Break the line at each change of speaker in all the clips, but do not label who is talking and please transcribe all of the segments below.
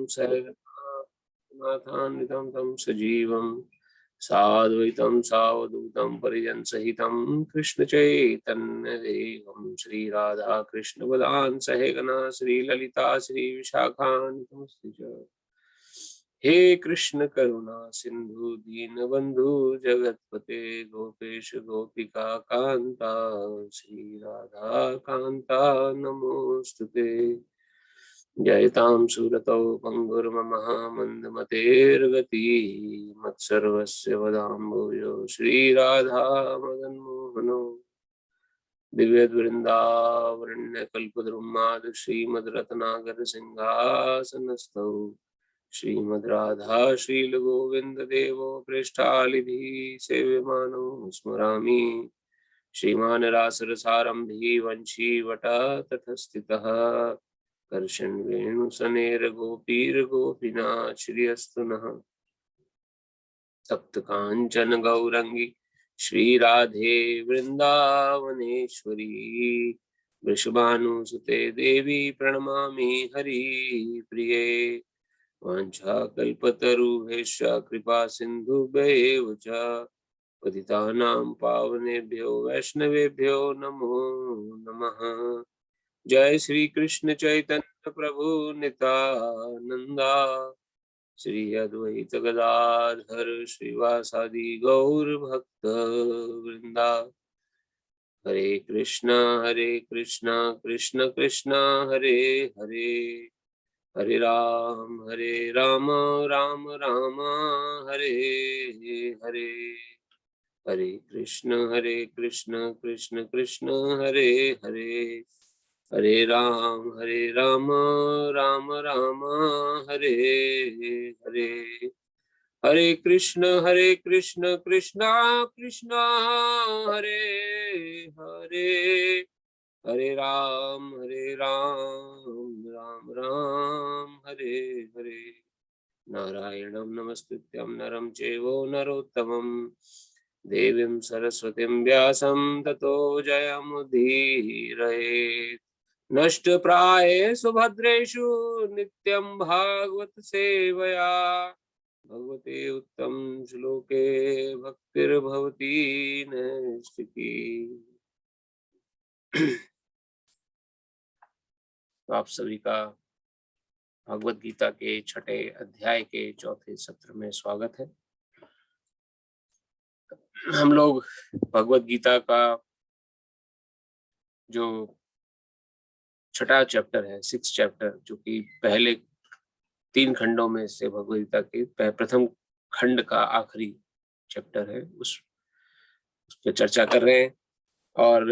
सहगनाथान्वितं तं सजीवं साद्वैतं सावधूतं परिजनसहितं कृष्णचैतन्यदेवं श्रीराधा कृष्णपदान् सहगना श्रीललिता श्रीविशाखान्वितमस्तु च। हे कृष्ण करुणा सिंधु दीनबंधु जगतपते गोपेश गोपिका कांता श्री राधा कांता नमोस्तुते। जयतां सुरतौ पंगुर्ममः मंदमतेर्गति मत्सर्वस्य वदाम्बुजो श्रीराधा मदन्मोहनो दिव्यवृंदावरण्यकल्पद्रुमाद श्रीमद्रत्नाकर सिंहासनस्थौ श्रीमद्राधा श्रीलगोविंद देवो पृष्ठालिधि सेव्यमानो स्मरामि श्रीमान रासरसारंभी वंशी वटा तटस्थितः कर्षण वेणुसनेर गोपीर गोपीनाथ श्रीअस्तु नः। तप्त कांचन गौरंगी श्री राधे वृंदावनेश्वरी वृषभानुसुते देवी प्रणमामि हरि प्रिये। वाञ्छाकल्पतरुभ्यश्च कृपा सिन्धुभ्यैव च पतितानां पावनेभ्यो वैष्णवेभ्यो नमो नमः। जय श्री कृष्ण चैतन्य प्रभु नित्यानंदा श्री अद्वैत गदाधर श्रीवासादि गौर भक्त वृंदा। हरे कृष्णा कृष्ण कृष्ण हरे हरे हरे राम राम राम हरे हरे। हरे कृष्ण कृष्ण कृष्ण हरे हरे हरे राम राम राम हरे हरे। हरे कृष्ण कृष्ण कृष्ण हरे हरे हरे राम राम राम हरे हरे। नारायणं नमस्कृत्यं नरं चैव नरोत्तमं देवीं सरस्वतीं व्यासं ततो जयमुदीरयेत्। नष्टप्रायेषु भद्रेषु नित्यं भागवत सेवया भगवते उत्तम श्लोके भक्तिर्भवती नैष्ठिकी। तो आप सभी का भगवत गीता के छठे अध्याय के चौथे सत्र में स्वागत है। हम लोग भगवत गीता का जो छठा चैप्टर है, 6th चैप्टर, जो कि पहले 3 खंडों में से भगवत गीता के प्रथम खंड का आखिरी चैप्टर है, उस पर चर्चा कर रहे हैं। और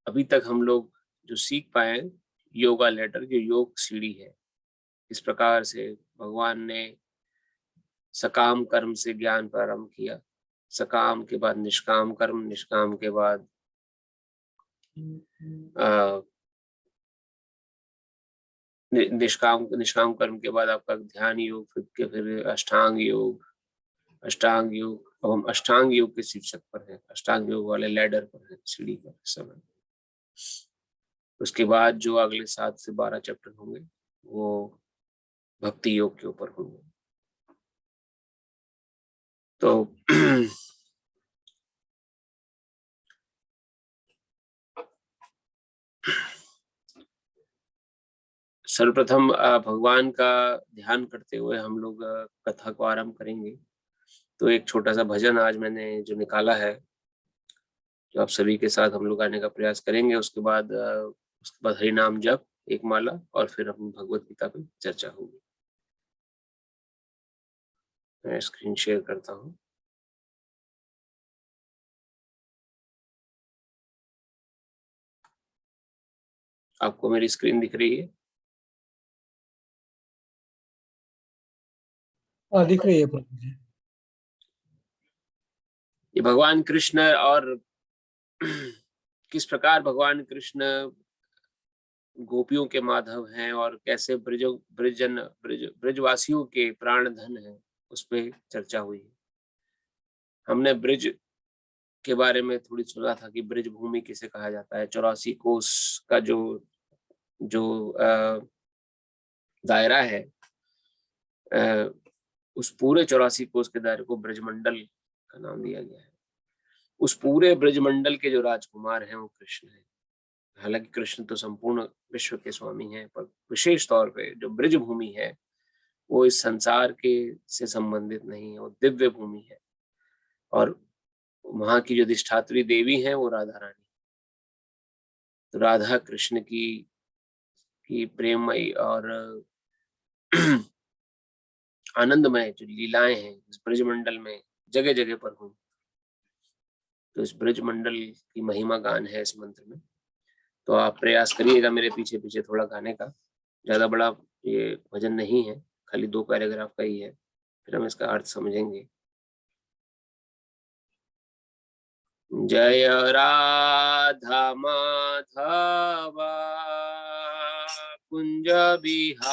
अभी तक हम लोग जो सीख पाए योगा लेडर, जो योग सीढ़ी है, इस प्रकार से भगवान ने सकाम कर्म से ज्ञान प्रारंभ किया, सकाम के बाद निष्काम कर्म, निष्काम के बाद निष्काम कर्म के बाद आपका ध्यान योग, फिर अष्टांग योग। अब हम अष्टांग योग के शीर्षक पर हैं, अष्टांग योग वाले लैडर पर हैं, सीढ़ी पर समय। उसके बाद जो अगले 7 से 12 चैप्टर होंगे वो भक्ति योग के ऊपर होंगे। तो सर्वप्रथम भगवान का ध्यान करते हुए हम लोग कथा को आरंभ करेंगे। तो एक छोटा सा भजन आज मैंने जो निकाला है, जो आप सभी के साथ हम लोग गाने का प्रयास करेंगे। उसके बाद हरि नाम जप एक माला, और फिर हम भगवत गीता पे चर्चा होगी। मैं स्क्रीन शेयर करता हूँ। आपको मेरी स्क्रीन दिख रही है?
दिख रही है प्रभु जी।
ये भगवान कृष्ण और किस प्रकार भगवान कृष्ण गोपियों के माधव हैं और कैसे ब्रजवासियों के प्राण धन हैं, उस पर चर्चा हुई। हमने ब्रज के बारे में थोड़ी सुना था कि ब्रज भूमि किसे कहा जाता है। 84 कोस का जो दायरा है, उस पूरे 84 कोस के दायरे को ब्रजमंडल का नाम दिया गया है। उस पूरे ब्रजमंडल के जो राजकुमार हैं वो कृष्ण हैं। हालांकि कृष्ण तो संपूर्ण विश्व के स्वामी हैं, पर विशेष तौर पे जो ब्रज भूमि है वो इस संसार के से संबंधित नहीं है, वो दिव्य भूमि है। और वहां की जो अधिष्ठात्री देवी है वो राधा रानी। तो राधा कृष्ण की प्रेममयी और आनंदमय जो लीलाएं हैं इस ब्रजमंडल में जगह जगह पर हुई। तो इस ब्रजमंडल की महिमा गान है इस मंत्र में। तो आप प्रयास करिएगा मेरे पीछे पीछे थोड़ा गाने का। ज्यादा बड़ा ये भजन नहीं है, खाली 2 पैराग्राफ का ही है, फिर हम इसका अर्थ समझेंगे। जय राधा माधवा कुंज बिहारी।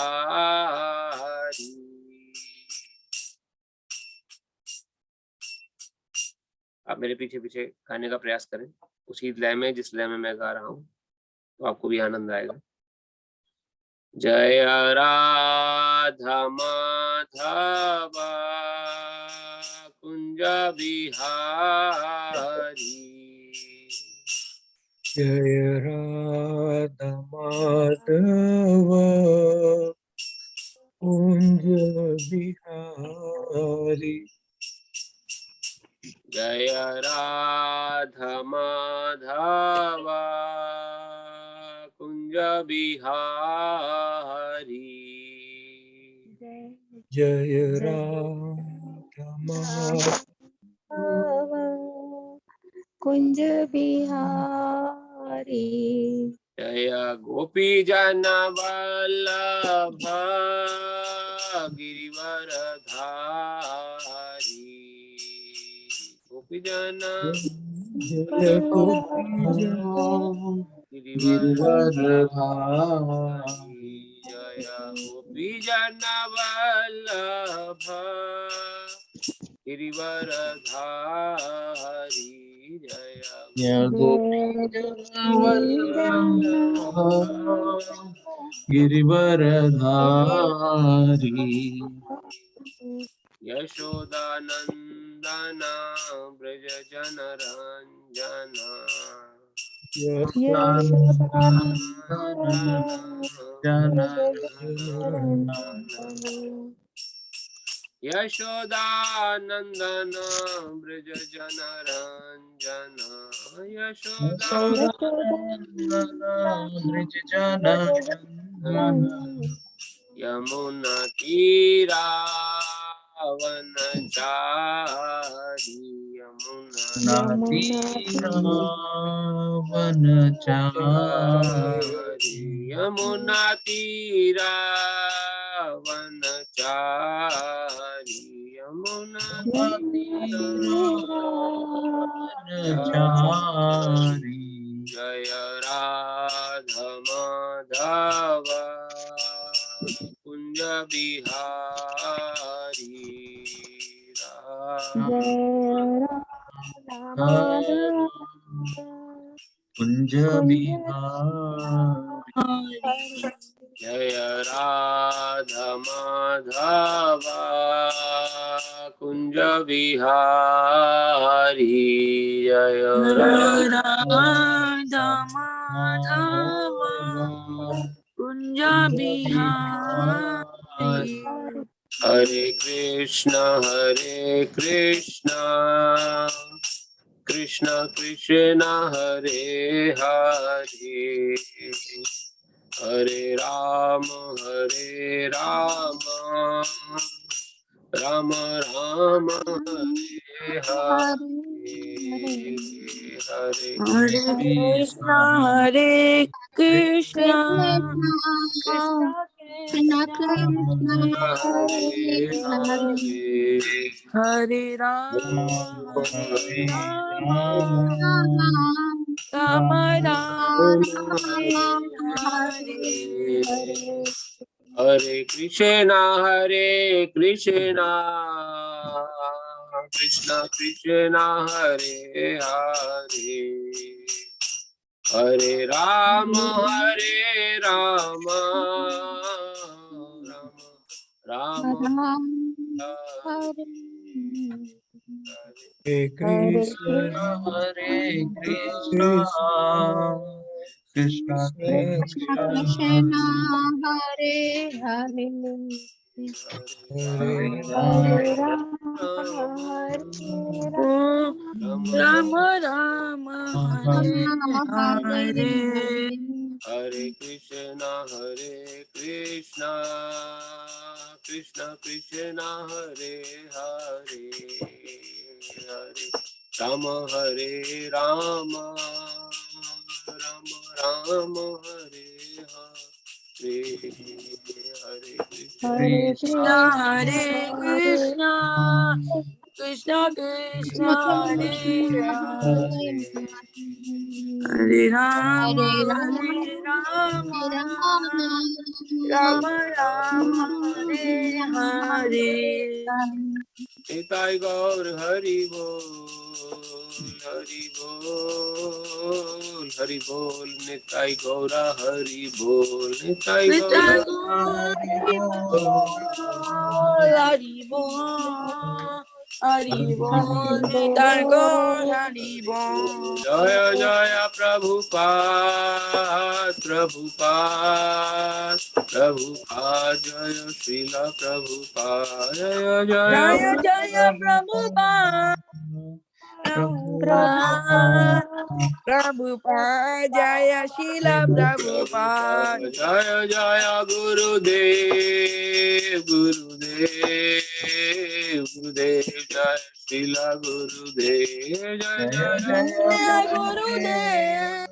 आप मेरे पीछे पीछे गाने का प्रयास करें उसी लय में जिस लय में मैं गा रहा हूँ, तो आपको भी आनंद आएगा। जय राधा माधवा कुंज बिहारी।
जय राधा माधवा कुंज बिहारी।
जय राधा माधवा कुंज बिहारी।
जय राधा माधवा
कुंज बिहारी।
जय गोपी जन वल्लभ गिरिवरधारी। गोपी जन
जय गोपी जन
गिरिवरधारी। जय गोपी जन वल्लभ गिरिवरधारी।
जय गोपी जन वल्लभ गिरिवरधारी।
यशोदानंदन ब्रज जन रंजन। यशोदानंदन ब्रज जन रंजन।
ब्रज जन
यमुना तीरा वनचारी। यमुना तीरा वनचारी। यमुना
वनचारी।
जय राधा माधवा कुंज बिहारी।
कुंज बिहारी।
जय राधा माधवा कुंज बिहारी। जय
राधा माधवा कुंज बिहारी।
हरे कृष्ण कृष्ण कृष्ण हरे हरे। हरे राम राम राम हरे हरे।
हरे कृष्ण कृष्ण कृष्ण हरे राम राम राम हरे हरे।
हरे कृष्ण कृष्ण कृष्ण हरे हरे। हरे राम राम राम
हरे
हरे
कृष्ण
हरे कृष्णा
कृष्ण
कृष्ण
कृष्ण
कृष्ण
हरे
हरे
हरे
हरे
राम
राम
हरे
राम राम हरे हरे
हरे कृष्णा कृष्ण कृष्ण हरे हरे हरे हरे राम राम राम हरे हरे हरे
हरे कृष्णा हरे
हरे
कृष्णा कृष्णा कृष्णा हरे राम
हरे
हरे राम
हरे
हरे राम
राम
राम राम हरे हरे
निताय गौर हरि बोल हरि बोल हरि बोल निताय गौरा हरि बोल निताय
निताय
गौरा
गौर
हरि
हरि बोल हरि बोल हरि बोल निताय गौर हरि बोल
जय जय प्रभुपाद प्रभुपाद प्रभुपाद जय श्रील प्रभुपाद जय जय
जय जय प्रभुपाद प्रभुपाद प्रभुपाद जय शील प्रभुपाद
प्रभुपाद जय जय गुरुदेव गुरुदेव गुरुदेव जय श्रील गुरुदेव जय जय
जय गुरुदेव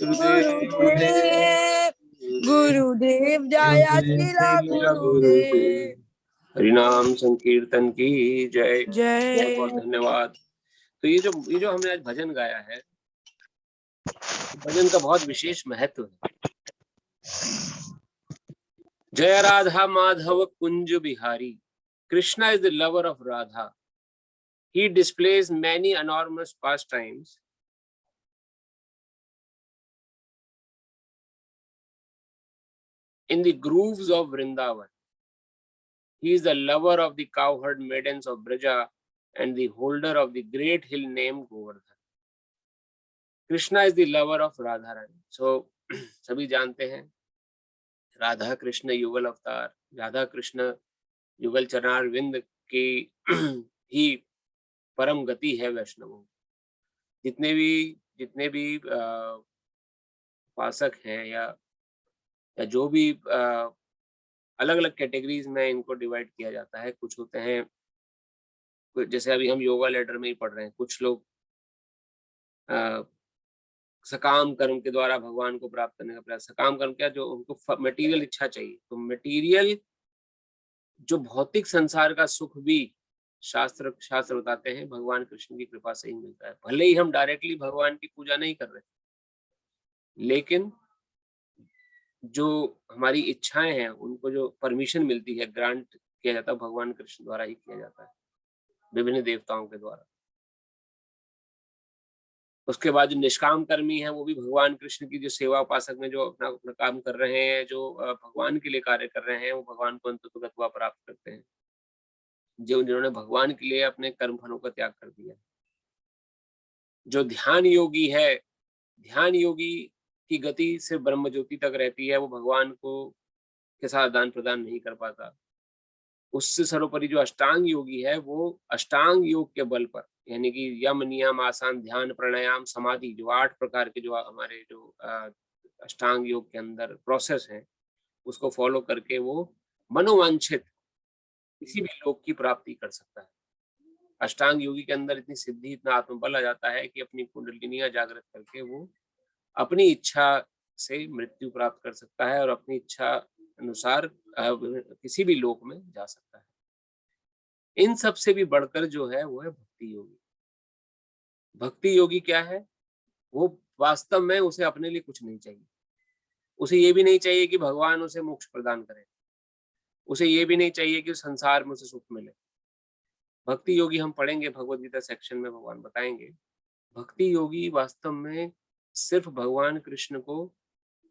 गुरुदेव
गुरुदेव गुरुदेव जय शील गुरुदेव
हरिनाम संकीर्तन की जय।
जय
बहुत बहुत धन्यवाद। तो ये जो हमने आज भजन गाया है, भजन का बहुत विशेष महत्व है। जय Radha Madhav Kunj Bihari, Krishna is the lover of Radha. He displays many enormous pastimes in the grooves of Vrindavan. He is the lover of the cowherd maidens of Braja and the holder of the great hill named Govardhan. Krishna is the lover of Radha Rani. So सभी जानते हैं राधा कृष्ण युगल अवतार, राधा कृष्ण युगल चरणारविंद की ही परम गति है वैष्णवों। जितने भी उपासक हैं या जो भी अलग अलग कैटेगरीज में इनको डिवाइड किया जाता है। कुछ होते हैं, जैसे अभी हम योगा लेटर में ही पढ़ रहे हैं, कुछ लोग सकाम कर्म के द्वारा भगवान को प्राप्त करने का प्रयास। सकाम कर्म क्या, जो उनको मटेरियल इच्छा चाहिए, तो मटेरियल जो भौतिक संसार का सुख भी शास्त्र बताते हैं भगवान कृष्ण की कृपा से ही मिलता है। भले ही हम डायरेक्टली भगवान की पूजा नहीं कर रहे, लेकिन जो हमारी इच्छाएं हैं उनको जो परमिशन मिलती है, ग्रांट किया जाता है, भगवान कृष्ण द्वारा ही किया जाता है, विभिन्न देवताओं के द्वारा। उसके बाद जो निष्काम कर्मी है, वो भी भगवान कृष्ण की जो सेवा उपासक में जो अपना अपना काम कर रहे हैं, जो भगवान के लिए कार्य कर रहे हैं, वो भगवान को अंततः प्राप्त करते हैं, जिन्होंने भगवान के लिए अपने कर्म फलों का त्याग कर दिया। जो ध्यान योगी है, ध्यान योगी की गति से ब्रह्म ज्योति तक रहती है, वो भगवान को के साथ आदान प्रदान नहीं कर पाता। उससे सर्वोपरि जो अष्टांग योगी है, वो अष्टांग योग के बल पर, यानी कि यम नियम आसन ध्यान प्राणायाम समाधि, जो 8 प्रकार के जो हमारे जो अष्टांग योग के अंदर प्रोसेस है, उसको फॉलो करके वो मनोवांछित किसी भी लोक की प्राप्ति कर सकता है। अष्टांग योगी के अंदर इतनी सिद्धि, इतना आत्मबल आ जाता है कि अपनी कुंडलिनियां जागृत करके वो अपनी इच्छा से मृत्यु प्राप्त कर सकता है और अपनी इच्छा अनुसार किसी भी लोक में जा सकता है। इन सब से भी बढ़कर जो है वो है भक्ति योगी। भक्ति योगी क्या है? वो वास्तव में उसे अपने लिए कुछ नहीं चाहिए। उसे ये भी नहीं चाहिए कि भगवान उसे मोक्ष प्रदान करे। उसे ये भी नहीं चाहिए कि संसार में उसे सुख मिले। भक्ति योगी हम पढ़ेंगे भगवद गीता सेक्शन में, भगवान बताएंगे। भक्ति योगी वास्तव में सिर्फ भगवान कृष्ण को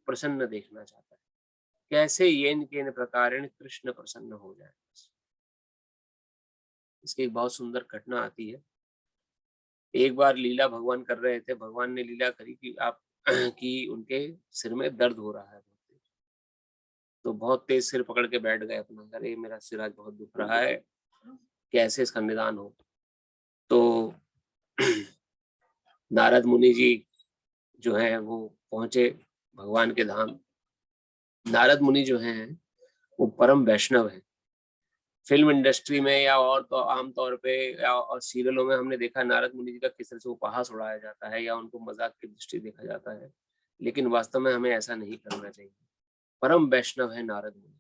प्रसन्न देखना चाहता है। कैसे येन केन प्रकारेण कृष्ण प्रसन्न हो जाए। इसकी एक बहुत सुंदर घटना आती है। एक बार लीला भगवान कर रहे थे, भगवान ने लीला करी कि आप कि उनके सिर में दर्द हो रहा है, तो बहुत तेज सिर पकड़ के बैठ गए अपना, अरे मेरा सिर आज बहुत दुख रहा है, कैसे इसका निदान हो। तो नारद मुनि जी जो है वो पहुंचे भगवान के धाम। नारद मुनि जो हैं वो परम वैष्णव हैं। फिल्म इंडस्ट्री में या और तो आमतौर पे या और सीरियलों में हमने देखा नारद मुनि जी का किस तरह से उपहास उड़ाया जाता है या उनको मजाक की दृष्टि देखा जाता है, लेकिन वास्तव में हमें ऐसा नहीं करना चाहिए। परम वैष्णव है नारद मुनि।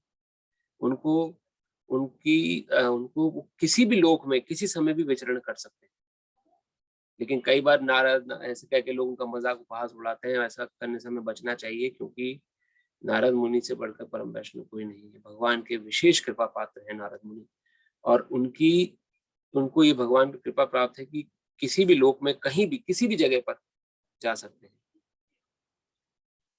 उनको उनको किसी भी लोक में किसी समय भी विचरण कर सकते हैं, लेकिन कई बार नारद ऐसे कह के लोगों का मजाक उपहास उड़ाते हैं। ऐसा करने से हमें बचना चाहिए, क्योंकि नारद मुनि से बढ़कर परम वैष्णव कोई नहीं है। भगवान के विशेष कृपा पात्र है नारद मुनि, और उनको ये भगवान की कृपा प्राप्त है कि किसी भी लोक में कहीं भी किसी भी जगह पर जा सकते हैं।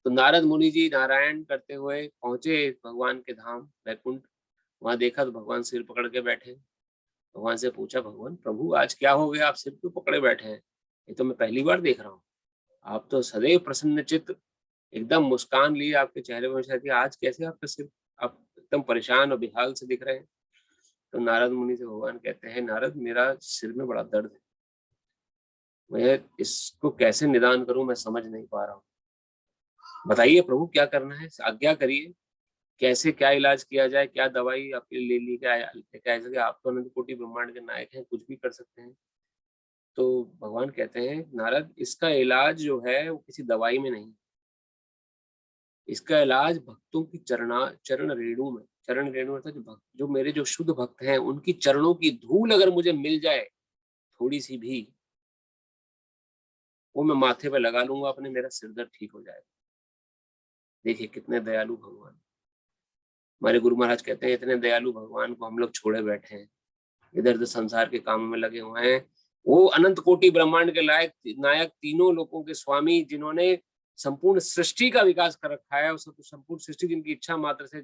तो नारद मुनि जी नारायण करते हुए पहुंचे भगवान के धाम वैकुंठ। वहां देखा तो भगवान सिर पकड़ के बैठे। भगवान से पूछा, भगवान प्रभु आज क्या हो गया, आप सिर क्यों पकड़े बैठे हैं? ये तो मैं पहली बार देख रहा हूँ। आप तो सदैव प्रसन्न चित्त, एकदम मुस्कान लिए आपके चेहरे पर शायद, आज कैसे आपका सिर, आप एकदम परेशान और बेहाल से दिख रहे हैं। तो नारद मुनि से भगवान कहते हैं, नारद मेरा सिर में बड़ा दर्द है, मैं इसको कैसे निदान करूं मैं समझ नहीं पा रहा हूँ। बताइए प्रभु क्या करना है, आज्ञा करिए, कैसे क्या इलाज किया जाए, क्या दवाई आपके लिए ले ली, क्या ऐसा कि आप तो अनंत कोटि ब्रह्मांड के नायक हैं, कुछ भी कर सकते हैं। तो भगवान कहते हैं, नारद इसका इलाज जो है वो किसी दवाई में नहीं, इसका इलाज भक्तों की चरण रेणु में। चरण रेणु अर्थात जो मेरे जो शुद्ध भक्त हैं उनकी चरणों की धूल अगर मुझे मिल जाए थोड़ी सी भी, वो मैं माथे पे लगा लूंगा अपने, मेरा सिर दर्द ठीक हो जाएगा। देखिए कितने दयालु भगवान। हमारे गुरु महाराज कहते हैं, इतने दयालु भगवान को हम लोग छोड़े बैठे हैं, इधर उधर संसार के कामों में लगे हुए हैं। वो अनंत कोटि ब्रह्मांड के नायक, तीनों लोकों के स्वामी, जिन्होंने संपूर्ण सृष्टि का विकास कर रखा है, संपूर्ण सृष्टि जिनकी इच्छा मात्र से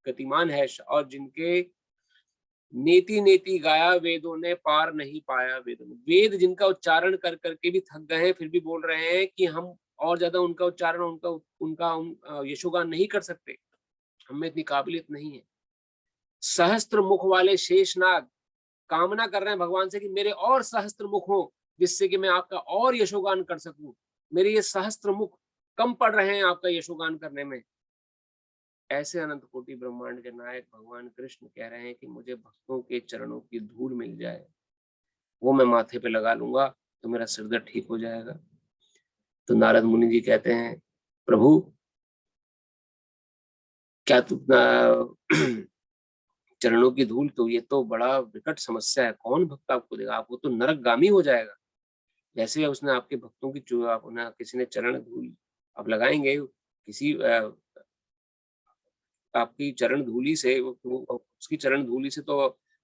गतिमान है, और जिनके नेति नेति गाया वेदों ने पार नहीं पाया वेदों ने। वेद जिनका उच्चारण कर करके भी थक गए हैं, फिर भी बोल रहे हैं कि हम और ज्यादा उनका उच्चारण उनका यशोगान नहीं कर सकते, हमें इतनी काबिलियत नहीं है। सहस्त्र मुख वाले शेषनाग कामना कर रहे हैं भगवान से कि मेरे और सहस्त्र मुख हो, जिससे कि मैं आपका और यशोगान कर सकूं। मेरे ये सहस्त्र मुख कम पड़ रहे हैं आपका यशोगान करने में। ऐसे अनंत कोटि ब्रह्मांड के नायक भगवान कृष्ण कह रहे हैं कि मुझे भक्तों के चरणों की धूल मिल जाए, वो मैं माथे पे लगा लूंगा तो मेरा सिर दर्द ठीक हो जाएगा। तो नारद मुनि जी कहते हैं, प्रभु क्या तुम चरणों की धूल, तो ये तो बड़ा विकट समस्या है, कौन भक्त आपको देगा, आपको तो नरकगामी हो जाएगा। जैसे उसने आपके भक्तों की जो आपने किसी ने चरण धूल आप लगाएंगे, किसी आपकी चरण धूली से उसकी चरण धूली से तो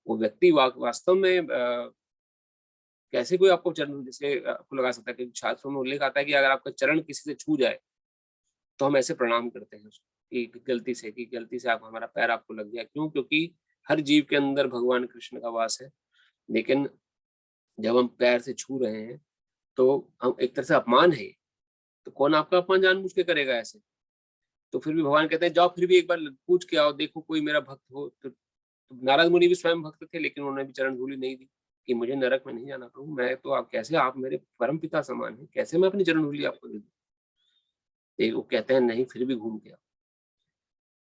वो व्यक्ति वास्तव में कैसे कोई आपको चरण धूली से आपको लगा सकता है। क्योंकि शास्त्रों में उल्लेख आता है कि अगर आपका चरण किसी से छू जाए तो हम ऐसे प्रणाम करते हैं कि गलती से आप हमारा पैर आपको लग गया। क्यों? क्योंकि हर जीव के अंदर भगवान कृष्ण का वास है, लेकिन जब हम पैर से छू रहे हैं तो हम एक तरह से अपमान है। तो कौन आपका अपमान जानबूझ के करेगा ऐसे? तो फिर भी भगवान कहते हैं, जाओ फिर भी एक बार पूछ के आओ, देखो कोई मेरा भक्त हो। तो नारद मुनि भी स्वयं भक्त थे, लेकिन उन्होंने भी चरण धूली नहीं दी कि मुझे नरक में नहीं जाना प्रभु, मैं तो आप कैसे, आप मेरे परम पिता समान हैं, कैसे मैं अपनी चरण धूली आपको दे दूं। वो कहते हैं नहीं, फिर भी घूम के आओ।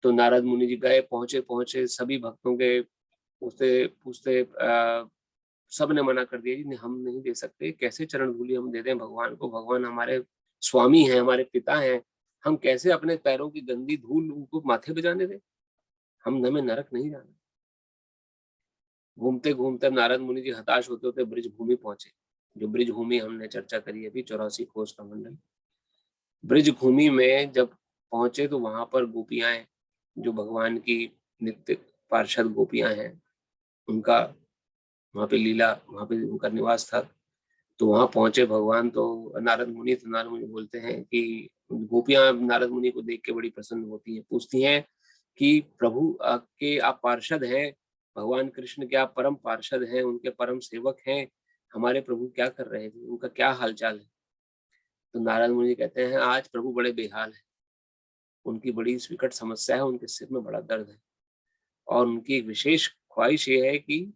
तो नारद मुनि जी गए, पहुंचे सभी भक्तों के पूछते पूछते सब ने मना कर दिया, जी हम नहीं दे सकते, कैसे चरण धूली हम दे दें भगवान को, भगवान हमारे स्वामी हैं, हमारे पिता हैं, हम कैसे अपने पैरों की गंदी धूल उनको माथे पे जाने दें, हम हमें नरक नहीं जाना। घूमते घूमते नारद मुनि जी हताश होते होते ब्रिज भूमि पहुंचे। जो ब्रिज भूमि हमने चर्चा करी अभी 84 कोस का मंडल। ब्रिज भूमि में जब पहुंचे तो वहां पर गोपियां, जो भगवान की नित्य पार्षद गोपियां हैं, उनका वहां पे लीला, वहां पे उनका निवास था। तो वहां पहुंचे भगवान, तो नारद मुनि बोलते हैं कि गोपियां नारद मुनि को देख के बड़ी प्रसन्न होती हैं, पूछती हैं कि प्रभु के आप पार्षद हैं, भगवान कृष्ण के आप परम पार्षद हैं, उनके परम सेवक हैं, हमारे प्रभु क्या कर रहे थे, उनका क्या हालचाल है। तो नारद मुनि कहते हैं आज प्रभु बड़े बेहाल हैं, उनकी बड़ी विकट समस्या है, उनके सिर में बड़ा दर्द है और उनकी एक विशेष ख्वाहिश ये है कि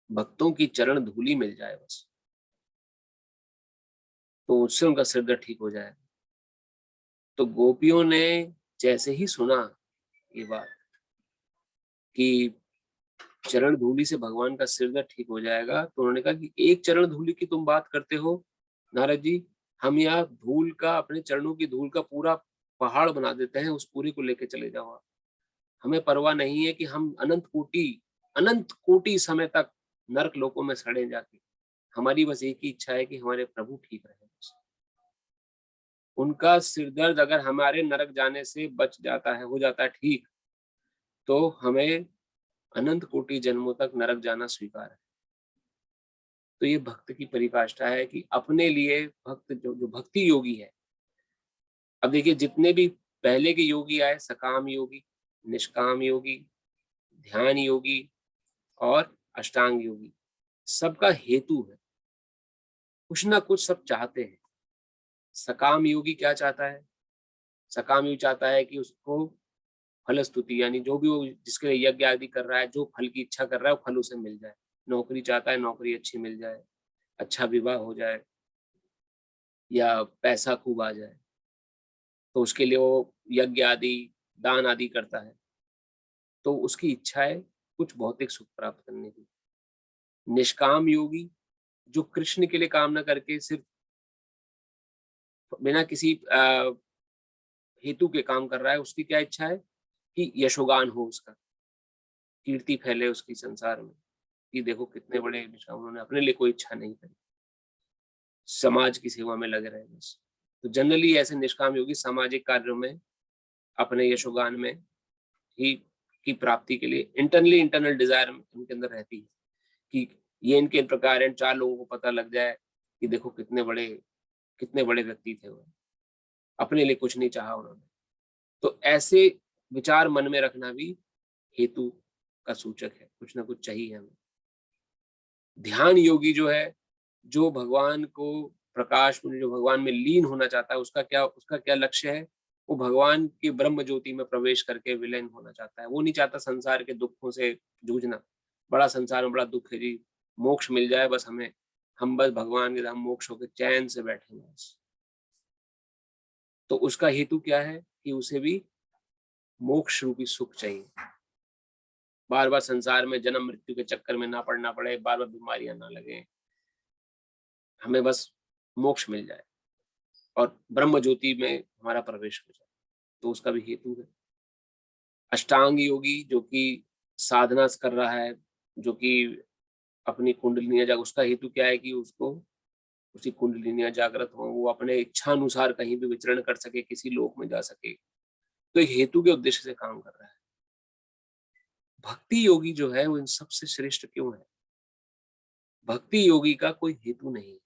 भक्तों की चरण धूलि मिल जाए बस, तो उससे उनका सिर दर्द ठीक हो जाए। तो गोपियों ने जैसे ही सुना ये बात कि चरण धूलि से भगवान का सिर दर्द ठीक हो जाएगा, तो उन्होंने कहा कि एक चरण धूलि की तुम बात करते हो नारद जी, हम यहाँ धूल का, अपने चरणों की धूल का पूरा पहाड़ बना देते हैं, उस पूरी को लेके चले जाओ आप। हमें परवाह नहीं है कि हम अनंत कोटि समय तक नरक लोकों में सड़े जाके, हमारी बस एक ही इच्छा है कि हमारे प्रभु ठीक रहे। उनका सिर दर्द अगर हमारे नरक जाने से बच जाता है, हो जाता है ठीक, तो हमें अनंत कोटि जन्मों तक नरक जाना स्वीकार है। तो ये भक्त की परिभाषा है कि अपने लिए भक्त जो भक्ति योगी है। अब देखिए जितने भी पहले के योगी आए, सकाम योगी, निष्काम योगी, ध्यान योगी और अष्टांग योगी, सबका हेतु है, कुछ ना कुछ सब चाहते हैं। सकाम योगी क्या चाहता है? सकाम योगी चाहता है कि उसको फल स्तुति, यानी जो भी वो जिसके लिए यज्ञ आदि कर रहा है, जो फल की इच्छा कर रहा है वो फल उसे मिल जाए। नौकरी चाहता है, नौकरी अच्छी मिल जाए, अच्छा विवाह हो जाए या पैसा खूब आ जाए, तो उसके लिए वो यज्ञ आदि दान आदि करता है। तो उसकी इच्छा है कुछ भौतिक सुख प्राप्त करने की। निष्काम योगी जो कृष्ण के लिए काम न करके सिर्फ बिना किसी हेतु के काम कर रहा है, उसकी क्या इच्छा है कि यशोगान हो, उसका कीर्ति फैले उसकी संसार में, कि देखो कितने बड़े निष्काम, उन्होंने अपने लिए कोई इच्छा नहीं करी, समाज की सेवा में लगे रहे बस। तो जनरली ऐसे निष्काम योगी सामाजिक कार्यों में, अपने यशोगान में ही की प्राप्ति के लिए इंटरनल डिजायर उनके अंदर रहती है कि ये इनके प्रकार है, 4 लोगों को पता लग जाए कि देखो कितने बड़े व्यक्ति थे वो, अपने लिए कुछ नहीं चाहा उन्होंने। तो ऐसे विचार मन में रखना भी हेतु का सूचक है, कुछ ना कुछ चाहिए हमें। ध्यान योगी जो है, जो भगवान को प्रकाश में, जो भगवान में लीन होना चाहता है, उसका क्या लक्ष्य है? वो भगवान की ब्रह्म ज्योति में प्रवेश करके विलीन होना चाहता है। वो नहीं चाहता संसार के दुखों से जूझना, बड़ा संसार में बड़ा दुख है जी, मोक्ष मिल जाए बस हमें, हम बस भगवान के धाम मोक्ष होकर चैन से बैठे बस। तो उसका हेतु क्या है कि उसे भी मोक्ष रूपी सुख चाहिए, बार बार संसार में जन्म मृत्यु के चक्कर में ना पड़ना पड़े, बार बार बीमारियां ना लगे, हमें बस मोक्ष मिल जाए और ब्रह्म ज्योति में हमारा प्रवेश हो जाए, तो उसका भी हेतु है। अष्टांग योगी जो कि साधना कर रहा है, जो कि अपनी कुंडलिनियां जाग, उसका हेतु क्या है कि उसको उसकी कुंडलिनियां जागृत हो, वो अपने इच्छा अनुसार कहीं भी विचरण कर सके, किसी लोक में जा सके, तो एक हेतु के उद्देश्य से काम कर रहा है। भक्ति योगी जो है वो इन सबसे श्रेष्ठ क्यों है? भक्ति योगी का कोई हेतु नहीं।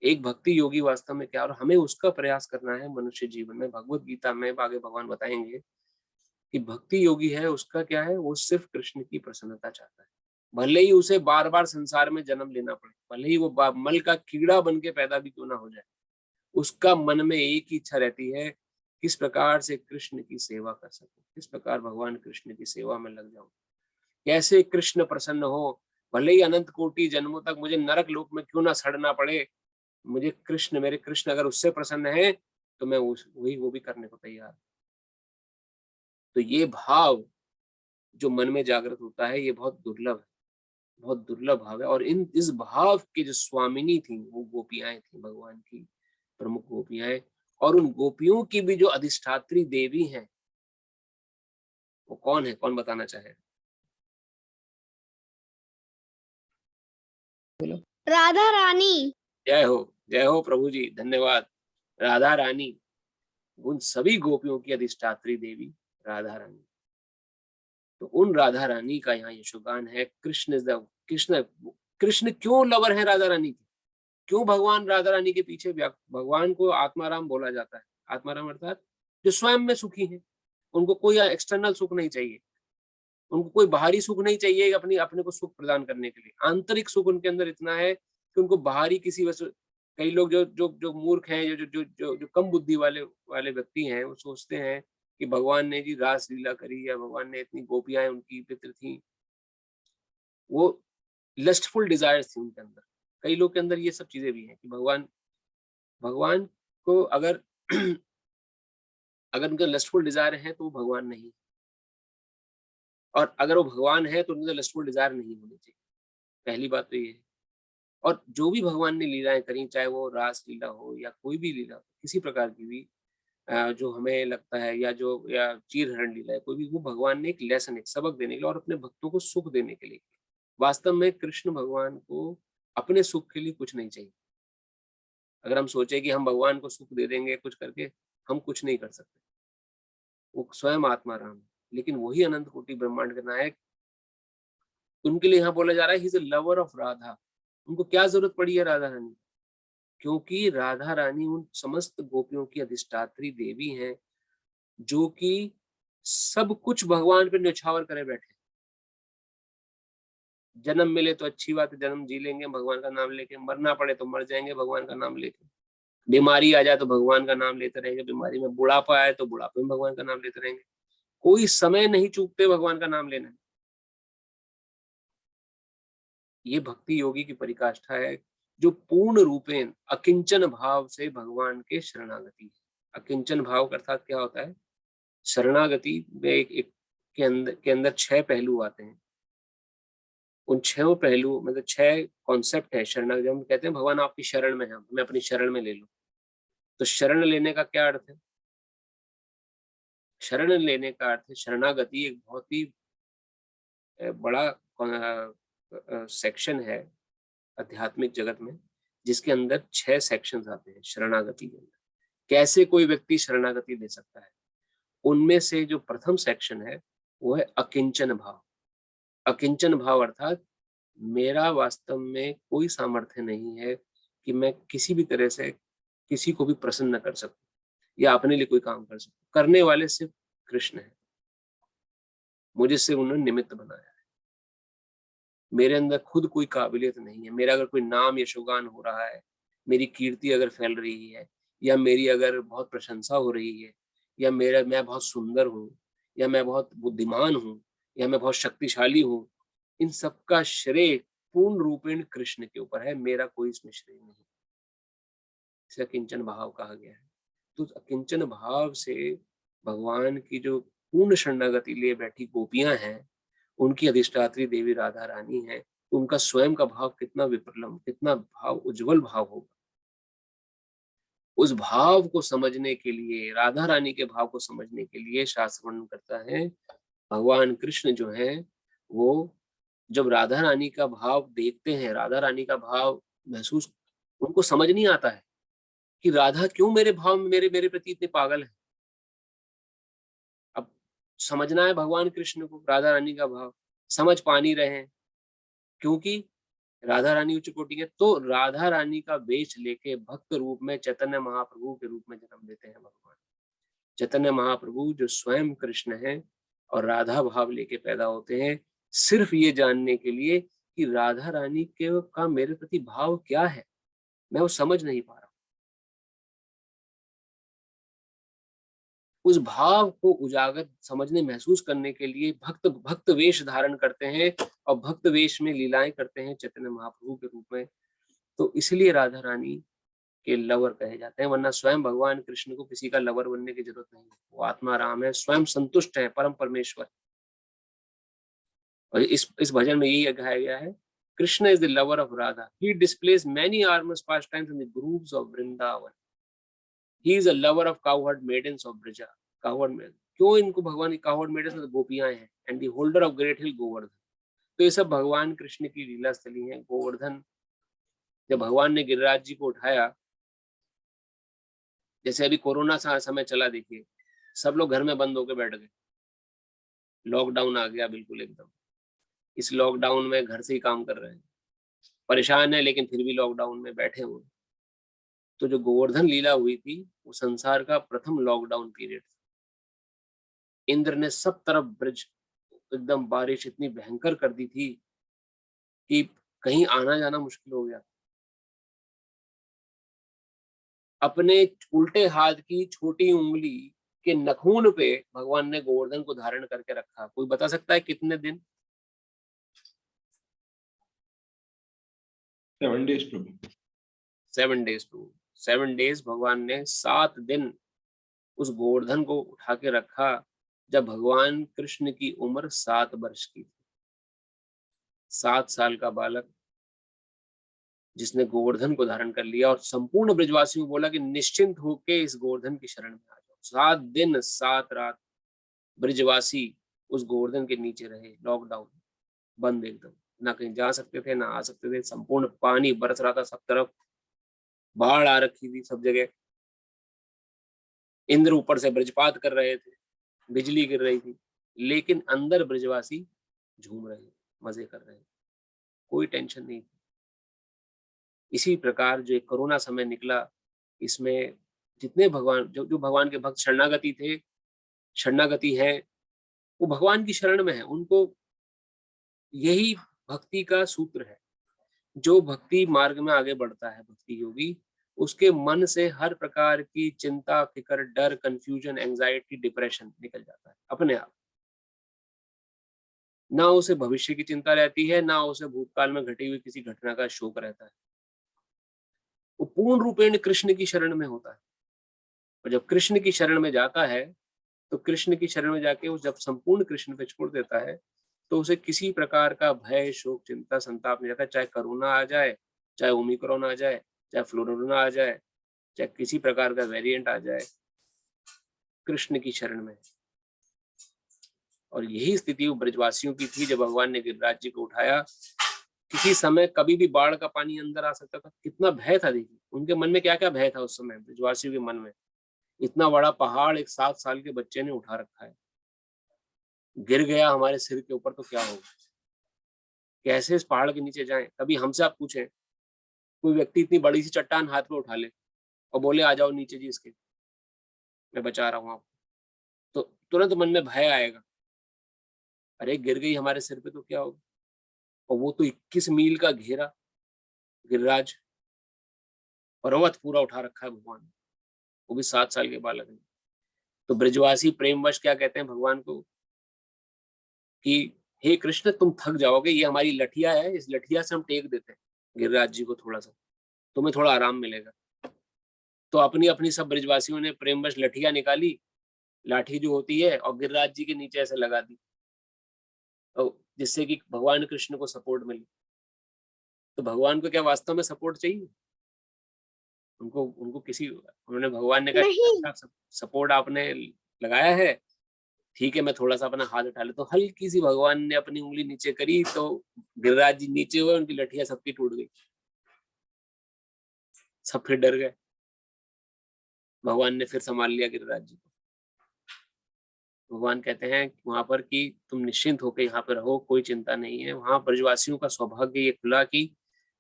एक भक्ति योगी वास्तव में क्या, और हमें उसका प्रयास करना है मनुष्य जीवन में। भगवत गीता में आगे भगवान बताएंगे कि भक्ति योगी है, उसका क्या है, वो सिर्फ कृष्ण की प्रसन्नता चाहता है, भले ही उसे बार बार संसार में जन्म लेना पड़े, भले ही वो मल का कीड़ा बन के पैदा भी क्यों ना हो जाए, उसका मन में एक ही इच्छा रहती है, किस प्रकार से कृष्ण की सेवा कर सकूं, किस प्रकार भगवान कृष्ण की सेवा में लग जाऊं, कैसे कृष्ण प्रसन्न हो, भले ही अनंत कोटि जन्मों तक मुझे नरक लोक में क्यों ना सड़ना पड़े, मुझे कृष्ण, मेरे कृष्ण अगर उससे प्रसन्न है तो मैं वो भी करने को तैयार। तो ये भाव जो मन में जागृत होता है, ये बहुत दुर्लभ है, बहुत दुर्लभ भाव है। और इस भाव की जो स्वामिनी थी वो गोपियां थी, भगवान की प्रमुख गोपियां, और उन गोपियों की भी जो अधिष्ठात्री देवी हैं, वो कौन है, कौन बताना चाहे?
राधा रानी।
जय हो प्रभु जी, धन्यवाद। राधा रानी, उन सभी गोपियों की अधिष्ठात्री देवी राधा रानी। तो उन राधा रानी का यहाँ यशोगान है। कृष्ण क्यों लवर है राधा रानी की? क्यों भगवान राधा रानी के पीछे? भगवान को आत्माराम बोला जाता है। आत्माराम अर्थात जो स्वयं में सुखी है, उनको कोई एक्सटर्नल सुख नहीं चाहिए, उनको कोई बाहरी सुख नहीं चाहिए अपनी अपने को सुख प्रदान करने के लिए। आंतरिक सुख उनके अंदर इतना है कि उनको बाहरी किसी वस्तु, कई लोग जो जो जो मूर्ख हैं, जो जो जो जो, जो कम बुद्धि वाले वाले व्यक्ति हैं, वो सोचते हैं कि भगवान ने जी रास लीला करी या भगवान ने इतनी गोपियां उनकी पितृ थी, वो लस्टफुल डिजायर्स थी उनके अंदर। कई लोग के अंदर ये सब चीजें भी हैं कि भगवान भगवान को अगर अगर उनका लस्टफुल डिजायर है तो वो भगवान नहीं, और अगर वो भगवान है तो उनका लस्टफुल डिजायर नहीं होनी चाहिए। पहली बात तो ये है। और जो भी भगवान ने लीलाएं करी, चाहे वो रास लीला हो या कोई भी लीला हो, किसी प्रकार की भी, जो हमें लगता है या चीरहरण लीला है, कोई भी, वो भगवान ने एक लेसन, एक सबक देने के लिए और अपने भक्तों को सुख देने के लिए। वास्तव में कृष्ण भगवान को अपने सुख के लिए कुछ नहीं चाहिए। अगर हम सोचे कि हम भगवान को सुख दे देंगे कुछ करके, हम कुछ नहीं कर सकते। वो स्वयं आत्मा राम है, लेकिन वही अनंत कोटि ब्रह्मांड का नायक, उनके लिए यहाँ बोला जा रहा है ही is a lover of Radha. उनको क्या जरूरत पड़ी है राधा रानी? क्योंकि राधा रानी उन समस्त गोपियों की अधिष्ठात्री देवी हैं, जो कि सब कुछ भगवान पे न्यौछावर करे बैठे। जन्म मिले तो अच्छी बात है, जन्म जी लेंगे भगवान का नाम लेके, मरना पड़े तो मर जाएंगे भगवान का नाम लेके, बीमारी आ जाए तो भगवान का नाम लेते रहेंगे, बीमारी में बुढ़ापा आए तो बुढ़ापे में भगवान का नाम लेते रहेंगे। कोई समय नहीं चूकते भगवान का नाम लेना। ये भक्ति योगी की परिकाष्ठा है, जो पूर्ण रूपेण अकिंचन भाव से भगवान के शरणागति है। अकिंचन भाव का अर्थात क्या होता है? शरणागति में एक के अंदर 6 पहलू आते हैं। उन 6 पहलू मतलब 6 कॉन्सेप्ट है शरणागति। हम कहते हैं भगवान आपकी शरण में है, मैं अपनी शरण में ले लूं। तो शरण लेने का क्या अर्थ है? शरण लेने का अर्थ है, शरणागति एक बहुत ही बड़ा सेक्शन है आध्यात्मिक जगत में, जिसके अंदर 6 सेक्शंस आते हैं शरणागति के अंदर। कैसे कोई व्यक्ति शरणागति ले सकता है? उनमें से जो प्रथम सेक्शन है वो है अकिंचन भाव। अकिंचन भाव अर्थात मेरा वास्तव में कोई सामर्थ्य नहीं है कि मैं किसी भी तरह से किसी को भी प्रसन्न कर सकूं या अपने लिए कोई काम कर सकूं। करने वाले सिर्फ कृष्ण है, मुझे सिर्फ उन्होंने निमित्त बनाया है। मेरे अंदर खुद कोई काबिलियत नहीं है। मेरा अगर कोई नाम यशोगान हो रहा है, मेरी कीर्ति अगर फैल रही है, या मेरी अगर बहुत प्रशंसा हो रही है, या मैं बहुत सुंदर हूँ, या मैं बहुत बुद्धिमान हूँ, या मैं बहुत शक्तिशाली हूँ, इन सब का श्रेय पूर्ण रूपेण कृष्ण के ऊपर है। मेरा कोई इसमें श्रेय नहीं। इसे अकिंचन भाव कहा गया है। तो अकिंचन भाव से भगवान की जो पूर्ण शरणागति लिए बैठी गोपियां हैं, उनकी अधिष्ठात्री देवी राधा रानी है, उनका स्वयं का भाव कितना विप्रलम्ब, कितना भाव उज्जवल भाव होगा। उस भाव को समझने के लिए, राधा रानी के भाव को समझने के लिए शास्त्र वर्णन करता है, भगवान कृष्ण जो है वो जब राधा रानी का भाव देखते हैं, राधा रानी का भाव महसूस, उनको समझ नहीं आता है कि राधा क्यों मेरे भाव में मेरे मेरे प्रति इतने पागल है। अब समझना है भगवान कृष्ण को, राधा रानी का भाव समझ पा नहीं रहे हैं, क्योंकि राधा रानी उच्च कोटि के। तो राधा रानी का वेश लेके भक्त रूप में चैतन्य महाप्रभु के रूप में जन्म लेते हैं भगवान। चैतन्य महाप्रभु जो स्वयं कृष्ण है और राधा भाव लेके पैदा होते हैं, सिर्फ ये जानने के लिए कि राधा रानी के का मेरे प्रति भाव क्या है, मैं वो समझ नहीं पा रहा। उस भाव को उजागर समझने महसूस करने के लिए भक्त भक्त वेश धारण करते हैं और भक्त वेश में लीलाएं करते हैं चैतन्य महाप्रभु के रूप में। तो इसलिए राधा रानी के लवर कहे जाते हैं, वरना स्वयं भगवान कृष्ण को किसी का लवर बनने की जरूरत नहीं है। वो आत्मा राम है, स्वयं संतुष्ट है, परम परमेश्वर। और इस भजन में यही गाया गया है, Krishna is the lover of Radha, he displays many arms pastimes in the groves of Vrindavan, he is a lover of cowherd maidens of Braja. Cowherd maiden, क्यों इनको भगवान की काउहर्ड मेडन्स मतलब गोपियां हैं, and the holder of great hill Govardhan. तो ये सब भगवान कृष्ण की लीला स्थली है। गोवर्धन, जब भगवान ने गिरिराज जी को उठाया, जैसे अभी कोरोना समय चला, देखिए सब लोग घर में बंद होकर बैठ गए, लॉकडाउन आ गया बिल्कुल एकदम। इस लॉकडाउन में घर से ही काम कर रहे हैं, परेशान है लेकिन फिर भी लॉकडाउन में बैठे हुए। तो जो गोवर्धन लीला हुई थी वो संसार का प्रथम लॉकडाउन पीरियड था। इंद्र ने सब तरफ ब्रज एकदम बारिश इतनी भयंकर कर दी थी कि कहीं आना जाना मुश्किल हो गया। अपने उल्टे हाथ की छोटी उंगली के नखून पे भगवान ने गोवर्धन को धारण करके रखा। कोई बता सकता है कितने दिन?
7 days प्रभु।
7 days प्रभु। 7 days भगवान ने 7 दिन उस गोवर्धन को उठा के रखा, जब भगवान कृष्ण की उम्र 7 वर्ष की थी। 7 साल का बालक जिसने गोवर्धन को धारण कर लिया और संपूर्ण ब्रजवासियों को बोला कि निश्चिंत होके इस गोवर्धन की शरण में आ जाओ। 7 दिन 7 रात ब्रजवासी उस गोवर्धन के नीचे रहे, लॉकडाउन बंद एकदम, ना कहीं जा सकते थे ना आ सकते थे। संपूर्ण पानी बरस रहा था सब तरफ, बाढ़ आ रखी थी सब जगह। इंद्र ऊपर से ब्रजपात कर रहे थे, बिजली गिर रही थी, लेकिन अंदर ब्रजवासी झूम रहे, मजे कर रहे, कोई टेंशन नहीं थी। इसी प्रकार जो एक कोरोना समय निकला, इसमें जितने भगवान जो भगवान के भक्त शरणागति थे, शरणागति है, वो भगवान की शरण में है। उनको यही भक्ति का सूत्र है। जो भक्ति मार्ग में आगे बढ़ता है, भक्ति योगी, उसके मन से हर प्रकार की चिंता, फिक्र, डर, कंफ्यूजन, एंजाइटी, डिप्रेशन निकल जाता है अपने आप। ना उसे भविष्य की चिंता रहती है, ना उसे भूतकाल में घटी हुई किसी घटना का शोक रहता है। वो पूर्ण रूपेण कृष्ण की शरण में होता है। और जब कृष्ण की शरण में जाता है, तो कृष्ण की शरण में जाके वो जब संपूर्ण कृष्ण पे छोड़ देता है, तो उसे किसी प्रकार का भय, शोक, चिंता, संताप नहीं रहता। चाहे कोरोना आ जाए, चाहे ओमिक्रॉन आ जाए, चाहे फ्लोरोना आ जाए, चाहे किसी प्रकार का वेरिएंट आ जाए, कृष्ण की शरण में। और यही स्थिति ब्रजवासियों की थी जब भगवान ने गिरिराज जी को उठाया। किसी समय कभी भी बाढ़ का पानी अंदर आ सकता था। कितना भय था, देखिए उनके मन में क्या क्या भय था उस समय ब्रजवासियों के मन में। इतना बड़ा पहाड़ एक 7 साल के बच्चे ने उठा रखा है, गिर गया हमारे सिर के ऊपर तो क्या होगा, कैसे इस पहाड़ के नीचे जाएं। कभी हमसे आप पूछें, कोई व्यक्ति इतनी बड़ी सी चट्टान हाथ में उठा ले और बोले आ जाओ नीचे जी इसके, मैं बचा रहा हूँ आपको, तो तुरंत मन में भय आएगा, अरे गिर गई हमारे सिर पे तो क्या होगा। और वो तो 21 मील का घेरा गिरिराज, पर्वत पूरा उठा रखा है भगवान, वो भी 7 साल के बालक ने। तो ब्रजवासी प्रेमवश क्या कहते हैं भगवान को कि हे कृष्ण, तुम थक जाओगे, ये हमारी लठिया है, इस लठिया से हम टेक देते हैं गिरिराज जी को, थोड़ा सा तुम्हें थोड़ा आराम मिलेगा। तो अपनी अपनी सब ब्रजवासियों ने प्रेमवश लठिया निकाली, लाठी जो होती है, और गिरिराज जी के नीचे ऐसे लगा दी, जिससे कि भगवान कृष्ण को सपोर्ट मिले। तो भगवान को क्या वास्तव में सपोर्ट चाहिए? उनको किसी, उन्होंने, भगवान ने कहा अच्छा सपोर्ट आपने लगाया है, ठीक है मैं थोड़ा सा अपना हाथ उठा ले। तो हल्की सी भगवान ने अपनी उंगली नीचे करी, तो गिरिराज जी नीचे हुए, उनकी लठिया सबकी टूट गई, सब फिर डर गए। भगवान ने फिर संभाल लिया गिरिराज जी को। भगवान कहते हैं वहां पर कि तुम निश्चिंत होकर यहाँ पे रहो, कोई चिंता नहीं है। वहां ब्रजवासियों का सौभाग्य ये खुला कि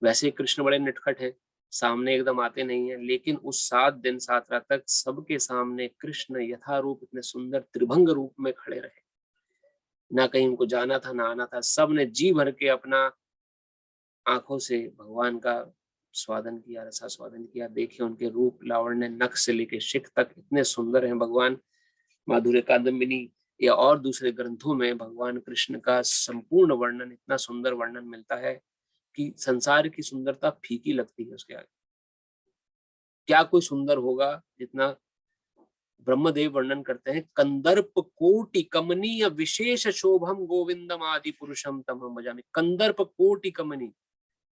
वैसे कृष्ण बड़े नटखट है, सामने एकदम आते नहीं है, लेकिन उस 7 दिन 7 रात तक सबके सामने कृष्ण यथारूप इतने सुंदर त्रिभंग रूप में खड़े रहे। ना कहीं उनको जाना था ना आना था, सब ने जी भर के अपना आंखों से भगवान का स्वादन किया, रसा स्वादन किया। देखिए उनके रूप लावण्य, नख से लेके शिख तक इतने सुंदर हैं भगवान। माधुर्य कादम्बिनी या और दूसरे ग्रंथों में भगवान कृष्ण का संपूर्ण वर्णन, इतना सुंदर वर्णन मिलता है कि संसार की सुंदरता फीकी लगती है उसके आगे। क्या कोई सुंदर होगा जितना ब्रह्मदेव वर्णन करते हैं, कंदर्प कोटि कमनीय विशेष शोभम गोविंदम आदि पुरुषम तमहम भजामि। कंदर्प कोटि कमनी,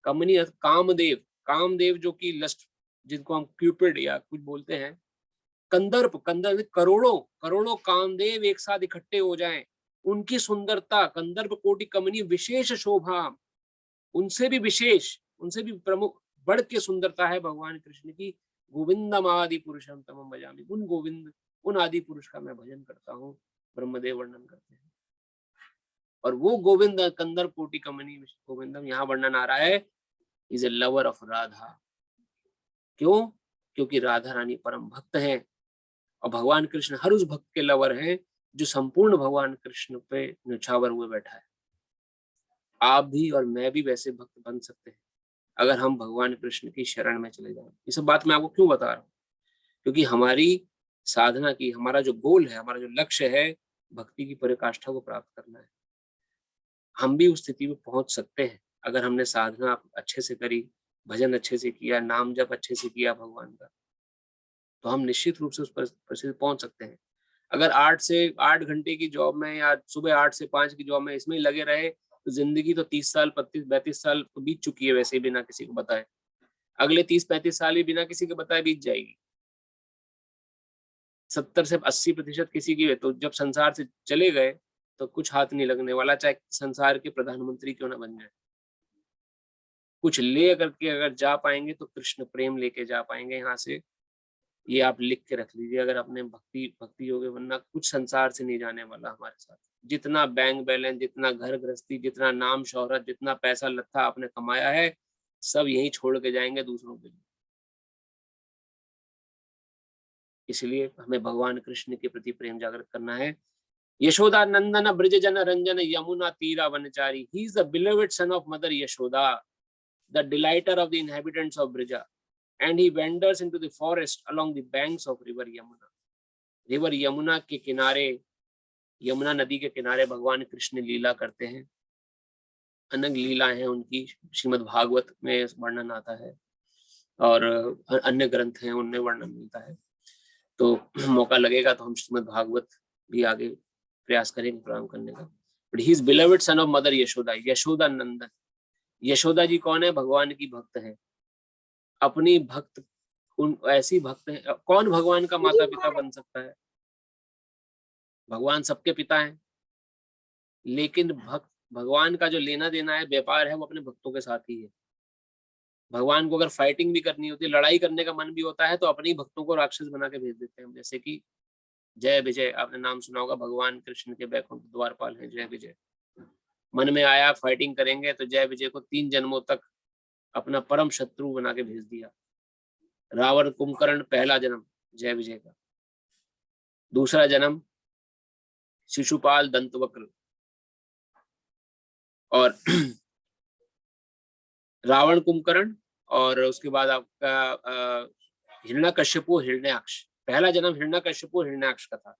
कमनी कामदेव, कामदेव जो कि लस्ट, जिनको हम क्यूपिड या कुछ बोलते हैं, कंदर्प, कंदर्प करोड़ों करोड़ों कामदेव एक साथ इकट्ठे हो जाएं, उनकी सुंदरता, कंदर्प कोटि कमनी विशेष शोभा, उनसे भी विशेष, उनसे भी प्रमुख बढ़ के सुंदरता है भगवान कृष्ण की। गोविंदम आदि पुरुषम तमम भजामि, उन गोविंद, उन आदि पुरुष का मैं भजन करता हूँ, ब्रह्मदेव वर्णन करते हैं। और वो गोविंद कंदर्प कोटि कमनी गोविंदम, यहाँ वर्णन आ रहा है, is a lover of Radha. क्यों? क्योंकि राधा रानी परम भक्त हैं, और भगवान कृष्ण हर उस भक्त के लवर हैं जो संपूर्ण भगवान कृष्ण पे न्यौछावर हुए बैठा है। आप भी और मैं भी वैसे भक्त बन सकते हैं अगर हम भगवान कृष्ण की शरण में चले जाएं। ये सब बात मैं आपको क्यों बता रहा हूँ? क्योंकि हमारी साधना की, हमारा जो गोल है, हमारा जो लक्ष्य है, भक्ति की पराकाष्ठा को प्राप्त करना है। हम भी उस स्थिति में पहुंच सकते हैं अगर हमने साधना अच्छे से करी, भजन अच्छे से किया, नाम जप अच्छे से किया भगवान का, तो हम निश्चित रूप से उस परिस्थिति पहुंच सकते हैं। अगर 8 घंटे की जॉब में या सुबह 8 से 5 की जॉब में इसमें ही लगे रहे तो जिंदगी तो 30 साल 32 साल तो बीत चुकी है वैसे ही बिना किसी को बताए। अगले 30-35 साल भी बिना किसी के बताए बीत जाएगी। 70 से 80% किसी की है, तो जब संसार से चले गए तो कुछ हाथ नहीं लगने वाला, चाहे संसार के प्रधानमंत्री क्यों ना बन जाए। कुछ ले करके अगर जा पाएंगे तो कृष्ण प्रेम लेके जा पाएंगे यहाँ से। ये आप लिख के रख लीजिए, अगर आपने भक्ति योग, वरना कुछ संसार से नहीं जाने वाला हमारे साथ। जितना बैंक बैलेंस, जितना घर गृहस्थी, जितना नाम शोहरत, जितना पैसा लत्था आपने कमाया है, सब यहीं छोड़ के जाएंगे दूसरों के लिए। इसलिए हमें भगवान कृष्ण के प्रति प्रेम जागृत करना है। यशोदा नंदन ब्रज जन रंजन यमुना तीरा वनचारी, he is the beloved son of mother Yashoda, the delighter of the inhabitants of Braja, and he wanders into the forest along the banks of river Yamuna. River Yamuna के किनारे, यमुना नदी के किनारे भगवान कृष्ण लीला करते हैं। अनंत लीलाएं हैं उनकी, श्रीमद् भागवत में वर्णन आता है और अन्य ग्रंथ हैं उनमें वर्णन मिलता है। तो मौका लगेगा तो हम श्रीमद् भागवत भी आगे प्रयास करेंगे प्रारंभ करने का। But he is beloved son of mother Yashoda, Yashoda नंदन। यशोदा जी कौन है? भगवान की भक्त है, अपनी भक्त, उन ऐसी भक्त है। कौन भगवान का माता पिता बन सकता है? भगवान सबके पिता हैं, लेकिन भक्त, भगवान का जो लेना देना है, व्यापार है, वो अपने भक्तों के साथ ही है। भगवान को अगर फाइटिंग भी करनी होती है, लड़ाई करने का मन भी होता है, तो अपने भक्तों को राक्षस बना के भेज देते हैं। जैसे कि जय विजय, आपने नाम सुना होगा, भगवान कृष्ण के बैकुंठ द्वारपाल हैं जय विजय। मन में आया फाइटिंग करेंगे तो जय विजय को 3 जन्मों तक अपना परम शत्रु बना के भेज दिया। रावण कुंभकर्ण पहला जन्म जय विजय का, दूसरा जन्म शिशुपाल दंतवक्र, और रावण कुंभकर्ण, और उसके बाद आपका हिरण्यकश्यपु हिरण्याक्ष। पहला जन्म हिरण्यकश्यपु हिरण्याक्ष का था,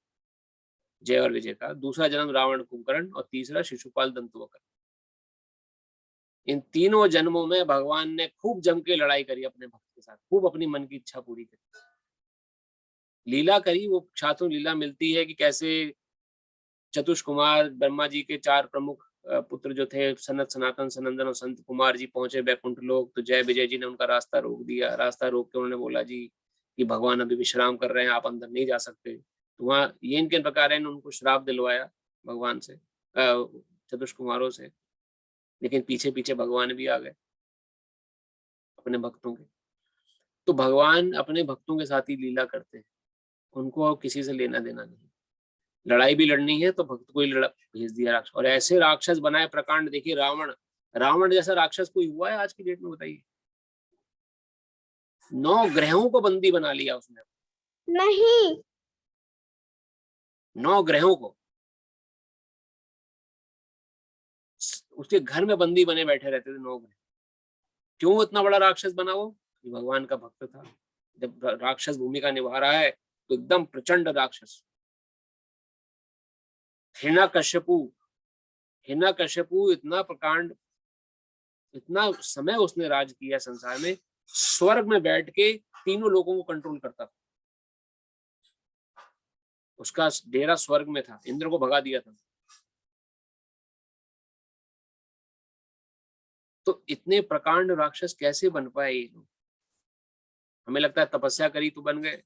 जय और विजय का। दूसरा जन्म रावण कुंभकर्ण और तीसरा शिशुपाल दंतवक्र। इन तीनों जन्मों में भगवान ने खूब जम के लड़ाई करी अपने भक्त के साथ, खूब अपनी मन की इच्छा पूरी करी, लीला करी। वो शास्त्रों लीला मिलती है कि कैसे चतुष्कुमार, ब्रह्मा जी के 4 प्रमुख पुत्र जो थे, सनत, सनातन, सनंदन और संत कुमार जी, पहुंचे बैकुंठ लोक। तो जय विजय जी ने उनका रास्ता रोक दिया। रास्ता रोक के उन्होंने बोला जी कि भगवान अभी विश्राम कर रहे हैं, आप अंदर नहीं जा सकते। तो वहाँ ये इनके प्रकार है, उनको श्राप दिलवाया भगवान से, चतुष्कुमारों से। लेकिन पीछे पीछे भगवान भी आ गए अपने भक्तों के। तो भगवान अपने भक्तों के साथ ही लीला करते हैं, उनको किसी से लेना देना नहीं। लड़ाई भी लड़नी है तो भक्त को ही भेज दिया राक्षस, और ऐसे राक्षस बनाए प्रकांड। देखिए रावण, रावण जैसा राक्षस कोई हुआ है आज की डेट में? बताइए। 9 ग्रहों को बंदी बना लिया उसने,
नहीं,
9 ग्रहों को उसके घर में बंदी बने बैठे रहते थे 9 ग्रह। क्यों इतना बड़ा राक्षस बना वो? भगवान का भक्त था। जब राक्षस भूमिका निभा रहा है तो एकदम प्रचंड राक्षस। हिरण्यकश्यपु, हिरण्यकश्यपु इतना प्रकांड, इतना समय उसने राज किया संसार में, स्वर्ग में बैठ के तीनों लोगों को कंट्रोल करता था। उसका डेरा स्वर्ग में था, इंद्र को भगा दिया था। तो इतने प्रकांड राक्षस कैसे बन पाए ये लोग? हमें लगता है तपस्या करी तो बन गए,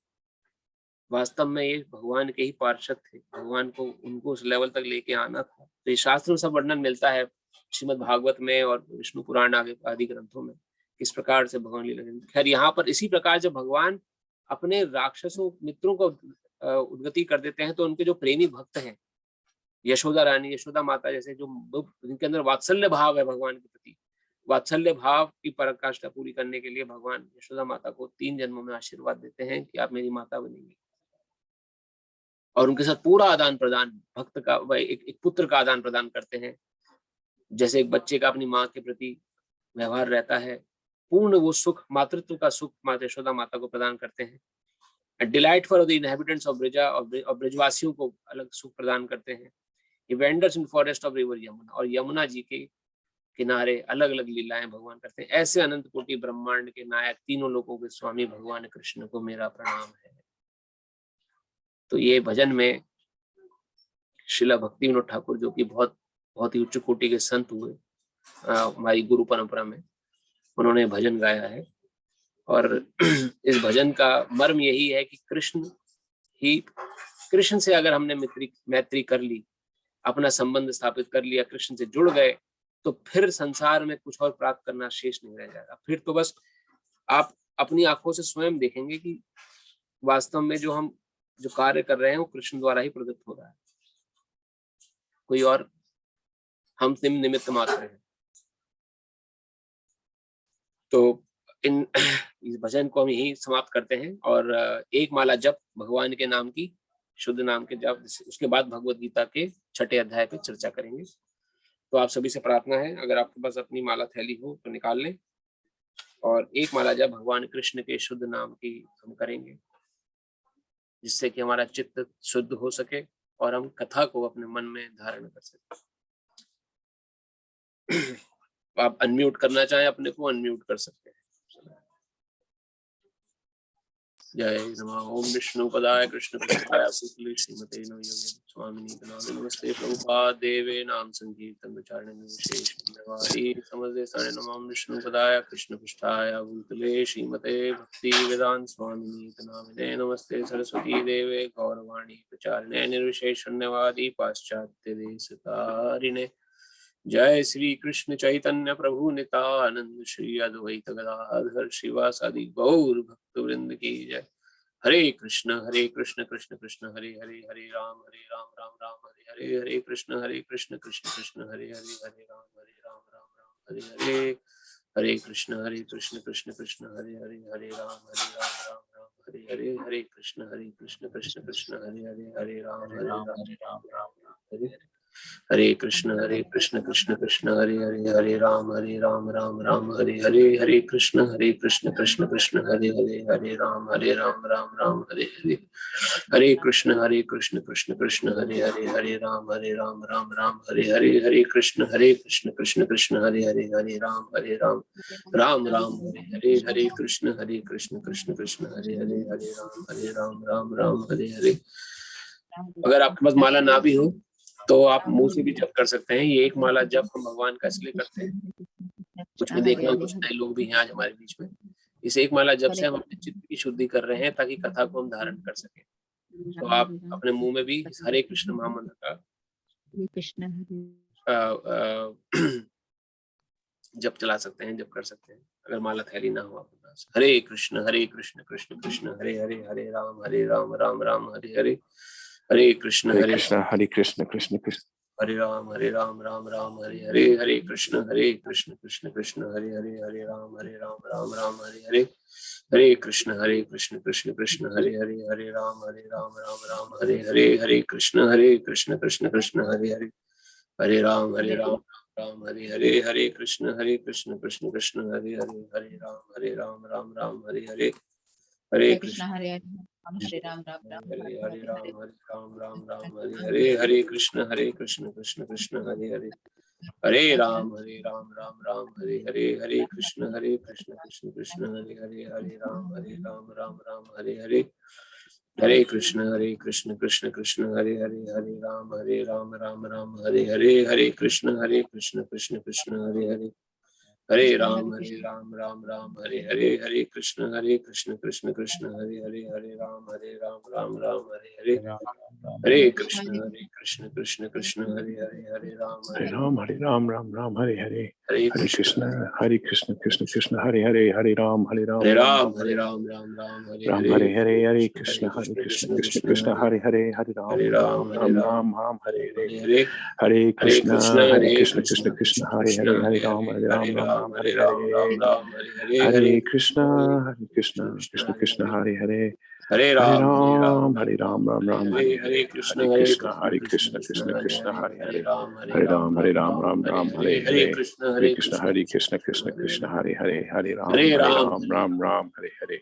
वास्तव में ये भगवान के ही पार्षद थे। भगवान को, उनको उस लेवल तक लेके आना था। तो ये शास्त्र में सब वर्णन मिलता है, श्रीमद् भागवत में और विष्णु पुराण आदि ग्रंथों में, किस प्रकार से भगवान लीला। खैर यहाँ पर इसी प्रकार जब भगवान अपने राक्षसों मित्रों को उद्गति कर देते हैं, तो उनके जो प्रेमी भक्त हैं, यशोदा रानी, यशोदा माता जैसे, जो जिनके अंदर वात्सल्य भाव है भगवान के प्रति, वात्सल्य भाव की पराकाष्ठा पूरी करने के लिए भगवान यशोदा माता को 3 जन्मों में आशीर्वाद देते हैं कि आप मेरी माता बनेंगी। और उनके साथ पूरा आदान प्रदान भक्त का एक पुत्र का आदान प्रदान करते हैं। जैसे एक बच्चे का अपनी माँ के प्रति व्यवहार रहता है, पूर्ण वो सुख, मातृत्व का सुख माता यशोदा माता को प्रदान करते हैं। Delight for the inhabitants of Brezza, और ब्रजवासियों को अलग सुख प्रदान करते हैं। ये vendors in forest of river Yamuna, और यमुना जी के किनारे अलग अलग लीलाएं भगवान करते हैं। ऐसे अनंत कोटि ब्रह्मांड के नायक, तीनों लोगों के स्वामी भगवान कृष्ण को मेरा प्रणाम है। तो ये भजन में श्रीला भक्ति विनोद ठाकुर, जो कि बहुत ही उच्च कोटि के संत हुए हमारी गुरु परंपरा में, उन्होंने भजन गाया है। और इस भजन का मर्म यही है कि कृष्ण से अगर हमने मैत्री कर ली, अपना संबंध स्थापित कर लिया, कृष्ण से जुड़ गए, तो फिर संसार में कुछ और प्राप्त करना शेष नहीं रह जाएगा। फिर तो बस आप अपनी आंखों से स्वयं देखेंगे कि वास्तव में जो कार्य कर रहे हैं वो कृष्ण द्वारा ही प्रदत्त हो रहा है, कोई और हम निमित्त मात्र हैं। तो इस भजन को हम यही समाप्त करते हैं, और एक माला जप भगवान के नाम की, शुद्ध नाम के जप, उसके बाद भगवत गीता के 6ठे अध्याय पे चर्चा करेंगे। तो आप सभी से प्रार्थना है, अगर आपके पास अपनी माला थैली हो तो निकाल लें, और एक माला जप भगवान कृष्ण के शुद्ध नाम की हम करेंगे, जिससे कि हमारा चित्त शुद्ध हो सके और हम कथा को अपने मन में धारण कर सके। आप अनम्यूट करना चाहें अपने को, अनम्यूट कर सकते हैं। जय नमः ओम विष्णु पदाय कृष्ण पदाय पुतले श्रीमते स्वामिनी नमस्ते प्रभुपाद देवे नाम संकीर्तन विचारण विशेष धन्यवादी समझे सारे नमः विष्णु पदाय कृष्ण पृष्ठाय पुतले श्रीमते भक्ति वेदांत स्वामिनी नामिने नमस्ते सरस्वती देवे गौरवाणी प्रचारिणे निर्विशेष शून्यवादी पाश्चात्य देशतारिणे। जय श्री कृष्ण चैतन्य प्रभु नित्यानंद श्री अद्वैत गदाधर श्रीवासादि गौर भक्त वृंद की जय। हरे कृष्ण कृष्ण कृष्ण हरे हरे, हरे राम राम राम हरे हरे, हरे कृष्ण कृष्ण कृष्ण हरे हरे, हरे राम राम हरे हरे, हरे कृष्ण कृष्ण कृष्ण हरे हरे, हरे राम राम हरे हरे, हरे कृष्ण कृष्ण कृष्ण हरे हरे, हरे राम राम हरे, हरे कृष्ण कृष्ण कृष्ण हरे हरे, हरे राम राम राम हरे हरे, हरे कृष्ण कृष्ण कृष्ण हरे हरे, हरे राम राम हरे हरे, हरे कृष्ण कृष्ण कृष्ण हरे हरे, हरे राम राम हरे हरे, हरे कृष्ण कृष्ण कृष्ण हरे हरे, हरे राम राम हरे हरे, हरे कृष्ण कृष्ण कृष्ण हरे हरे, हरे राम हरे हरे। अगर आपके पास माला ना भी हो तो आप मुंह से भी जप कर सकते हैं। ये एक माला जप हम भगवान का इसलिए करते हैं, कुछ में देख रहा हूँ कुछ नए लोग भी हैं आज हमारे बीच में। इस एक माला जप से हम अपने चित्त की शुद्धि कर रहे हैं ताकि कथा को हम धारण कर सकें। तो आप अपने मुंह में भी हरे कृष्ण महामंत्र का जप चला सकते हैं, जप कर सकते हैं अगर माला थैली ना हो आपके पास। हरे कृष्ण कृष्ण कृष्ण हरे हरे, हरे राम राम हरे हरे, हरे कृष्ण
हरे कृष्ण कृष्ण कृष्ण
हरे राम राम हरे हरे, हरे कृष्ण कृष्ण कृष्ण हरे हरे, हरे राम राम हरे हरे, हरे कृष्ण कृष्ण कृष्ण हरे हरे, हरे राम राम हरे हरे, हरे कृष्ण कृष्ण कृष्ण हरे हरे, हरे राम राम हरे हरे, हरे कृष्ण कृष्ण कृष्ण हरे हरे, हरे राम राम हरे हरे, हरे कृष्ण हरे राम हरे हरे, हरे कृष्ण कृष्ण कृष्ण हरे हरे, हरे राम राम हरे हरे, हरे कृष्ण कृष्ण कृष्ण हरे हरे, हरे राम हरे हरे, हरे कृष्ण कृष्ण कृष्ण हरे हरे, हरे राम राम हरे हरे, हरे कृष्ण कृष्ण कृष्ण हरे हरे, हरे राम राम हरे हरे, हरे कृष्ण कृष्ण कृष्ण हरे हरे, हरे राम राम हरे हरे, हरे कृष्ण कृष्ण कृष्ण हरे हरे, हरे राम
राम हरे हरे,
हरे
हरे कृष्ण कृष्ण कृष्ण हरे हरे, हरे राम राम
राम
हरे
हरे
हरे, हरे कृष्ण कृष्ण कृष्ण हरे हरे, हरे राम राम हरे हरे, हरे कृष्ण कृष्ण कृष्ण हरे हरे, हरे राम राम हरे हरे, हरे कृष्ण कृष्ण कृष्ण हरे हरे,
हरे राम
राम राम
हरे हरे कृष्ण
कृष्ण कृष्ण कृष्ण हरे हरे हरे राम राम हरे
कृष्ण
हरे कृष्ण कृष्ण हरे
हरे
राम हरे हरे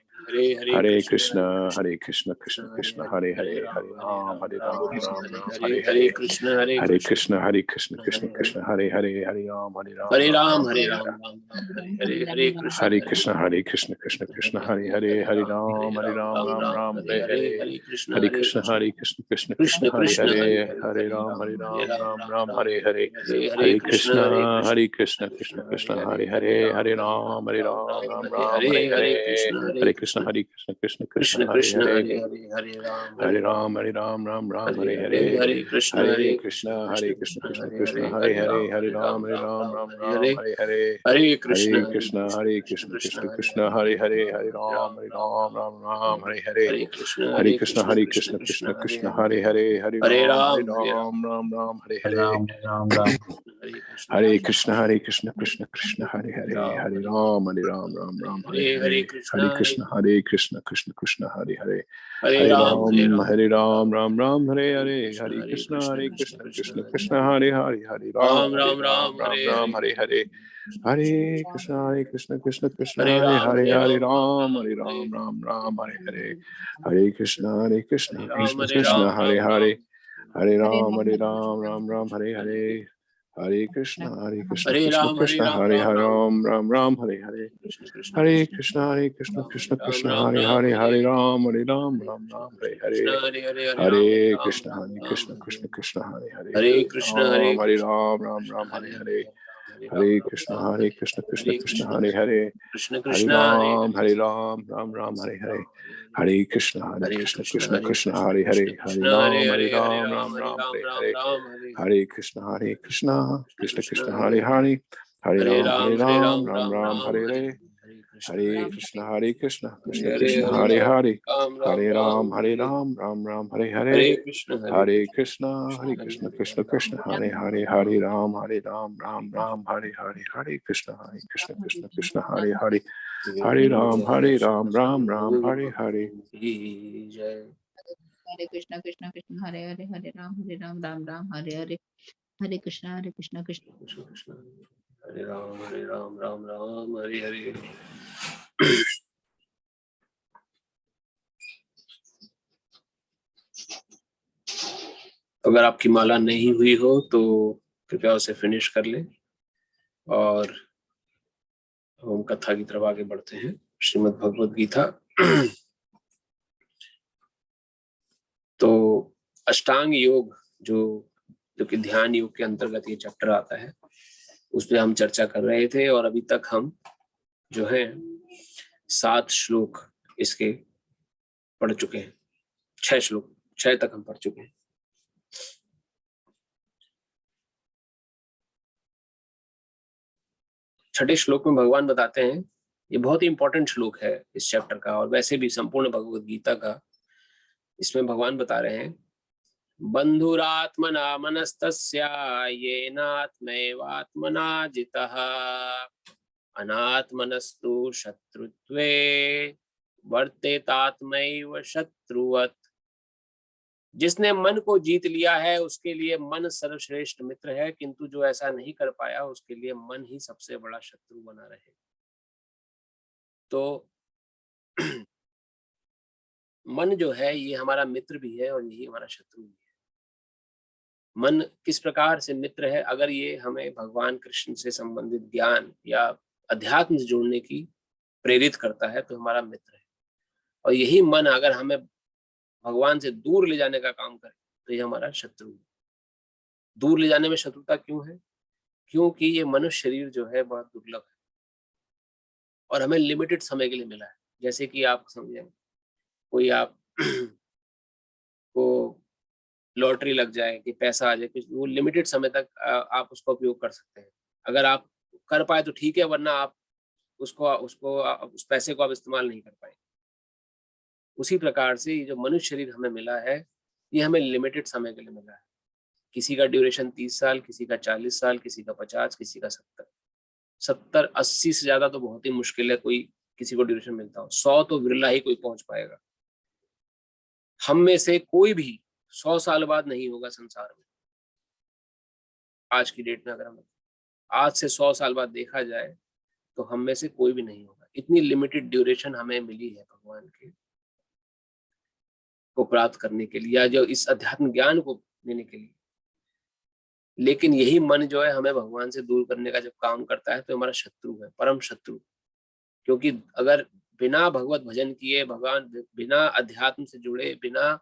हरे
कृष्ण कृष्ण हरे राम
हरे कृष्ण
हरे कृष्ण कृष्ण हरे राम
हरे राम
हरे
हरे
कृष्ण कृष्ण हरे राम राम
हरे कृष्ण
कृष्ण हरे राम हरे कृष्ण कृष्ण हरे राम राम हरे कृष्ण कृष्ण हरे राम हरे हरे कृष्ण हरे राम
हरे
कृष्ण
कृष्ण
कृष्ण हरे राम हरे कृष्ण हरे राम हरे कृष्ण कृष्ण हरे राम हरे कृष्ण कृष्ण हरे राम हरे कृष्ण राम हरे कृष्ण कृष्ण हरे राम हरे कृष्ण कृष्ण हरे राम हरे कृष्ण कृष्ण हरे राम हरे कृष्ण कृष्ण हरे राम हरे कृष्ण कृष्ण हरे राम हरे कृष्ण कृष्ण हरे राम हरे कृष्ण कृष्ण हरे कृष्ण हरे राम हरे कृष्ण कृष्ण हरे राम हरे कृष्ण कृष्ण हरे राम हरे कृष्ण कृष्ण हरे राम हरे
जय।
हरे कृष्ण कृष्ण हरे हरे राम राम हरे हरे कृष्ण कृष्ण
कृष्ण हरे राम राम हरे हरे। अगर आपकी माला नहीं हुई हो तो कृपया उसे फिनिश कर लें और हम कथा की तरफ आगे बढ़ते हैं। श्रीमद् भगवद गीता। तो अष्टांग योग जो कि ध्यान योग के अंतर्गत ये चैप्टर आता है, उस पर हम चर्चा कर रहे थे और अभी तक हम जो है 7 श्लोक इसके पढ़ चुके हैं। 6 तक हम पढ़ चुके हैं। छठे श्लोक में भगवान बताते हैं, ये बहुत ही इंपॉर्टेंट श्लोक है इस चैप्टर का और वैसे भी संपूर्ण भगवद गीता का। इसमें भगवान बता रहे हैं, बंधुरात्मना मनस्तस्या येनात्मैवात्मना जितः अनात्मनस्तु शत्रुत्वे वर्तेतात्मैव शत्रुवत्। जिसने मन को जीत लिया है उसके लिए मन सर्वश्रेष्ठ मित्र है, किंतु जो ऐसा नहीं कर पाया उसके लिए मन ही सबसे बड़ा शत्रु बना रहे। तो मन जो है ये हमारा मित्र भी है और यही हमारा शत्रु भी है। मन किस प्रकार से मित्र है? अगर ये हमें भगवान कृष्ण से संबंधित ज्ञान या अध्यात्म से जोड़ने की प्रेरित करता है तो हमारा मित्र है, और यही मन अगर हमें भगवान से दूर ले जाने का काम करे तो ये हमारा शत्रु है। दूर ले जाने में शत्रुता क्यों है? क्योंकि ये मनुष्य शरीर जो है बहुत दुर्लभ है और हमें लिमिटेड समय के लिए मिला है। जैसे कि आप समझें, कोई आप को लॉटरी लग जाए कि पैसा आ जाए, कुछ वो लिमिटेड समय तक आप उसका उपयोग कर सकते हैं। अगर आप कर पाए तो ठीक है, वरना आप उस पैसे को आप इस्तेमाल नहीं कर पाएंगे। उसी प्रकार से ये जो मनुष्य शरीर हमें मिला है ये हमें लिमिटेड समय के लिए मिला है। किसी का ड्यूरेशन 30 साल, किसी का 40 साल, किसी का 50, किसी का 70, 80 से ज्यादा तो बहुत ही मुश्किल है कोई किसी को ड्यूरेशन मिलता हो। 100 तो बिरला ही कोई पहुंच पाएगा। हम में से कोई भी 100 साल बाद नहीं होगा संसार में। आज की डेट में अगर हम आज से 100 साल बाद देखा जाए तो हम में से कोई भी नहीं होगा। इतनी लिमिटेड ड्यूरेशन हमें मिली है भगवान के को प्राप्त करने के लिए, या जो इस अध्यात्म ज्ञान को लेने के लिए। लेकिन यही मन जो है हमें भगवान से दूर करने का जब काम करता है तो हमारा शत्रु है, परम शत्रु। क्योंकि अगर बिना भगवत भजन किए, भगवान बिना अध्यात्म से जुड़े, बिना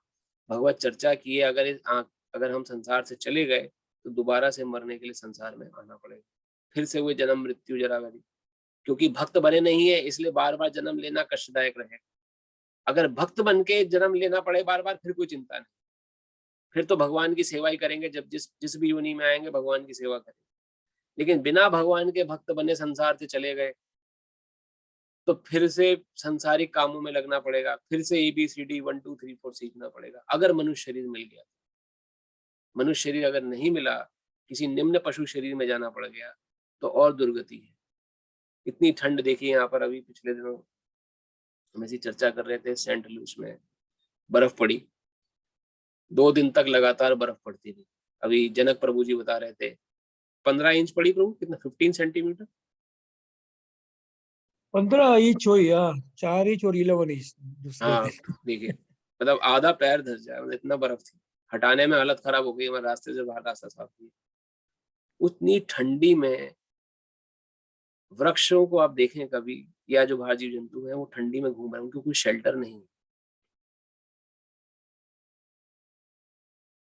भगवत चर्चा किए अगर हम संसार से चले गए तो दोबारा से मरने के लिए संसार में आना पड़ेगा, फिर से वही जन्म मृत्यु जरा व्याधि। क्योंकि भक्त बने नहीं है इसलिए बार बार जन्म लेना कष्टदायक रहेगा। अगर भक्त बन के जन्म लेना पड़े बार बार, फिर कोई चिंता नहीं, फिर तो भगवान की सेवा ही करेंगे। जब जिस भी योनि में आएंगे भगवान की सेवा करेंगे। लेकिन बिना भगवान के भक्त बने संसार से चले गए तो फिर से संसारिक कामों में लगना पड़ेगा, फिर से ABCD 1 2 3 4 सीखना पड़ेगा। अगर मनुष्य शरीर मिल गया, मनुष्य शरीर अगर नहीं मिला, किसी निम्न पशु शरीर में जाना पड़ गया तो और दुर्गति है। इतनी ठंड देखी यहाँ पर, अभी पिछले दिनों हम ऐसी चर्चा कर रहे थे, सेंट लुइस में बर्फ पड़ी, 2 दिन तक लगातार बर्फ पड़ती थी। अभी जनक प्रभु जी बता रहे थे 15 इंच पड़ी प्रभु, कितना 15 सेंटीमीटर,
15 इंच हो यार, 4 इंच और 11 इंच दूसरे
हाँ
दिन।
देखिए, मतलब आधा पैर धस जाए, मतलब इतना बर्फ थी। हटाने में हालत खराब हो गई, हमारे रास्ते से बाहर रास्ता साफ किया। उतनी ठंडी में वृक्षों को आप देखें कभी, या जो बाहर जीव जंतु हैं वो ठंडी में घूम रहे हैं, उनको कोई शेल्टर नहीं।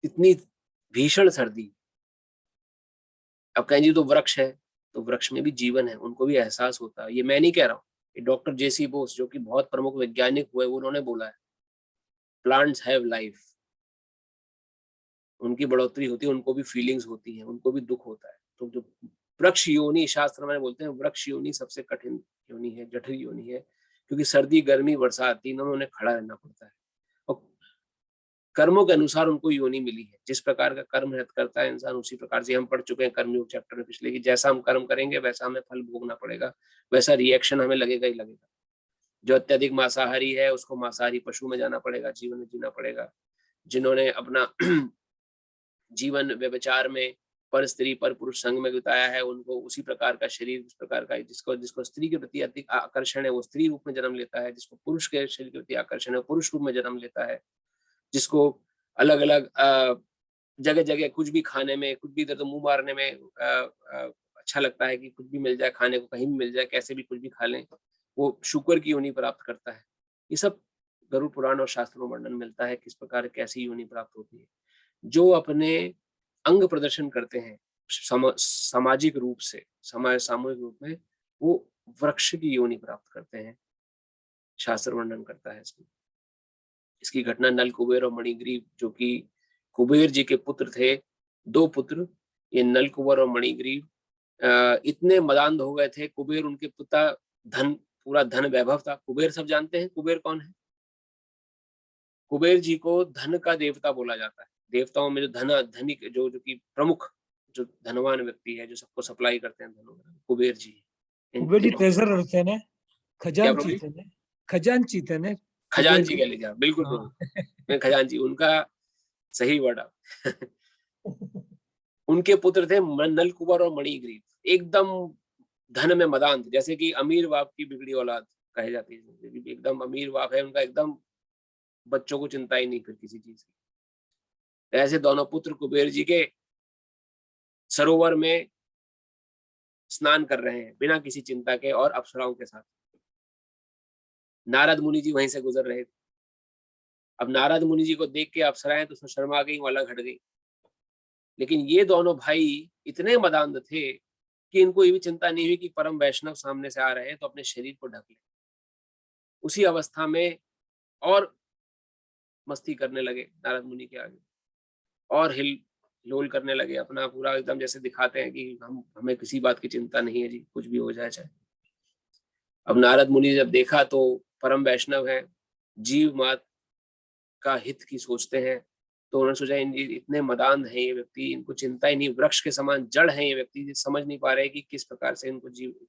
इतनी भीषण सर्दी। अब कहें जी तो वृक्ष है, तो वृक्ष में भी जीवन है, उनको भी एहसास होता है। ये मैं नहीं कह रहा हूँ, ये डॉक्टर JC बोस जो कि बहुत प्रमुख वैज्ञानिक हुए, उन्होंने बोला है प्लांट्स हैव लाइफ। उनकी बढ़ोतरी होती है, उनको भी फीलिंग्स होती हैं, उनको भी दुख होता है। तो जो वृक्ष योनि, शास्त्र में बोलते हैं वृक्ष योनि सबसे कठिन योनि है, जठर योनि है, क्योंकि सर्दी गर्मी बरसात तीनों में उन्हें खड़ा रहना पड़ता है। और कर्मों के अनुसार उनको योनि मिली है। जिस प्रकार का कर्म करता है इंसान, उसी प्रकार से हम पढ़ चुके हैं कर्मयोग चैप्टर में पिछले, कि जैसा हम कर्म करेंगे वैसा हमें फल भोगना पड़ेगा, वैसा रिएक्शन हमें लगेगा ही लगेगा। जो अत्यधिक मांसाहारी है उसको मांसाहारी पशु में जाना पड़ेगा, जीवन में जीना पड़ेगा। जिन्होंने अपना जीवन व्यभिचार में पर स्त्री पर पुरुष संग में बिताया है, उनको उसी प्रकार का शरीर, उस प्रकार का, जिसको स्त्री के प्रति अधिक आकर्षण है वो स्त्री रूप में जन्म लेता है, जिसको पुरुष के शरीर के प्रति आकर्षण है वो पुरुष रूप में जन्म लेता है, जिसको अलग अलग जगह जगह कुछ भी खाने में, कुछ भी इधर तो मुंह मारने में अच्छा लगता है कि कुछ भी मिल जाए खाने को, कहीं भी मिल जाए, कैसे भी कुछ भी खा लें, वो शुक्र की योनि प्राप्त करता है। ये सब गरुड़ पुराण और शास्त्रों में वर्णन मिलता है किस प्रकार कैसी योनि प्राप्त होती है। जो अपने अंग प्रदर्शन करते हैं सामाजिक रूप से, सामूहिक रूप में, वो वृक्ष की योनि प्राप्त करते हैं, शास्त्र वर्णन करता है इसमें। इसकी घटना नल कुबेर और मणिग्रीव, जो कि कुबेर जी के पुत्र थे, 2 पुत्र, ये नल कुबेर और मणिग्रीव, इतने मदान्ध हो गए थे। कुबेर उनके पिता, धन, पूरा धन वैभव था। कुबेर सब जानते हैं कुबेर कौन है। कुबेर जी को धन का देवता बोला जाता है। देवताओं में जो धनिक, जो कि प्रमुख, जो धनवान व्यक्ति है, जो सबको सप्लाई करते हैं धन, कुबेर जी।
कुबेर जी ट्रेजरर थे ने, खजांची थे ने, खजांची थे ने,
खजांची कह लीजिए, बिल्कुल प्रभु, खजांची उनका सही वर्ड। उनके पुत्र थे नल कुबर और मणिग्रीव, एकदम धन में मदान, जैसे कि अमीर बाप की बिगड़ी औलाद कहे जाती है। एकदम अमीर बाप है उनका, एकदम बच्चों को चिंता ही नहीं फिर किसी चीज की। ऐसे दोनों पुत्र कुबेर जी के सरोवर में स्नान कर रहे हैं बिना किसी चिंता के, और अप्सराओं के साथ। नारद मुनि जी वहीं से गुजर रहे थे। अब नारद मुनि जी को देख के अप्सराएं तो शर्मा गई, वाला घट गई। लेकिन ये दोनों भाई इतने मदान्ध थे कि इनको ये भी चिंता नहीं हुई कि परम वैष्णव सामने से आ रहे हैं तो अपने शरीर को ढक ले। उसी अवस्था में और मस्ती करने लगे नारद मुनि के आगे, और हिल-डोल करने लगे अपना पूरा, एकदम जैसे दिखाते हैं कि हमें किसी बात की चिंता नहीं है जी, कुछ भी हो जाए चाहे। अब नारद मुनि जब देखा तो परम वैष्णव है, जीव मात का हित की सोचते हैं, तो उन्होंने सोचा इतने मदान हैं ये व्यक्ति, इनको चिंता ही नहीं, वृक्ष के समान जड़ हैं ये व्यक्ति, समझ नहीं पा रहे कि किस प्रकार से इनको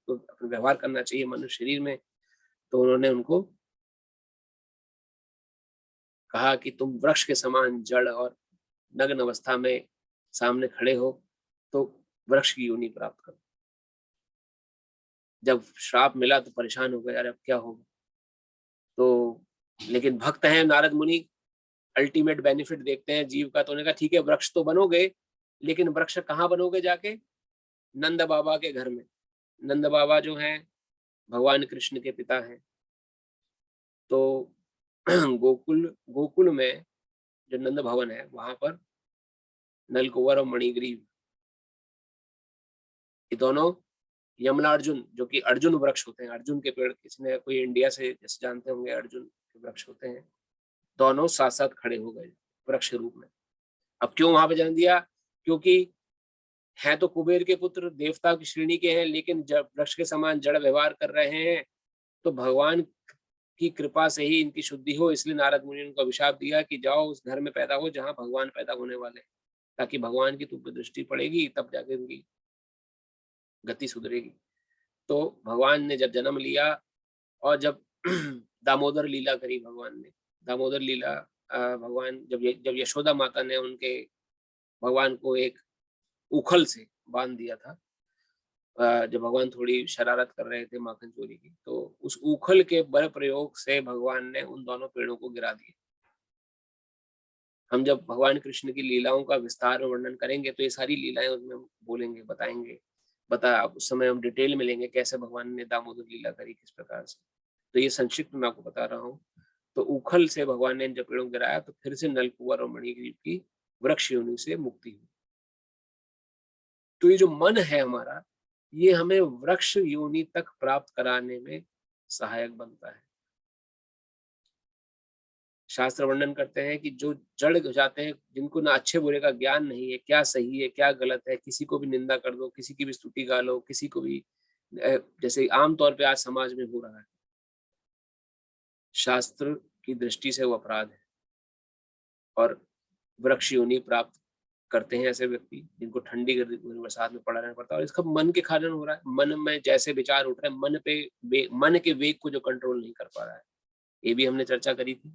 अपना व्यवहार करना चाहिए मनुष्य शरीर में। तो उन्होंने उनको कहा कि तुम वृक्ष के समान जड़ और नग्न अवस्था में सामने खड़े हो तो वृक्ष की योनि प्राप्त करो। जब श्राप मिला तो परेशान हो गए, अरे अब क्या होगा। तो लेकिन भक्त हैं नारद मुनि, अल्टीमेट बेनिफिट देखते हैं जीव का, तो उन्होंने कहा ठीक है वृक्ष तो बनोगे, लेकिन वृक्ष कहाँ बनोगे जाके? नंद बाबा के घर में। नंद बाबा जो हैं भगवान कृष्ण के पिता हैं। तो गोकुल में जो नंद भवन है वहां पर नलकुंवर और मणिग्रीव, ये दोनों यमलार्जुन जो कि अर्जुन वृक्ष होते हैं, अर्जुन के पेड़, किसी ने कोई इंडिया से जैसे जानते होंगे अर्जुन के वृक्ष होते हैं, दोनों साथ साथ खड़े हो गए वृक्ष रूप में। अब क्यों वहां पे जन्म दिया? क्योंकि हैं तो कुबेर के पुत्र, देवता की श्रेणी के हैं, लेकिन जब वृक्ष के समान जड़ व्यवहार कर रहे हैं तो भगवान की कृपा से ही इनकी शुद्धि हो, इसलिए नारद मुनि ने उनको अभिशाप दिया कि जाओ उस घर में पैदा हो जहां भगवान पैदा होने वाले हैं, ताकि भगवान की तुम पे दृष्टि पड़ेगी तब जाके उनकी गति सुधरेगी। तो भगवान ने जब जन्म लिया और जब दामोदर लीला करी भगवान ने, दामोदर लीला भगवान जब यशोदा माता ने उनके भगवान को एक उखल से बांध दिया था, जब भगवान थोड़ी शरारत कर रहे थे माखन चोरी की, तो उस उखल के बल प्रयोग से भगवान ने उन दोनों पेड़ों को गिरा दिया। हम जब भगवान कृष्ण की लीलाओं का विस्तार में वर्णन करेंगे तो ये सारी लीलाएं उसमें बोलेंगे, बताएंगे, उस समय हम डिटेल में लेंगे कैसे भगवान ने दामोदर लीला करी, किस प्रकार से। तो ये संक्षिप्त मैं आपको बता रहा हूँ। तो उखल से भगवान ने जब पेड़ों गिराया तो फिर से नलकुंवर और मणिग्रीव की वृक्ष योनि से मुक्ति हुई। तो ये जो मन है हमारा, ये हमें वृक्ष योनि तक प्राप्त कराने में सहायक बनता है। शास्त्र वर्णन करते हैं कि जो जड़ हो जाते हैं, जिनको ना अच्छे बुरे का ज्ञान नहीं है, क्या सही है क्या गलत है, किसी को भी निंदा कर दो, किसी की भी स्तुति गा लो, किसी को भी, जैसे आमतौर पे आज समाज में हो रहा है, शास्त्र की दृष्टि से वो अपराध है। और वृक्ष योनि प्राप्त करते हैं ऐसे व्यक्ति जिनको ठंडी बरसात में पड़ा रहना पड़ता है, और इसका मन के कारण हो रहा है। मन में जैसे विचार उठ रहे हैं, मन के वेग को जो कंट्रोल नहीं कर पा रहा है। ये भी हमने चर्चा करी थी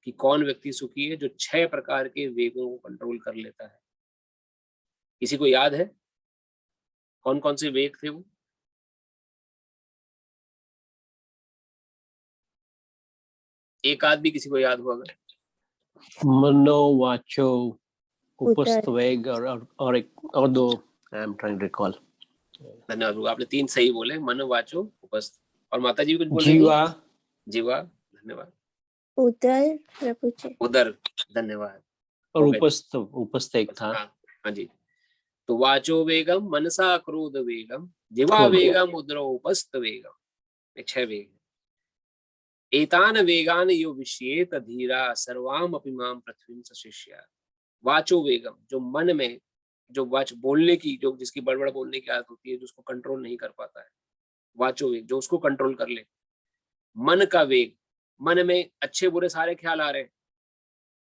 कि कौन व्यक्ति सुखी है, जो 6 प्रकार के वेगों को कंट्रोल कर लेता है। किसी को याद है कौन कौन से वेग थे वो? एक आध भी किसी को याद हुआ अगर?
मनो, वाचो, उपस्थ वेग और एक और दो, I am trying to recall.
धन्यवाद, आपने 3 सही बोले, मन, वाचो, उपस्थ। और माता जी कुछ बोल रही थी? जीवा, धन्यवाद। उदर, धन्यवाद।
और उपस्थ एक था।
हाँ जी। तो वाचो वेगम, मनसा क्रोध वेगम, जिवा वेगम, उदरो उपस्थ वेगम, 6 वेग। एतान वेगान यो विश्येत धीरा सर्वाम अपिमाम पृथ्वीं सशिष्या। वाचो वेगम, जो मन में जो बोलने की, जो जिसकी बड़बड़ बोलने की आदत होती है, जो उसको कंट्रोल नहीं कर पाता है, वाचो वेग, जो उसको कंट्रोल कर ले। मन का वेग, मन में अच्छे बुरे सारे ख्याल आ रहे हैं,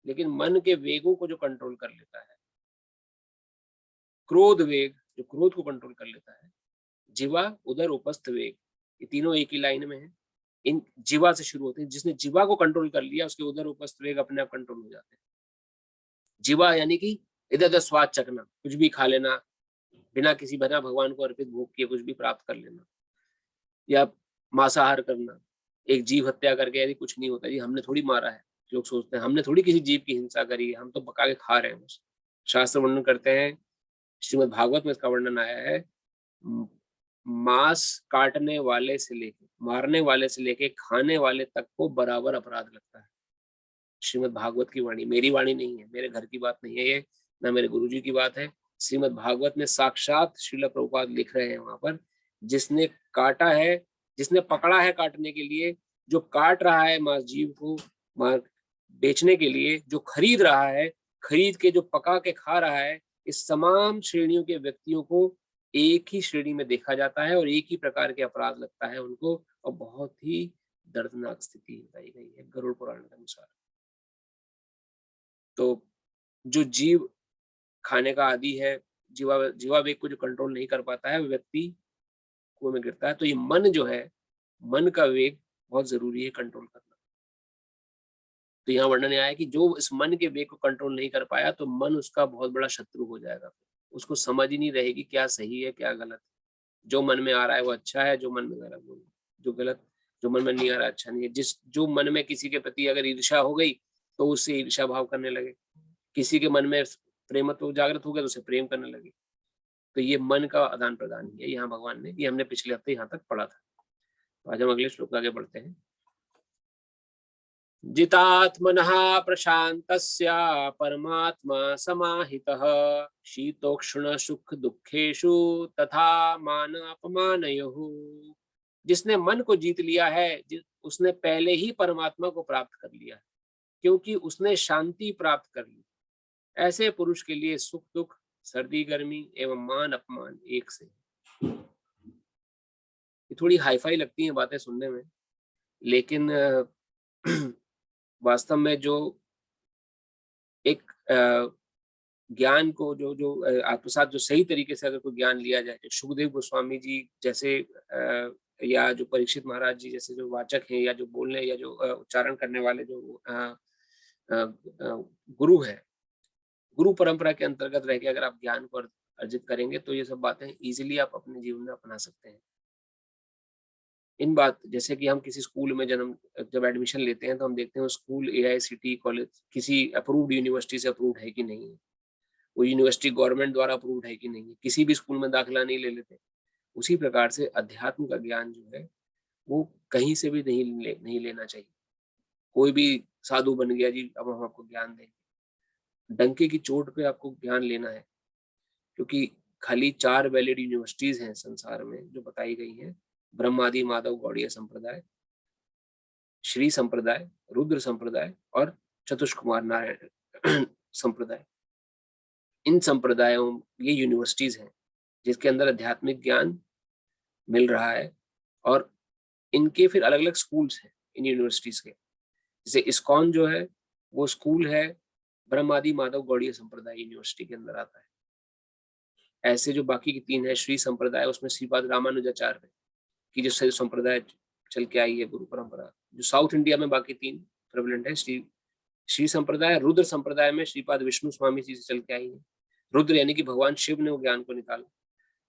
लेकिन मन के वेगों को जो कंट्रोल कर लेता है। क्रोध वेग, जो क्रोध को कंट्रोल कर लेता है। जिवा, उदर, उपस्थ वेग, ये तीनों एक ही लाइन में है। इन जिवा से शुरू होते हैं। जिसने जिवा को कंट्रोल कर लिया, उसके उदर उपस्थ वेग अपने आप कंट्रोल हो जाते हैं। जिवा यानी कि इधर उधर स्वाद चखना, कुछ भी खा लेना, बिना भगवान को अर्पित भोग किए कुछ भी प्राप्त कर लेना, या मांसाहार करना। एक जीव हत्या करके यदि कुछ नहीं होता, जी हमने थोड़ी मारा है, लोग सोचते हैं हमने थोड़ी किसी जीव की हिंसा करी, हम तो पका के खा रहे हैं बस। शास्त्र वर्णन करते हैं, श्रीमद् भागवत में इसका वर्णन आया है, मांस काटने वाले से लेके, मारने वाले से लेके खाने वाले तक को बराबर अपराध लगता है। श्रीमद् भागवत की वाणी, मेरी वाणी नहीं है, मेरे घर की बात नहीं है ये, ना मेरे गुरुजी की बात है। श्रीमद् भागवत में साक्षात श्रील प्रभुपाद लिख रहे हैं वहां पर, जिसने काटा है, जिसने पकड़ा है काटने के लिए, जो काट रहा है मांस जीव को बेचने के लिए, जो खरीद रहा है, खरीद के जो पका के खा रहा है, इस तमाम श्रेणियों के व्यक्तियों को एक ही श्रेणी में देखा जाता है और एक ही प्रकार के अपराध लगता है उनको, और बहुत ही दर्दनाक स्थिति बताई गई है गरुड़ पुराण के अनुसार। तो जो जीव खाने का आदी है, जीवा वेग को जो कंट्रोल नहीं कर पाता है, वो व्यक्ति कुएं में गिरता है। तो ये मन जो है, मन का वेग बहुत जरूरी है कंट्रोल करना। तो यहाँ वर्णन आया कि जो इस मन के वेग को कंट्रोल नहीं कर पाया तो मन उसका बहुत बड़ा शत्रु हो जाएगा। उसको समझ ही नहीं रहेगी क्या सही है क्या गलत। जो मन में आ रहा है वो अच्छा है, जो मन में गलत जो मन में नहीं आ रहा अच्छा नहीं है। जो मन में किसी के प्रति अगर ईर्ष्या हो गई तो उससे ईर्ष्या भाव करने लगे, किसी के मन में प्रेमत्व जागृत हो गया तो उसे प्रेम करने लगे। तो ये मन का आदान प्रदान ही है यहाँ भगवान ने, ये हमने पिछले हफ्ते यहाँ तक पढ़ा था। तो आज हम अगले श्लोक आगे बढ़ते हैं। जितात्मनः प्रशान्तस्य परमात्मा समाहितः शीतोष्ण सुख दुखेषु तथा मान अपमानयोः। जिसने मन को जीत लिया है उसने पहले ही परमात्मा को प्राप्त कर लिया है, क्योंकि उसने शांति प्राप्त कर ली। ऐसे पुरुष के लिए सुख दुख, सर्दी गर्मी एवं मान अपमान एक से। ये थोड़ी हाईफाई लगती हैं बातें सुनने में, लेकिन वास्तव में जो एक ज्ञान को जो आत्मसात जो सही तरीके से अगर कोई ज्ञान लिया जाए, सुखदेव गोस्वामी जी जैसे या जो परीक्षित महाराज जी जैसे जो वाचक हैं या जो बोलने या जो उच्चारण करने वाले जो गुरु है, गुरु परंपरा के अंतर्गत रह के अगर आप ज्ञान को अर्जित करेंगे तो ये सब बातें इजीली आप अपने जीवन में अपना सकते हैं। इन बात जैसे कि हम किसी स्कूल में जब एडमिशन लेते हैं तो हम देखते हैं स्कूल AICTE कॉलेज किसी अप्रूव्ड यूनिवर्सिटी से अप्रूव्ड है कि नहीं है, वो यूनिवर्सिटी गवर्नमेंट द्वारा अप्रूव्ड है कि नहीं है, किसी भी स्कूल में दाखिला नहीं ले लेते। उसी प्रकार से अध्यात्म का ज्ञान जो है वो कहीं से भी नहीं लेना चाहिए। कोई भी साधु बन गया जी अब हम आपको ज्ञान देंगे, डंके की चोट पे आपको ज्ञान लेना है, क्योंकि खाली 4 वैलिड यूनिवर्सिटीज हैं संसार में जो बताई गई हैं, ब्रह्मादि माधव गौड़ीय संप्रदाय, श्री संप्रदाय, रुद्र संप्रदाय और चतुष्कुमार नारायण संप्रदाय। इन संप्रदायों ये यूनिवर्सिटीज हैं जिसके अंदर आध्यात्मिक ज्ञान मिल रहा है, और इनके फिर अलग अलग स्कूल्स हैं इन यूनिवर्सिटीज के। जैसे इस्कॉन जो है वो स्कूल है ब्रह्मादि माधव गौड़ीय संप्रदाय यूनिवर्सिटी के अंदर आता है। ऐसे जो बाकी की 3 है, श्री संप्रदाय, उसमें श्रीपाद रामानुजाचार्य की जो संप्रदाय चल के आई है गुरु परंपरा, जो साउथ इंडिया में बाकी 3 प्रेवलेंट है। श्री संप्रदाय, रुद्र संप्रदाय में श्रीपाद विष्णु स्वामी जी से चल के आई है। रुद्र यानी कि भगवान शिव ने वो ज्ञान को निकाला,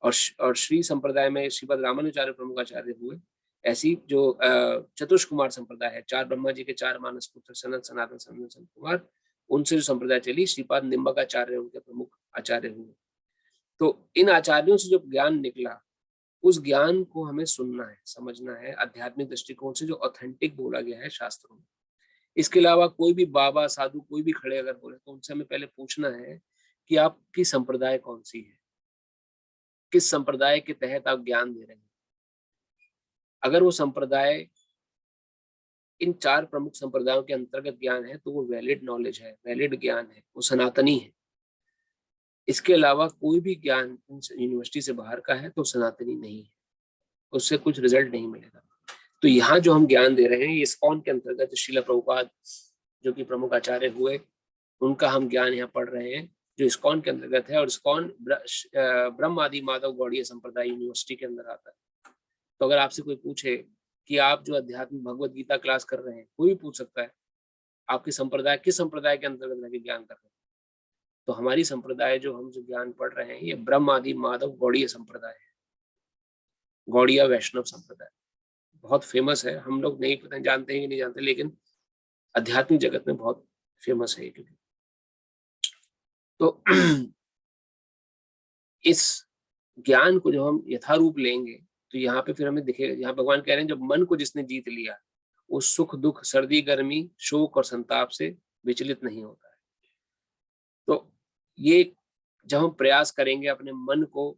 और श्री संप्रदाय में श्रीपाद रामानुजाचार्य प्रमुख आचार्य हुए। ऐसी जो चतुष्कुमार संप्रदाय है, 4 ब्रह्मा जी के 4 मानस पुत्र सनत सनातन संत कुमार, उनसे जो संप्रदाय चली, श्रीपाद निम्बकाचार्य उनके प्रमुख आचार्य हुए। तो इन आचार्यों से जो ज्ञान निकला उस ज्ञान को हमें सुनना है, समझना है आध्यात्मिक दृष्टिकोण से, जो ऑथेंटिक बोला गया है शास्त्रों में। इसके अलावा कोई भी बाबा साधु कोई भी खड़े अगर बोले तो उनसे हमें पहले पूछना है कि आपकी संप्रदाय कौन सी है, किस संप्रदाय के तहत आप ज्ञान दे रहे हैं। अगर वो संप्रदाय इन 4 प्रमुख संप्रदायों के अंतर्गत ज्ञान है तो वो वैलिड नॉलेज है, वैलिड ज्ञान है, वो सनातनी है। इसके अलावा कोई भी ज्ञान यूनिवर्सिटी से बाहर का है तो सनातनी नहीं है, उससे कुछ रिजल्ट नहीं मिलेगा। तो यहाँ जो हम ज्ञान दे रहे हैं ये इस्कॉन के अंतर्गत श्रील प्रभुपाद जो कि प्रमुख आचार्य हुए उनका हम ज्ञान यहाँ पढ़ रहे हैं, जो इस्कॉन के अंतर्गत है। और इस्कॉन ब्रह्मादि माधव गौड़ीय संप्रदाय यूनिवर्सिटी के अंदर आता है। तो अगर आपसे कोई पूछे कि आप जो अध्यात्म भगवत गीता क्लास कर रहे हैं, कोई भी पूछ सकता है आपके संप्रदाय किस संप्रदाय के अंतर्गत रहकर ज्ञान कर रहे हैं, तो हमारी संप्रदाय जो हम जो ज्ञान पढ़ रहे हैं ये ब्रह्मादि माधव गौड़ीय संप्रदाय है, गौड़िया वैष्णव संप्रदाय। बहुत फेमस है, हम लोग नहीं पता जानते हैं कि नहीं जानते, लेकिन आध्यात्मिक जगत में बहुत फेमस है। क्योंकि तो इस ज्ञान को जो हम यथारूप लेंगे तो यहाँ पे फिर हमें दिखेगा, यहाँ भगवान कह रहे हैं जब मन को जिसने जीत लिया वो सुख दुख, सर्दी गर्मी, शोक और संताप से विचलित नहीं होता है। तो ये जब हम प्रयास करेंगे अपने मन को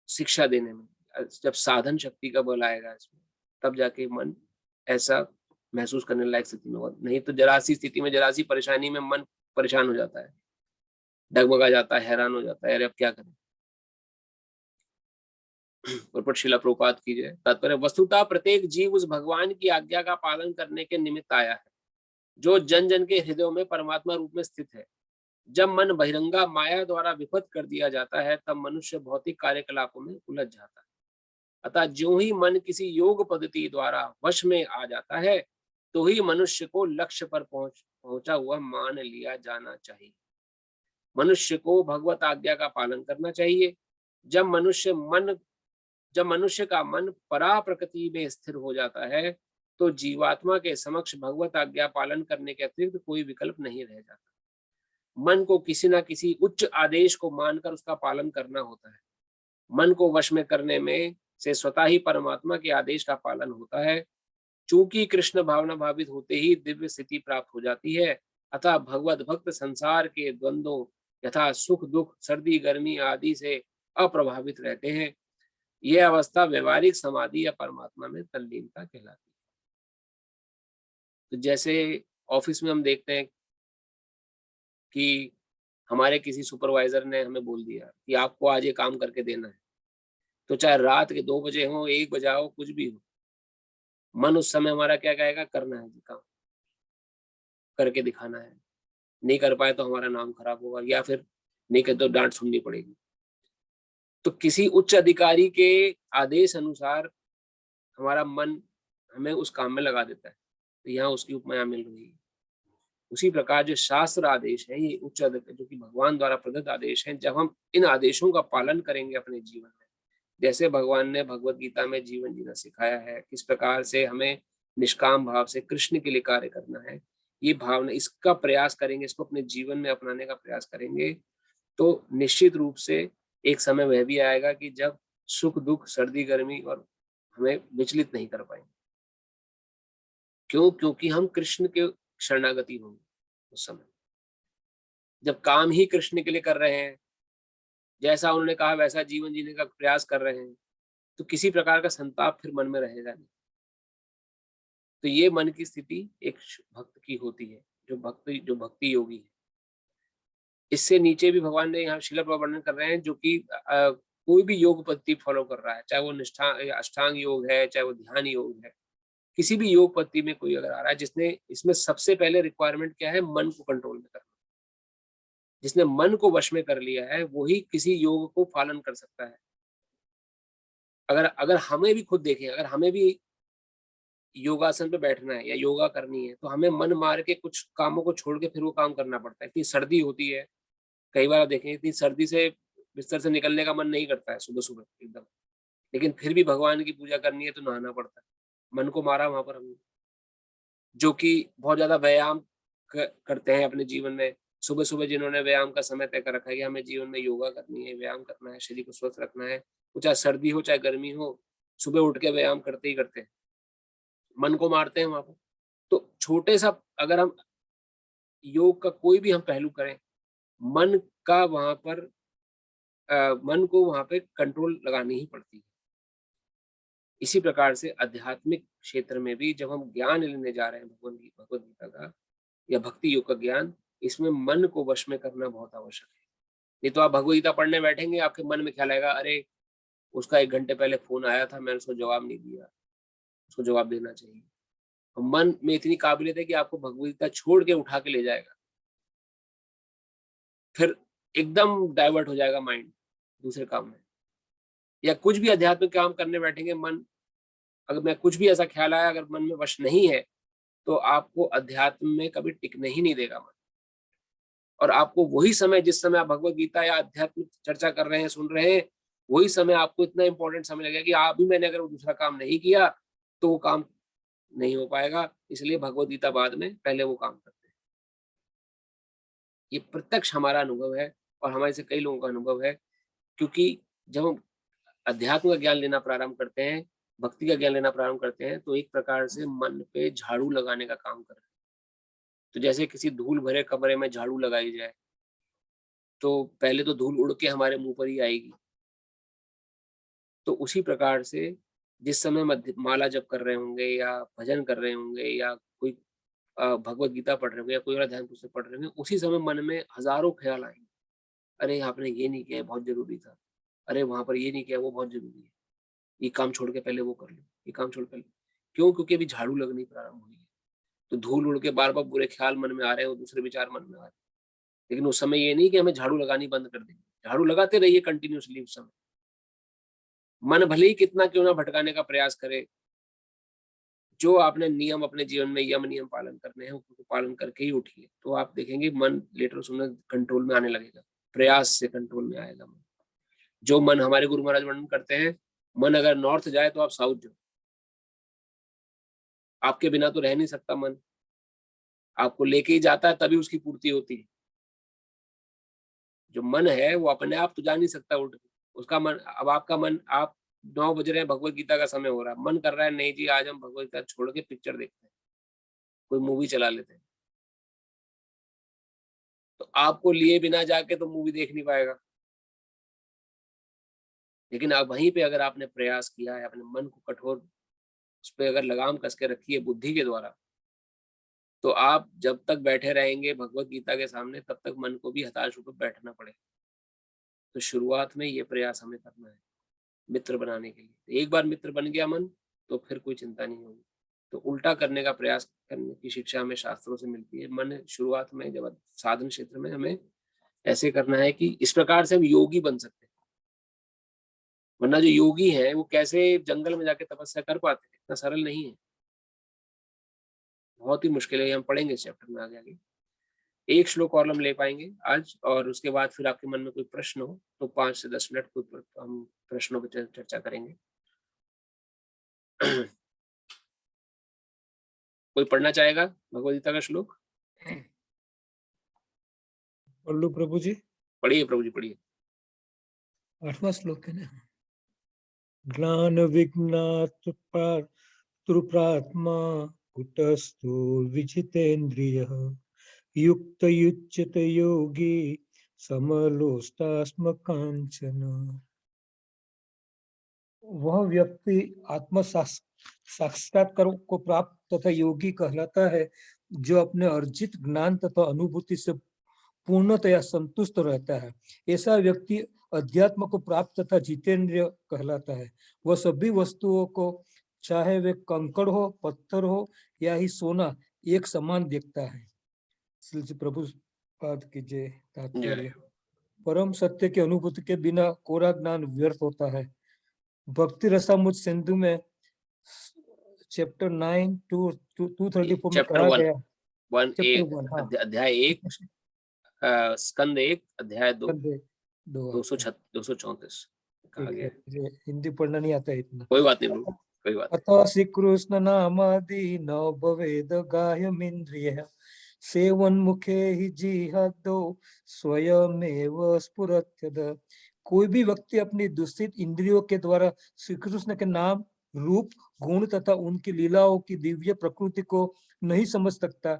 शिक्षा देने में, जब साधन शक्ति का बल आएगा इसमें, तब जाके मन ऐसा महसूस करने लायक स्थिति में होगा। नहीं तो जरा सी स्थिति में, जरा सी परेशानी में मन परेशान हो जाता है, डगमगा जाता है, हैरान हो जाता है, अरे अब क्या करें। और शिला प्रभुपाद की जय। तात्पर्य वस्तुतः प्रत्येक जीव उस भगवान की आज्ञा का पालन करने के निमित्त आया है जो जन जन के हृदयों में परमात्मा रूप में स्थित है। जब मन बहिरंगा माया द्वारा विफत कर दिया जाता है तब मनुष्य भौतिक कार्यकलापों में उलझ जाता है। अतः जो ही मन किसी योग पद्धति द्वारा वश में आ जाता है तो ही मनुष्य को लक्ष्य पर पहुंचा हुआ मान लिया जाना चाहिए। मनुष्य को भगवत आज्ञा का पालन करना चाहिए। जब मनुष्य का मन परा प्रकृति में स्थिर हो जाता है तो जीवात्मा के समक्ष भगवत आज्ञा पालन करने के अतिरिक्त कोई विकल्प नहीं रह जाता। मन को किसी ना किसी उच्च आदेश को मानकर उसका पालन करना होता है। मन को वश में करने में से स्वतः ही परमात्मा के आदेश का पालन होता है। चूंकि कृष्ण भावना भावित होते ही दिव्य स्थिति प्राप्त हो जाती है, अतः भगवत भक्त संसार के द्वंद्वों यथा सुख दुख सर्दी गर्मी आदि से अप्रभावित रहते हैं। यह अवस्था व्यवहारिक समाधि या परमात्मा में तल्लीनता कहलाती है। तो जैसे ऑफिस में हम देखते हैं कि हमारे किसी सुपरवाइजर ने हमें बोल दिया कि आपको आज ये काम करके देना है, तो चाहे रात के 2 बजे हो 1 बजा हो कुछ भी हो, मन उस समय हमारा क्या कहेगा, करना है जी काम, करके दिखाना है। नहीं कर पाए तो हमारा नाम खराब होगा, या फिर नहीं कर तो डांट सुननी पड़ेगी। तो किसी उच्च अधिकारी के आदेश अनुसार हमारा मन हमें उस काम में लगा देता है, तो यहाँ उसकी उपमा मिल रही है। उसी प्रकार जो शास्त्र आदेश है, ये उच्च जो कि भगवान द्वारा प्रदत्त आदेश हैं, जब हम इन आदेशों का पालन करेंगे अपने जीवन में, जैसे भगवान ने भगवत गीता में जीवन जीना सिखाया है, किस प्रकार से हमें निष्काम भाव से कृष्ण के लिए कार्य करना है, ये भावना इसका प्रयास करेंगे, इसको अपने जीवन में अपनाने का प्रयास करेंगे, तो निश्चित रूप से एक समय वह भी आएगा कि जब सुख दुख सर्दी गर्मी और हमें विचलित नहीं कर पाएंगे। क्यों? क्योंकि हम कृष्ण के शरणागति होंगे। उस समय जब काम ही कृष्ण के लिए कर रहे हैं, जैसा उन्होंने कहा वैसा जीवन जीने का प्रयास कर रहे हैं, तो किसी प्रकार का संताप फिर मन में रहेगा नहीं। तो ये मन की स्थिति एक भक्त की होती है, जो भक्ति योगी है। इससे नीचे भी भगवान ने यहाँ शिला प्रभुपाद वर्णन कर रहे हैं, जो कि कोई भी योग पद्धति फॉलो कर रहा है, चाहे वो निष्ठा अष्टांग योग है, चाहे वो ध्यान योग है, किसी भी योग पद्धति में कोई अगर आ रहा है, जिसने इसमें सबसे पहले रिक्वायरमेंट क्या है, मन को कंट्रोल में करना। जिसने मन को वश में कर लिया है वही किसी योग को पालन कर सकता है। अगर हमें भी खुद देखें, अगर हमें भी योगासन पे बैठना है या योगा करनी है, तो हमें मन मार के कुछ कामों को छोड़ के फिर वो काम करना पड़ता है। इतनी सर्दी होती है, कई बार देखें इतनी सर्दी से बिस्तर से निकलने का मन नहीं करता है सुबह सुबह एकदम, लेकिन फिर भी भगवान की पूजा करनी है तो नहाना पड़ता है। मन को मारा वहां पर हमने, जो कि बहुत ज्यादा व्यायाम करते हैं अपने जीवन में। सुबह सुबह जिन्होंने व्यायाम का समय तय कर रखा है कि हमें जीवन में योगा करनी है, व्यायाम करना है, शरीर को स्वस्थ रखना है, चाहे सर्दी हो चाहे गर्मी हो, सुबह उठ के व्यायाम करते ही करते हैं, मन को मारते हैं वहां पर। तो छोटे सा अगर हम योग का कोई भी हम पहलू करें, मन का वहां पर मन को वहां पे कंट्रोल लगानी ही पड़ती है। इसी प्रकार से आध्यात्मिक क्षेत्र में भी जब हम ज्ञान लेने जा रहे हैं भगवत गीता का या भक्ति योग का ज्ञान, इसमें मन को वश में करना बहुत आवश्यक है। नहीं तो आप भगवत गीता पढ़ने बैठेंगे, आपके मन में ख्याल आएगा, अरे उसका 1 घंटे पहले फोन आया था, मैंने उसको जवाब नहीं दिया, उसको जवाब देना चाहिए। तो मन में इतनी काबिलियत है कि आपको भगवत गीता छोड़ के उठा के ले जाएगा, फिर एकदम डाइवर्ट हो जाएगा माइंड दूसरे काम में। या कुछ भी आध्यात्मिक काम करने बैठेंगे, मन अगर मैं कुछ भी ऐसा ख्याल आया, अगर मन में वश नहीं है, तो आपको अध्यात्म में कभी टिकने ही नहीं देगा मन। और आपको वही समय, जिस समय आप भगवत गीता या आध्यात्मिक चर्चा कर रहे हैं, सुन रहे हैं, वही समय आपको इतना इंपॉर्टेंट समय लगेगा कि अभी मैंने अगर वो दूसरा काम नहीं किया तो वो काम नहीं हो पाएगा। इसलिए भगवत गीता बाद में, पहले वो काम करते हैं। ये प्रत्यक्ष हमारा अनुभव है और हमारे से कई लोगों का अनुभव है, क्योंकि जब हम अध्यात्म का ज्ञान लेना प्रारंभ करते हैं, भक्ति का ज्ञान लेना प्रारंभ करते हैं, तो एक प्रकार से मन पे झाड़ू लगाने का काम कर रहे हैं। तो जैसे किसी धूल भरे कमरे में झाड़ू लगाई जाए, तो पहले तो धूल उड़ के हमारे मुंह पर ही आएगी। तो उसी प्रकार से जिस समय माला जप कर रहे होंगे या भजन कर रहे होंगे या कोई भगवत गीता पढ़ रहे होंगे या कोई और ध्यान पुस्तक पढ़ रहे होंगे, उसी समय मन में हजारों ख्याल आएंगे। अरे आपने ये नहीं किया, बहुत जरूरी था। अरे वहां पर ये नहीं किया, वो बहुत जरूरी है। ये काम छोड़ के पहले वो कर लो, ये काम छोड़ पहले। क्यों? क्योंकि अभी झाड़ू लगनी प्रारंभ हुई है, तो धूल उड़ के बार बार बुरे ख्याल मन में आ रहे हैं, दूसरे विचार मन में आ रहे हैं। लेकिन उस समय ये नहीं कि हमें झाड़ू लगानी बंद कर देंगे, झाड़ू लगाते रहिए कंटिन्यूसली। उस समय मन भले ही कितना क्यों ना भटकाने का प्रयास करे, जो आपने नियम अपने जीवन में यम नियम पालन करने हैं उनको पालन करके ही उठिए, तो आप देखेंगे मन लेटर सुनने कंट्रोल में आने लगेगा, प्रयास से कंट्रोल में आएगा मन। जो मन हमारे गुरु महाराज वर्णन करते हैं, मन अगर नॉर्थ जाए तो आप साउथ जाओ, आपके बिना तो रह नहीं सकता मन, आपको लेके ही जाता है तभी उसकी पूर्ति होती है। जो मन है वो अपने आप तो जा नहीं सकता उठ, उसका मन, अब आपका मन, आप 9 बज रहे हैं, भगवत गीता का समय हो रहा है, मन कर रहा है नहीं जी आज हम भगवत गीता छोड़ के पिक्चर देखते हैं, कोई मूवी चला लेते हैं, तो आपको लिए बिना जाके तो मूवी देख नहीं पाएगा। लेकिन अब वहीं पे अगर आपने प्रयास किया है, अपने मन को कठोर उस पर अगर लगाम कस के रखी है बुद्धि के द्वारा, तो आप जब तक बैठे रहेंगे भगवत गीता के सामने तब तक मन को भी हताश होकर बैठना पड़ेगा। तो शुरुआत में ये प्रयास हमें करना है मित्र बनाने के लिए। एक बार मित्र बन गया मन तो फिर कोई चिंता नहीं होगी। तो उल्टा करने का प्रयास करने की शिक्षा हमें शास्त्रों से मिलती है। मन शुरुआत में जब साधन क्षेत्र में हमें ऐसे करना है कि इस प्रकार से हम योगी बन सकते हैं, वरना जो योगी है वो कैसे जंगल में जाके तपस्या कर पाते हैं, इतना सरल नहीं है, बहुत ही मुश्किल है। हम पढ़ेंगे इस चैप्टर में आगे। एक श्लोक और हम ले पाएंगे आज, और उसके बाद फिर आपके मन में कोई प्रश्न हो तो 5 से 10 मिनट हम प्रश्नों पर चर्चा करेंगे। कोई पढ़ना चाहेगा भगवद गीता का श्लोक?
पढ़ लो प्रभु जी।
पढ़िए प्रभु जी, पढ़िए।
8वां श्लोक है ना। ज्ञान विज्ञात त्रुप्रात्मा कुटस्थो विजितेन्द्रियः युक्त युच्यत योगी समलोष्टास्म कांचन। वह व्यक्ति आत्म साक्षात्कार को प्राप्त तथा योगी कहलाता है जो अपने अर्जित ज्ञान तथा अनुभूति से पूर्णतया संतुष्ट रहता है। ऐसा व्यक्ति अध्यात्म को प्राप्त तथा जितेंद्रिय कहलाता है। वह सभी वस्तुओं को, चाहे वे कंकड़ हो, पत्थर हो या ही सोना, एक समान देखता है। प्रभु पाद की जय। तात्पर्य: परम सत्य की अनुभूति के बिना कोरा ज्ञान व्यर्थ होता है। भक्ति रसामृत सिंधु में चैप्टर 9 234 में कहा गया,
अध्याय 1 स्कंद 1 अध्याय 2 234 कहा गया।
हिंदी पढ़ना नहीं आता इतना,
कोई बात नहीं, कोई बात।
अतः श्री कृष्ण नामादि न भवेद गाह्यमिन्द्रियः सेवन मुखे ही जिहादो स्वयमेव स्फुरत्यद। कोई भी व्यक्ति अपनी दूषित इंद्रियों के द्वारा श्री कृष्ण के नाम, रूप, गुण तथा उनकी लीलाओं की दिव्य प्रकृति को नहीं समझ सकता।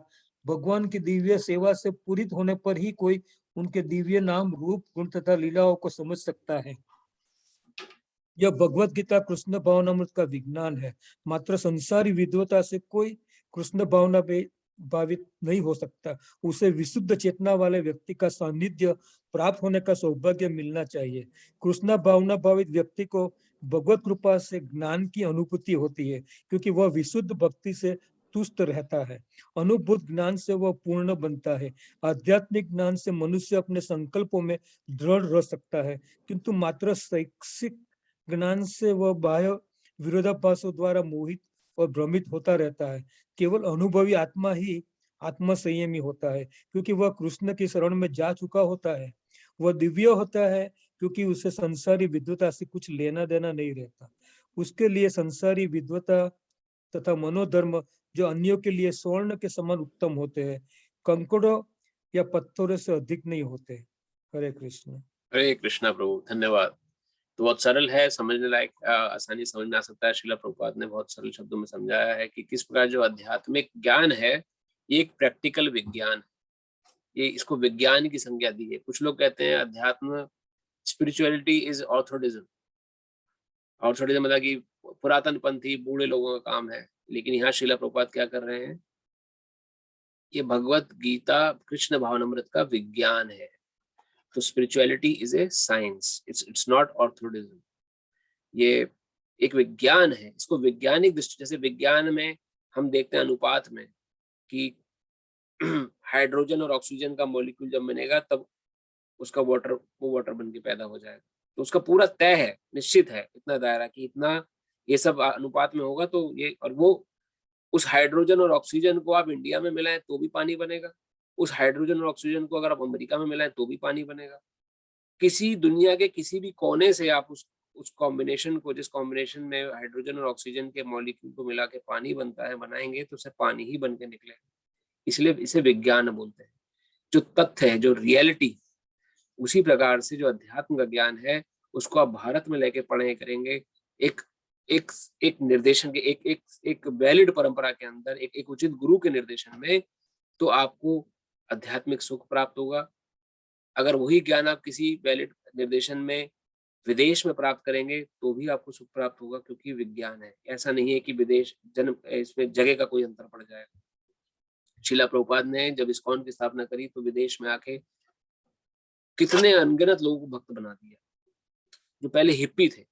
भगवान की दिव्य सेवा से पूरित होने पर ही कोई उनके दिव्य नाम, रूप, गुण तथा लीलाओं को समझ सकता है। यह भगवत गीता कृष्ण भावनामृत का विज्ञान है। मात्र संसारी विद्वता से कोई कृष्ण भावना भावित नहीं हो सकता। उसे विशुद्ध चेतना वाले व्यक्ति का सानिध्य प्राप्त होने का सौभाग्य मिलना चाहिए। कृष्ण भावना भावित व्यक्ति को भगवत कृपा से ज्ञान की अनुभूति होती है, क्योंकि वह विशुद्ध भक्ति से तुष्ट रहता है। अनुभूत ज्ञान से वह पूर्ण बनता है। आध्यात्मिक ज्ञान से मनुष्य अपने संकल्पों में दृढ़ रह सकता है, किंतु मात्र शैक्षिक ज्ञान से वह बाह्य विरोधाभासों द्वारा मोहित और भ्रमित होता रहता है। केवल अनुभवी आत्मा ही आत्म संयमी होता है, क्योंकि वह कृष्ण की शरण में जा चुका होता है। वह दिव्य होता है क्योंकि उसे संसारी विद्वता से कुछ लेना देना नहीं रहता। उसके लिए संसारी विद्वता तथा मनोधर्म, जो अन्यों के लिए स्वर्ण के समान उत्तम होते हैं, कंकड़ों या पत्थरों से अधिक नहीं होते। हरे कृष्ण।
हरे कृष्णा प्रभु, धन्यवाद। तो बहुत सरल है, समझने लायक, आसानी समझ में आ सकता है। श्रीला प्रभुपाद ने बहुत सरल शब्दों में समझाया है कि किस प्रकार जो आध्यात्मिक ज्ञान है ये एक प्रैक्टिकल विज्ञान है। ये इसको विज्ञान की संज्ञा दी है। कुछ लोग कहते हैं अध्यात्म, स्पिरिचुअलिटी इज ऑर्थोडिज्म। ऑर्थोडिज्म मतलब कि पुरातन पंथी बूढ़े लोगों का काम है। लेकिन यहाँ श्रीला प्रभुपाद क्या कर रहे हैं, ये भगवत गीता कृष्ण भावनामृत का विज्ञान है। तो spirituality is a science, it's not orthodoxism. ये एक विज्ञान है। इसको वैज्ञानिक दृष्टि, जैसे विज्ञान में हम देखते हैं अनुपात में कि हाइड्रोजन और ऑक्सीजन का मॉलिक्यूल जब बनेगा तब उसका वाटर बन के पैदा हो जाएगा। तो उसका पूरा तय है, निश्चित है इतना दायरा कि इतना ये सब अनुपात में होगा। तो ये, और वो उस हाइड्रोजन और ऑक्सीजन को आप इंडिया में मिलाएं तो भी पानी बनेगा, उस हाइड्रोजन और ऑक्सीजन को अगर आप अमेरिका में मिलाएं तो भी पानी बनेगा। किसी दुनिया के किसी भी कोने से आप उस कॉम्बिनेशन को, जिस कॉम्बिनेशन में हाइड्रोजन और ऑक्सीजन के मॉलिक्यूल को मिला के पानी बनता है, बनाएंगे तो उसे पानी ही बन के निकलेगा। इसलिए इसे विज्ञान बोलते हैं। जो तथ्य है, जो रियलिटी, उसी प्रकार से जो अध्यात्म का ज्ञान है उसको आप भारत में लेके पढ़े करेंगे, एक एक एक निर्देशन के, एक एक एक वैलिड परंपरा के अंदर, एक उचित गुरु के निर्देशन में, तो आपको आध्यात्मिक सुख प्राप्त होगा। अगर वही ज्ञान आप किसी वैलिड निर्देशन में विदेश में प्राप्त करेंगे तो भी आपको सुख प्राप्त होगा, क्योंकि विज्ञान है। ऐसा नहीं है कि विदेश जन्म, इसमें जगह का कोई अंतर पड़ जाएगा। शिला प्रभुपाद ने जब इस्कॉन की स्थापना करी तो विदेश में आके कितने अनगिनत लोगों को भक्त बना दिया जो पहले हिप्पी थे।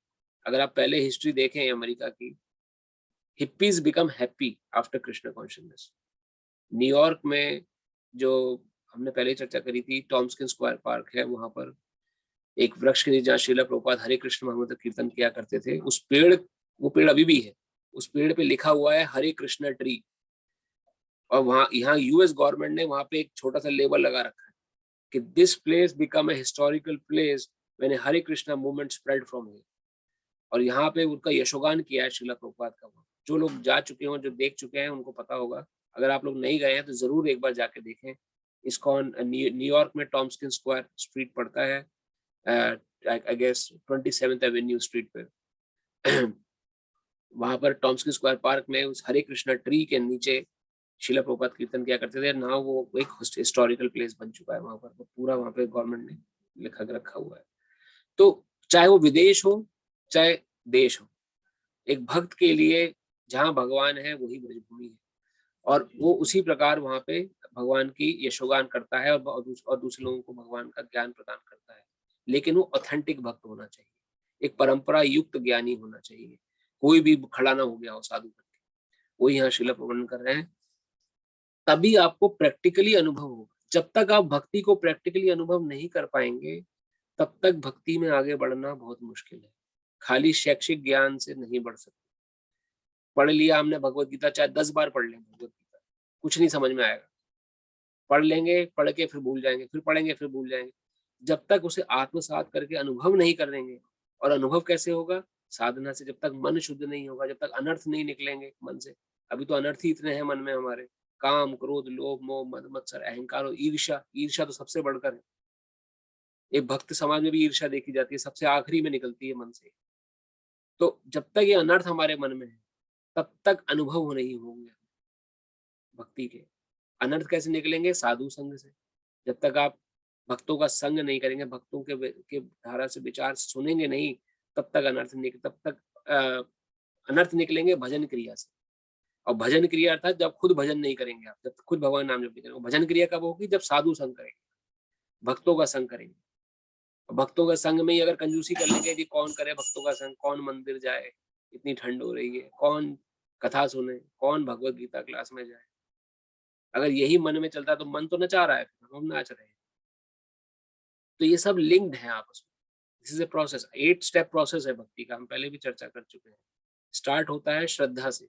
अगर आप पहले हिस्ट्री देखें अमेरिका की, hippies become happy after Krishna consciousness. New York में जो हमने पहले चर्चा करी थी, टॉम्स्किन स्क्वायर पार्क है, वहां पर एक वृक्ष के नीचे जहाँ श्रीला प्रभुपाद हरे कृष्ण महामंत्र कीर्तन किया करते थे, उस पेड़, वो पेड़ अभी भी है, उस पेड़ पे लिखा हुआ है हरे कृष्ण ट्री। और वहां, यहाँ यूएस गवर्नमेंट ने वहां पे एक छोटा सा लेबल लगा रखा है कि this place become a historical place when Hare Krishna movement spread from here. और यहाँ पे उनका यशोगान किया है श्रीला प्रभुपाद का। जो लोग जा चुके हों, जो देख चुके हैं, उनको पता होगा। अगर आप लोग नहीं गए हैं तो जरूर एक बार जाके देखें। इस्कॉन न्यूयॉर्क में टॉम्स्किन स्क्वायर स्ट्रीट पड़ता है, I guess 27th Avenue street पे। वहां पर टॉम्स्किन स्क्वायर पार्क में उस हरे कृष्णा ट्री के नीचे श्रीला प्रभुपाद कीर्तन किया करते थे। ना वो एक हिस्टोरिकल प्लेस बन चुका है वहां पर, वो पूरा वहां पे गवर्नमेंट ने लिखा रखा हुआ है। तो चाहे वो विदेश हो चाहे देश हो, एक भक्त के लिए जहाँ भगवान है वही ब्रजभूमि है, और वो उसी प्रकार वहां पे भगवान की यशोगान करता है और दूसरे लोगों को भगवान का ज्ञान प्रदान करता है। लेकिन वो ऑथेंटिक भक्त होना चाहिए, एक परंपरा युक्त ज्ञानी होना चाहिए, कोई भी खड़ा ना हो गया हो साधु करके। वो यहाँ शिला प्रवर्तन कर रहे हैं। तभी आपको प्रैक्टिकली अनुभव होगा। जब तक आप भक्ति को प्रैक्टिकली अनुभव नहीं कर पाएंगे तब तक भक्ति में आगे बढ़ना बहुत मुश्किल है। खाली शैक्षिक ज्ञान से नहीं बढ़ सकते। पढ़ लिया हमने भगवत गीता, चाहे 10 बार पढ़ लें भगवत गीता, कुछ नहीं समझ में आएगा। पढ़ लेंगे, पढ़ के फिर भूल जाएंगे, फिर पढ़ेंगे फिर भूल जाएंगे। जब तक उसे आत्मसात करके अनुभव नहीं करेंगे, और अनुभव कैसे होगा? साधना से। जब तक मन शुद्ध नहीं होगा, जब तक अनर्थ नहीं निकलेंगे मन से। अभी तो अनर्थ ही इतने हैं मन में हमारे, काम, क्रोध, लोभ, मोह, मद, मत्सर, अहंकार और ईर्ष्या। ईर्ष्या तो सबसे बढ़कर है। एक भक्त समाज में भी ईर्ष्या देखी जाती है, सबसे आखिरी में निकलती है मन से। तो जब तक ये अनर्थ हमारे मन में है तब तक अनुभव नहीं होंगे भक्ति के। अनर्थ कैसे निकलेंगे? साधु संग से। जब तक आप भक्तों का संग नहीं करेंगे, भक्तों के धारा से विचार सुनेंगे नहीं, तब तक अनर्थ निकलेंगे भजन क्रिया से। और भजन क्रिया अर्थात जब खुद भजन नहीं करेंगे आप, जब खुद भगवान नाम जप नहीं करेंगे। भजन क्रिया कब होगी? जब साधु संग करेंगे, भक्तों का संग करेंगे। भक्तों का संग में ही अगर कंजूसी कर लेंगे कि कौन करे भक्तों का संग, कौन मंदिर जाए, इतनी ठंड हो रही है, कौन कथा सुने, कौन भगवत गीता क्लास में जाए, अगर यही मन में चलता है तो मन तो नचा रहा है, हम नाच रहे हैं। तो ये सब लिंक्ड है आपस में। This is a process, 8 step process है भक्ति का। हम पहले भी चर्चा कर चुके हैं। स्टार्ट होता है श्रद्धा से।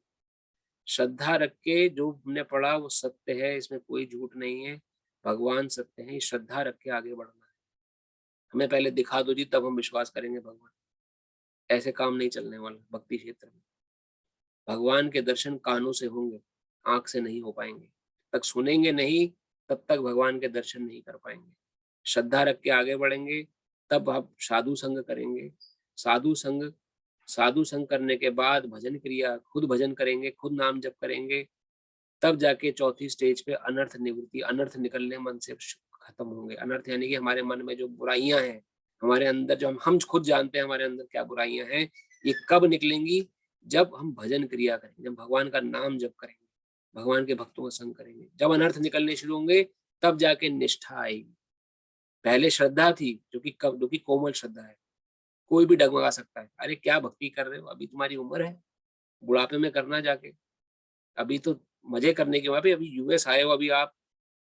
श्रद्धा रख के जो हमने पढ़ा वो सत्य है, इसमें कोई झूठ नहीं है, भगवान सत्य है। श्रद्धा रख के आगे बढ़ना है। हमें पहले दिखा दो जी, तब हम विश्वास करेंगे भगवान। ऐसे काम नहीं चलने वाला भक्ति क्षेत्र में। भगवान के दर्शन कानों से होंगे, आंख से नहीं हो पाएंगे। तक सुनेंगे नहीं तब तक भगवान के दर्शन नहीं कर पाएंगे। श्रद्धा रख के आगे बढ़ेंगे, तब आप साधु संग करेंगे। साधु संग करने के बाद भजन क्रिया, खुद भजन करेंगे, खुद नाम जप करेंगे, तब जाके चौथी स्टेज पे अनर्थ निवृत्ति। अनर्थ निकलने मन से खत्म होंगे। अनर्थ यानी कि हमारे मन में जो बुराइयां हैं, हमारे अंदर जो हम खुद जानते हैं हमारे अंदर क्या बुराइयां हैं, ये कब निकलेंगी? जब हम भजन क्रिया करेंगे, जब भगवान का नाम जप करेंगे, भगवान के भक्तों का संग करेंगे। जब अनर्थ निकलने शुरू होंगे तब जाके निष्ठा आएगी। पहले श्रद्धा थी जो कि कोमल श्रद्धा है। कोई भी डगमगा सकता है, अरे क्या भक्ति कर रहे हो, अभी तुम्हारी उम्र है, बुढ़ापे में करना जाके, अभी तो मजे करने के बाद। अभी यूएस आए हो, अभी आप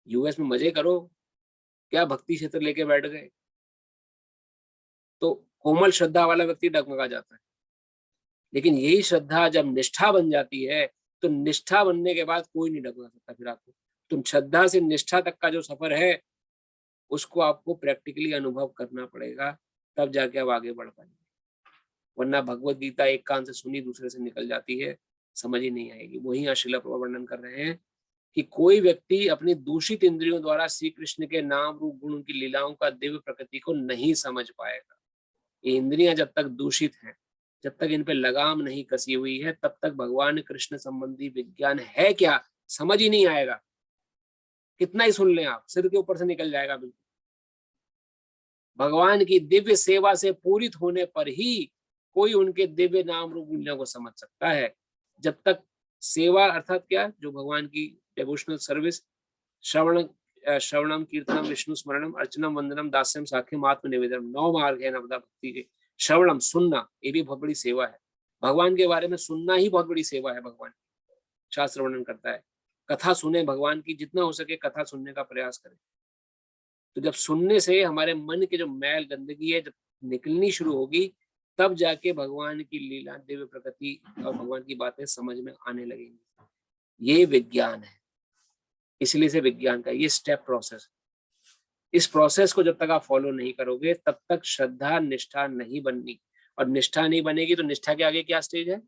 यूएस में मजे करो, क्या भक्ति क्षेत्र लेके बैठ गए? तो कोमल श्रद्धा वाला व्यक्ति डगमगा जाता है। लेकिन यही श्रद्धा जब निष्ठा बन जाती है तो निष्ठा बनने के बाद कोई नहीं डगमगा सकता फिर आपको। तुम श्रद्धा से निष्ठा तक का जो सफर है उसको आपको प्रैक्टिकली अनुभव करना पड़ेगा, तब जाके आप आगे बढ़ पाएंगे। वरना भगवत गीता एक कान से सुनी दूसरे से निकल जाती है, समझ ही नहीं आएगी। वही यहाँ श्रील प्रभुपाद वर्णन कर रहे हैं कि कोई व्यक्ति अपनी दूषित इंद्रियों द्वारा श्री कृष्ण के नाम रूप गुण की लीलाओं का दिव्य प्रकृति को नहीं समझ पाएगा। ये इंद्रियां जब तक दूषित हैं, जब तक इन पे लगाम नहीं कसी हुई है, तब तक भगवान कृष्ण संबंधी विज्ञान है क्या समझ ही नहीं आएगा। कितना ही सुन लें आप, सिर के ऊपर से निकल जाएगा बिल्कुल। भगवान की दिव्य सेवा से पूरित होने पर ही कोई उनके दिव्य नाम रूप गुणों को समझ सकता है। जब तक सेवा अर्थात क्या, जो भगवान की डिवोशनल सर्विस, श्रवणम कीर्तनम विष्णु स्मरणम अर्चनम वंदनम दास्यम साख्यम आत्म निवेदनम, 9 मार्ग है नवदा भक्ति के। श्रवणम सुनना, ये भी बहुत बड़ी सेवा है। भगवान के बारे में सुनना ही बहुत बड़ी सेवा है। भगवान शास्त्र वर्णन करता है कथा सुने भगवान की, जितना हो सके कथा सुनने का प्रयास करें। तो जब सुनने से हमारे मन के जो मैल गंदगी है जब निकलनी शुरू होगी, तब जाके भगवान की लीला, दिव्य प्रकृति और भगवान की बातें समझ में आने लगेंगी। ये विज्ञान है, इसलिए से विज्ञान का ये स्टेप प्रोसेस। इस प्रोसेस को जब तक आप फॉलो नहीं करोगे तब तक श्रद्धा निष्ठा नहीं बननी, और निष्ठा नहीं बनेगी तो निष्ठा के आगे क्या स्टेज है?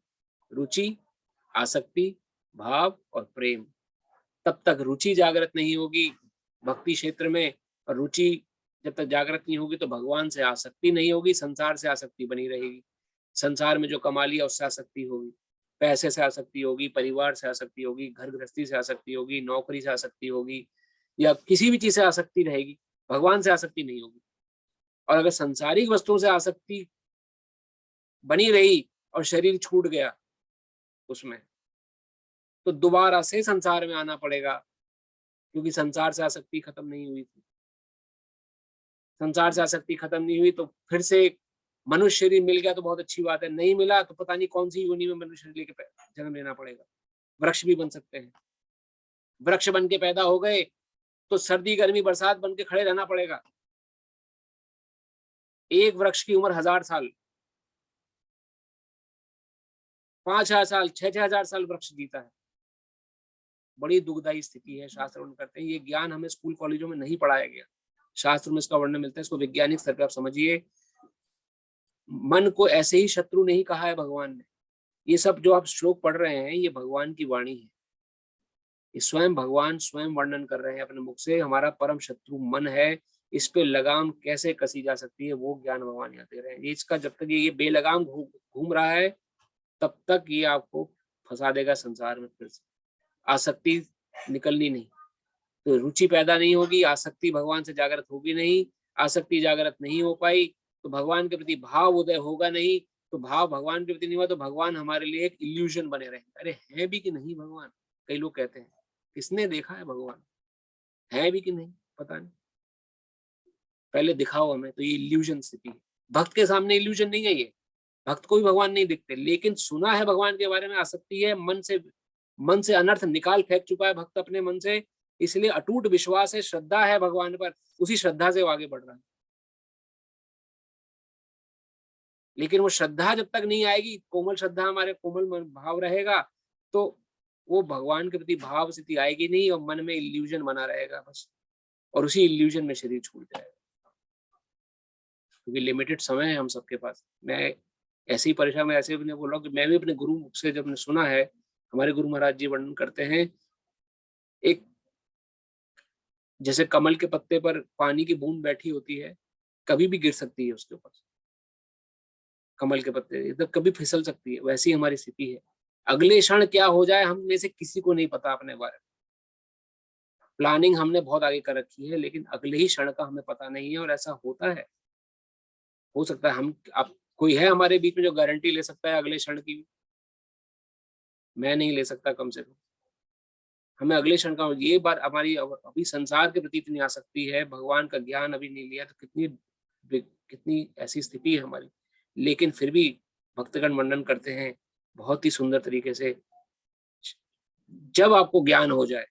रुचि, आसक्ति, भाव और प्रेम। तब तक रुचि जागृत नहीं होगी भक्ति क्षेत्र में, और रुचि जब तक जागृत नहीं होगी तो भगवान से आसक्ति नहीं होगी, संसार से आसक्ति बनी रहेगी। संसार में जो कमा लिया उससे आसक्ति होगी, पैसे से आसक्ति होगी, परिवार से आसक्ति होगी, घर गृहस्थी से आसक्ति होगी, नौकरी से आसक्ति होगी, या किसी भी चीज से आसक्ति रहेगी, भगवान से आसक्ति नहीं होगी। और अगर सांसारिक वस्तुओं से आसक्ति बनी रही और शरीर छूट गया उसमें, तो दोबारा से संसार में आना पड़ेगा, क्योंकि संसार से आसक्ति खत्म नहीं हुई थी। संसार से आसक्ति खत्म नहीं हुई तो फिर से मनुष्य शरीर मिल गया तो बहुत अच्छी बात है, नहीं मिला तो पता नहीं कौन सी योनि में मनुष्य शरीर लेके जन्म लेना पड़ेगा। वृक्ष भी बन सकते हैं, वृक्ष बन के पैदा हो गए तो सर्दी गर्मी बरसात बन के खड़े रहना पड़ेगा। एक वृक्ष की उम्र 1000 साल, 5000 साल, 6000 साल वृक्ष जीता है। बड़ी दुखदायी स्थिति है। शास्त्र वर्णन करते हैं, ये ज्ञान हमें स्कूल कॉलेजों में नहीं पढ़ाया गया, शास्त्र में इसका वर्णन मिलता है। इसको वैज्ञानिक स्तर पर आप समझिए। मन को ऐसे ही शत्रु नहीं कहा है भगवान ने। ये सब जो आप श्लोक पढ़ रहे हैं ये भगवान की वाणी है, ये स्वयं भगवान स्वयं वर्णन कर रहे हैं अपने मुख से। हमारा परम शत्रु मन है, इस पे लगाम कैसे कसी जा सकती है वो ज्ञान भगवान यहाँ दे रहे हैं। इसका जब तक ये बेलगाम घूम रहा है तब तक ये आपको फंसा देगा संसार में। फिर से आसक्ति निकलनी नहीं, तो रुचि पैदा नहीं होगी, आसक्ति भगवान से जागृत होगी नहीं, आसक्ति जागृत नहीं हो पाई तो भगवान के प्रति भाव उदय होगा नहीं, तो भाव भगवान के प्रति नहीं हुआ तो भगवान हमारे लिए एक इल्यूजन बने रहेंगे। अरे है भी कि नहीं भगवान? कई लोग कहते हैं किसने देखा है भगवान, है भी कि नहीं पता नहीं, पहले दिखाओ हमें। तो ये इल्यूजन स्थिति है। भक्त के सामने इल्यूजन नहीं है ये, भक्त को भी भगवान नहीं दिखते, लेकिन सुना है भगवान के बारे में, आसक्ति है, मन से अनर्थ निकाल फेंक चुका है भक्त अपने मन से, इसलिए अटूट विश्वास है, श्रद्धा है भगवान पर, उसी श्रद्धा से वो आगे बढ़ रहा है। लेकिन वो श्रद्धा जब तक नहीं आएगी, कोमल श्रद्धा, हमारे कोमल भाव रहेगा, तो वो भगवान के प्रति भाव स्थिति आएगी नहीं और मन में इल्यूजन बना रहेगा बस, और उसी इल्यूजन में शरीर छूट जाएगा। क्योंकि लिमिटेड समय है हम सबके पास। मैं ऐसे ही परेशान, मैं ऐसे भी बोल रहा हूँ कि मैं भी अपने गुरु से जब सुना है, हमारे गुरु महाराज जी वर्णन करते हैं, एक जैसे कमल के पत्ते पर पानी की बूंद बैठी होती है, कभी भी गिर सकती है उसके ऊपर, कमल के पत्ते इधर कभी फिसल सकती है, वैसी हमारी स्थिति है। अगले क्षण क्या हो जाए हम में से किसी को नहीं पता अपने बारे में। प्लानिंग हमने बहुत आगे कर रखी है, लेकिन अगले ही क्षण का हमें पता नहीं है, और ऐसा होता है। हो सकता है हम, अब कोई है हमारे बीच में जो गारंटी ले सकता है अगले क्षण की? मैं नहीं ले सकता कम से कम। हमें अगले क्षण का, ये बात हमारी अभी संसार के प्रति इतनी आसक्ति है, भगवान का ज्ञान अभी नहीं लिया, तो कितनी ऐसी स्थिति है हमारी। लेकिन फिर भी भक्तगण वर्णन करते हैं बहुत ही सुंदर तरीके से, जब आपको ज्ञान हो जाए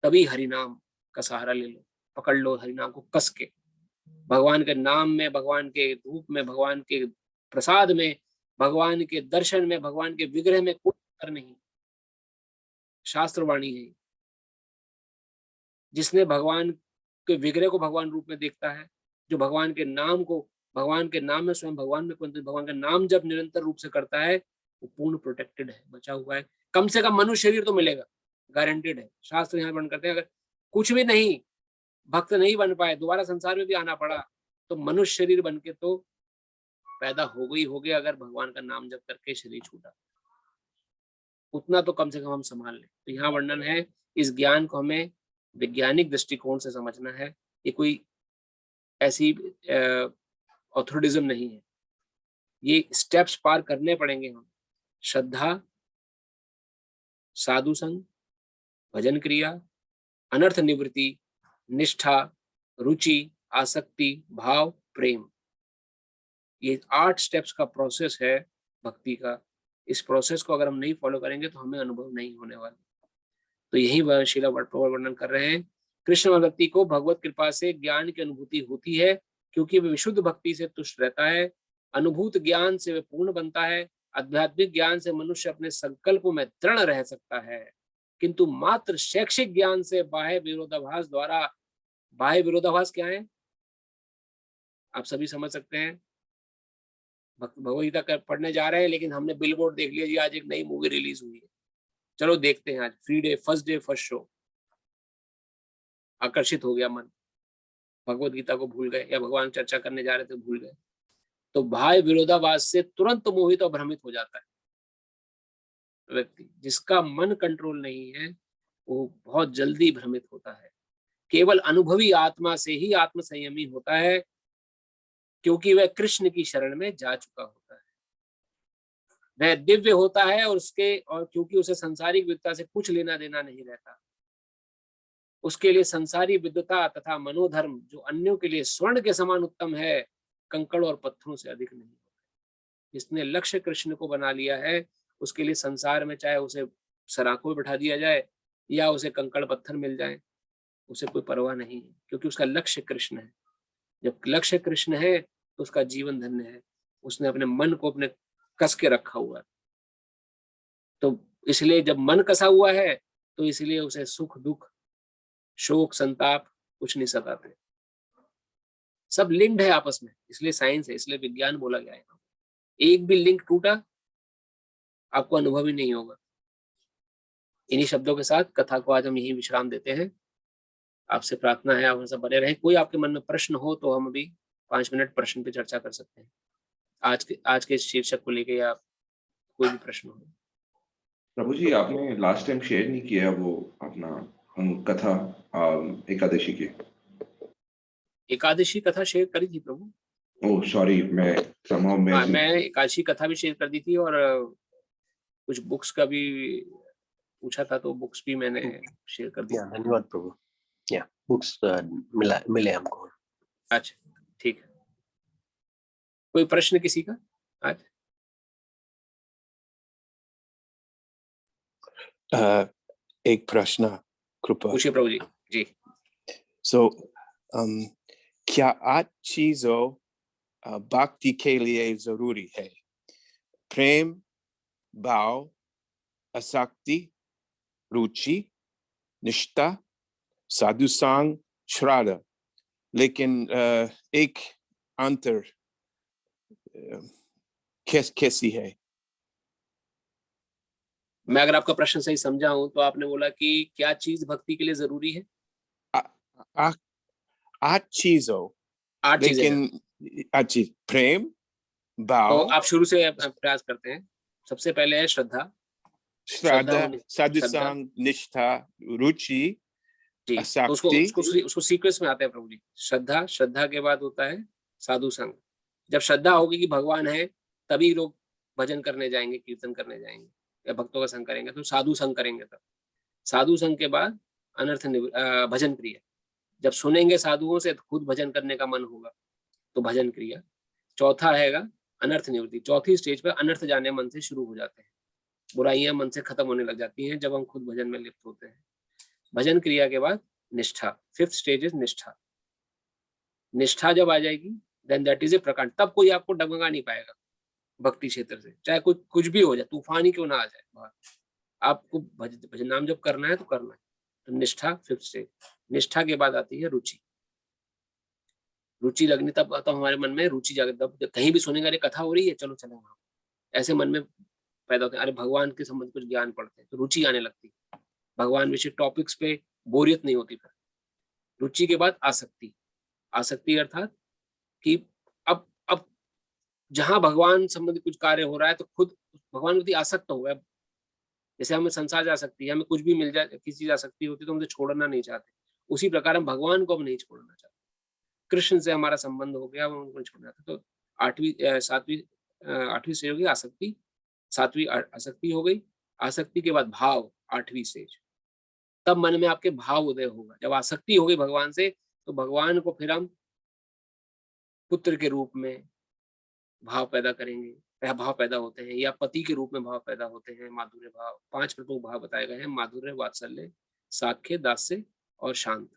तभी हरिनाम का सहारा ले लो, पकड़ लो हरिनाम को कस के। भगवान के नाम में, भगवान के रूप में, भगवान के प्रसाद में, भगवान के दर्शन में, भगवान के विग्रह में कोई अंतर नहीं। शास्त्रवाणी है। जिसने भगवान के विग्रह को भगवान रूप में देखता है, जो भगवान के नाम को, भगवान के नाम में स्वयं भगवान में भगवान का नाम जब निरंतर रूप से करता है, वो पूर्ण प्रोटेक्टेड है, बचा हुआ है। कम से कम मनुष्य शरीर तो मिलेगा, गारंटेड है। शास्त्र यहाँ वर्णन करते हैं अगर कुछ भी नहीं, भक्त नहीं बन पाए, दोबारा संसार में भी आना पड़ा, तो मनुष्य शरीर बन के तो पैदा हो गई अगर भगवान का नाम जप करके शरीर छूटा, उतना तो कम से कम हम संभाल लें। तो यहाँ वर्णन है, इस ज्ञान को हमें वैज्ञानिक दृष्टिकोण से समझना है। ये कोई ऐसी ऑथोरिटिज्म नहीं है, ये स्टेप्स पार करने पड़ेंगे हम। श्रद्धा, साधु संग, भजन क्रिया, अनर्थ निवृत्ति, निष्ठा, रुचि, आसक्ति, भाव, प्रेम, ये 8 स्टेप्स का प्रोसेस है भक्ति का। इस प्रोसेस को अगर हम नहीं फॉलो करेंगे तो हमें अनुभव नहीं होने वाला। तो यही वह शीला प्रभुपाद वर्णन कर रहे हैं। कृष्ण भक्ति को भगवत कृपा से ज्ञान की अनुभूति होती है, क्योंकि वह विशुद्ध भक्ति से तुष्ट रहता है। अनुभूत ज्ञान से वह पूर्ण बनता है। आध्यात्मिक ज्ञान से मनुष्य अपने संकल्पों में दृढ़ रह सकता है, किंतु मात्र शैक्षिक ज्ञान से बाह्य विरोधाभास द्वारा, बाह्य विरोधाभास क्या है आप सभी समझ सकते हैं। भगवद गीता पढ़ने जा रहे हैं, लेकिन हमने बिलबोर्ड देख लिया जी आज एक नई मूवी रिलीज हुई है, चलो देखते हैं, आज फ्री डे, फर्स्ट शो, आकर्षित हो गया मन, भगवद गीता को भूल गए, या भगवान चर्चा करने जा रहे थे भूल गए। तो बाह्य विरोधाभास से तुरंत मोहित और भ्रमित हो जाता है व्यक्ति। जिसका मन कंट्रोल नहीं है वो बहुत जल्दी भ्रमित होता है। केवल अनुभवी आत्मा से ही आत्म संयमी होता है, क्योंकि वह कृष्ण की शरण में जा चुका होता है। वह दिव्य होता है और क्योंकि उसे संसारिक विद्वता से कुछ लेना देना नहीं रहता। उसके लिए संसारी विद्वता तथा मनोधर्म, जो अन्यों के लिए स्वर्ण के समान उत्तम है, कंकड़ और पत्थरों से अधिक नहीं होता। जिसने लक्ष्य कृष्ण को बना लिया है, उसके लिए संसार में चाहे उसे सराखों में बैठा दिया जाए या उसे कंकड़ पत्थर मिल जाए, उसे कोई परवाह नहीं है, क्योंकि उसका लक्ष्य कृष्ण है। जब लक्ष्य कृष्ण है तो उसका जीवन धन्य है। उसने अपने मन को अपने कस के रखा हुआ है। तो इसलिए जब मन कसा हुआ है तो इसलिए उसे सुख दुख शोक संताप कुछ नहीं सताते, सब लिंक्ड है आपस में। इसलिए साइंस है, इसलिए विज्ञान बोला गया है। एक भी लिंक टूटा आपको अनुभव ही नहीं होगा। इन्हीं शब्दों के साथ कथा को आज हम यही विश्राम देते हैं। आपसे प्रार्थना है आप सब बने रहे। कोई आपके मन में प्रश्न हो तो हम अभी 5 मिनट प्रश्न पे चर्चा कर सकते हैं, आज के शीर्षक को लेके, या कोई भी प्रश्न हो।
प्रभु जी, आपने लास्ट टाइम शेयर नहीं किया वो अपना कथा एकादशी की।
एकादशी कथा शेयर करी थी प्रभु।
ओह सॉरी, मैं
एकादशी कथा भी शेयर कर दी थी, और कुछ बुक्स का भी पूछा था तो बुक्स भी मैंने शेयर कर दिया।
धन्यवाद प्रभु। या बुक्स मिले हमको।
अच्छा ठीक है। कोई प्रश्न किसी का आज?
एक प्रश्न कृपा।
पूछिए प्रभु जी। जी
क्या 8 चीजों भक्ति के लिए जरूरी है? प्रेम, भाव, आसक्ति, रुचि, निष्ठा, साधु संग, श्रद्धा। लेकिन एक अंतर कैसी है?
मैं अगर आपका प्रश्न सही समझा हूं तो आपने बोला कि क्या चीज भक्ति के लिए जरूरी है?
8 चीजों, लेकिन प्रेम, भाव।
तो आप शुरू से प्रयास करते हैं। सबसे पहले है श्रद्धा,
साधु संग, निष्ठा, रुचि, आसक्ति।
उसको सीक्वेंस में आते हैं प्रभु जी। श्रद्धा के बाद होता है साधु संग। जब श्रद्धा होगी कि भगवान है तभी लोग भजन करने जाएंगे, कीर्तन करने जाएंगे या भक्तों का संग करेंगे, तो साधु संग करेंगे। तब साधु संग के बाद भजन क्रिया। जब सुनेंगे साधुओं से खुद भजन करने का मन होगा तो भजन क्रिया। चौथा हैगा अनर्थ निवृत्ति। चौथी स्टेज पर अनर्थ जाने मन से शुरू हो जाते हैं, बुराइयां मन से खत्म होने लग जाती हैं जब हम खुद भजन में लिप्त होते हैं। भजन क्रिया के बाद निष्ठा, 5th स्टेज इज निष्ठा। निष्ठा जब आ जाएगी देन दैट इज ए प्रकांड। तब कोई आपको डगमगा नहीं पाएगा भक्ति क्षेत्र से, चाहे कुछ भी हो जाए, तूफान ही क्यों ना आ जाए बाहर, आपको भजन नाम जब करना है तो करना है। तो निष्ठा 5th स्टेज। निष्ठा के बाद आती है रुचि। रुचि लगनी तब आता हमारे मन में, रुचि जब कहीं भी सुनेंगे अरे कथा हो रही है चलो चलो वहां, ऐसे मन में पैदा होते हैं। अरे भगवान के संबंध कुछ ज्ञान पढ़ते हैं तो रुचि आने लगती है, भगवान विषय टॉपिक्स पे बोरियत नहीं होती। फिर रुचि के बाद आसक्ति। आसक्ति अर्थात कि अब जहां भगवान संबंधी कुछ कार्य हो रहा है तो खुद भगवान के प्रति आसक्त हो गया। जैसे हमें संसार जा सकती है, हमें कुछ भी मिल जाए, किसी चीज आसक्ति होती है तो हम उसे छोड़ना नहीं चाहते, उसी प्रकार हम भगवान को हम नहीं छोड़ना चाहते। कृष्ण से हमारा संबंध हो गया, हम उनको नहीं छोड़ना चाहते। तो 8वीं स्टेज होगी आसक्ति, 7वीं आसक्ति हो गई। आसक्ति के बाद भाव 8वीं स्टेज। तब मन में आपके भाव उदय होगा। जब आसक्ति हो गई भगवान से तो भगवान को फिर हम पुत्र के रूप में भाव पैदा करेंगे, भाव पैदा होते हैं, या पति के रूप में भाव पैदा होते हैं, माधुर्य भाव। 5 प्रमुख भाव बताए गए हैं, माधुर्य, वात्सल्य, साख्य, दास्य और शांत।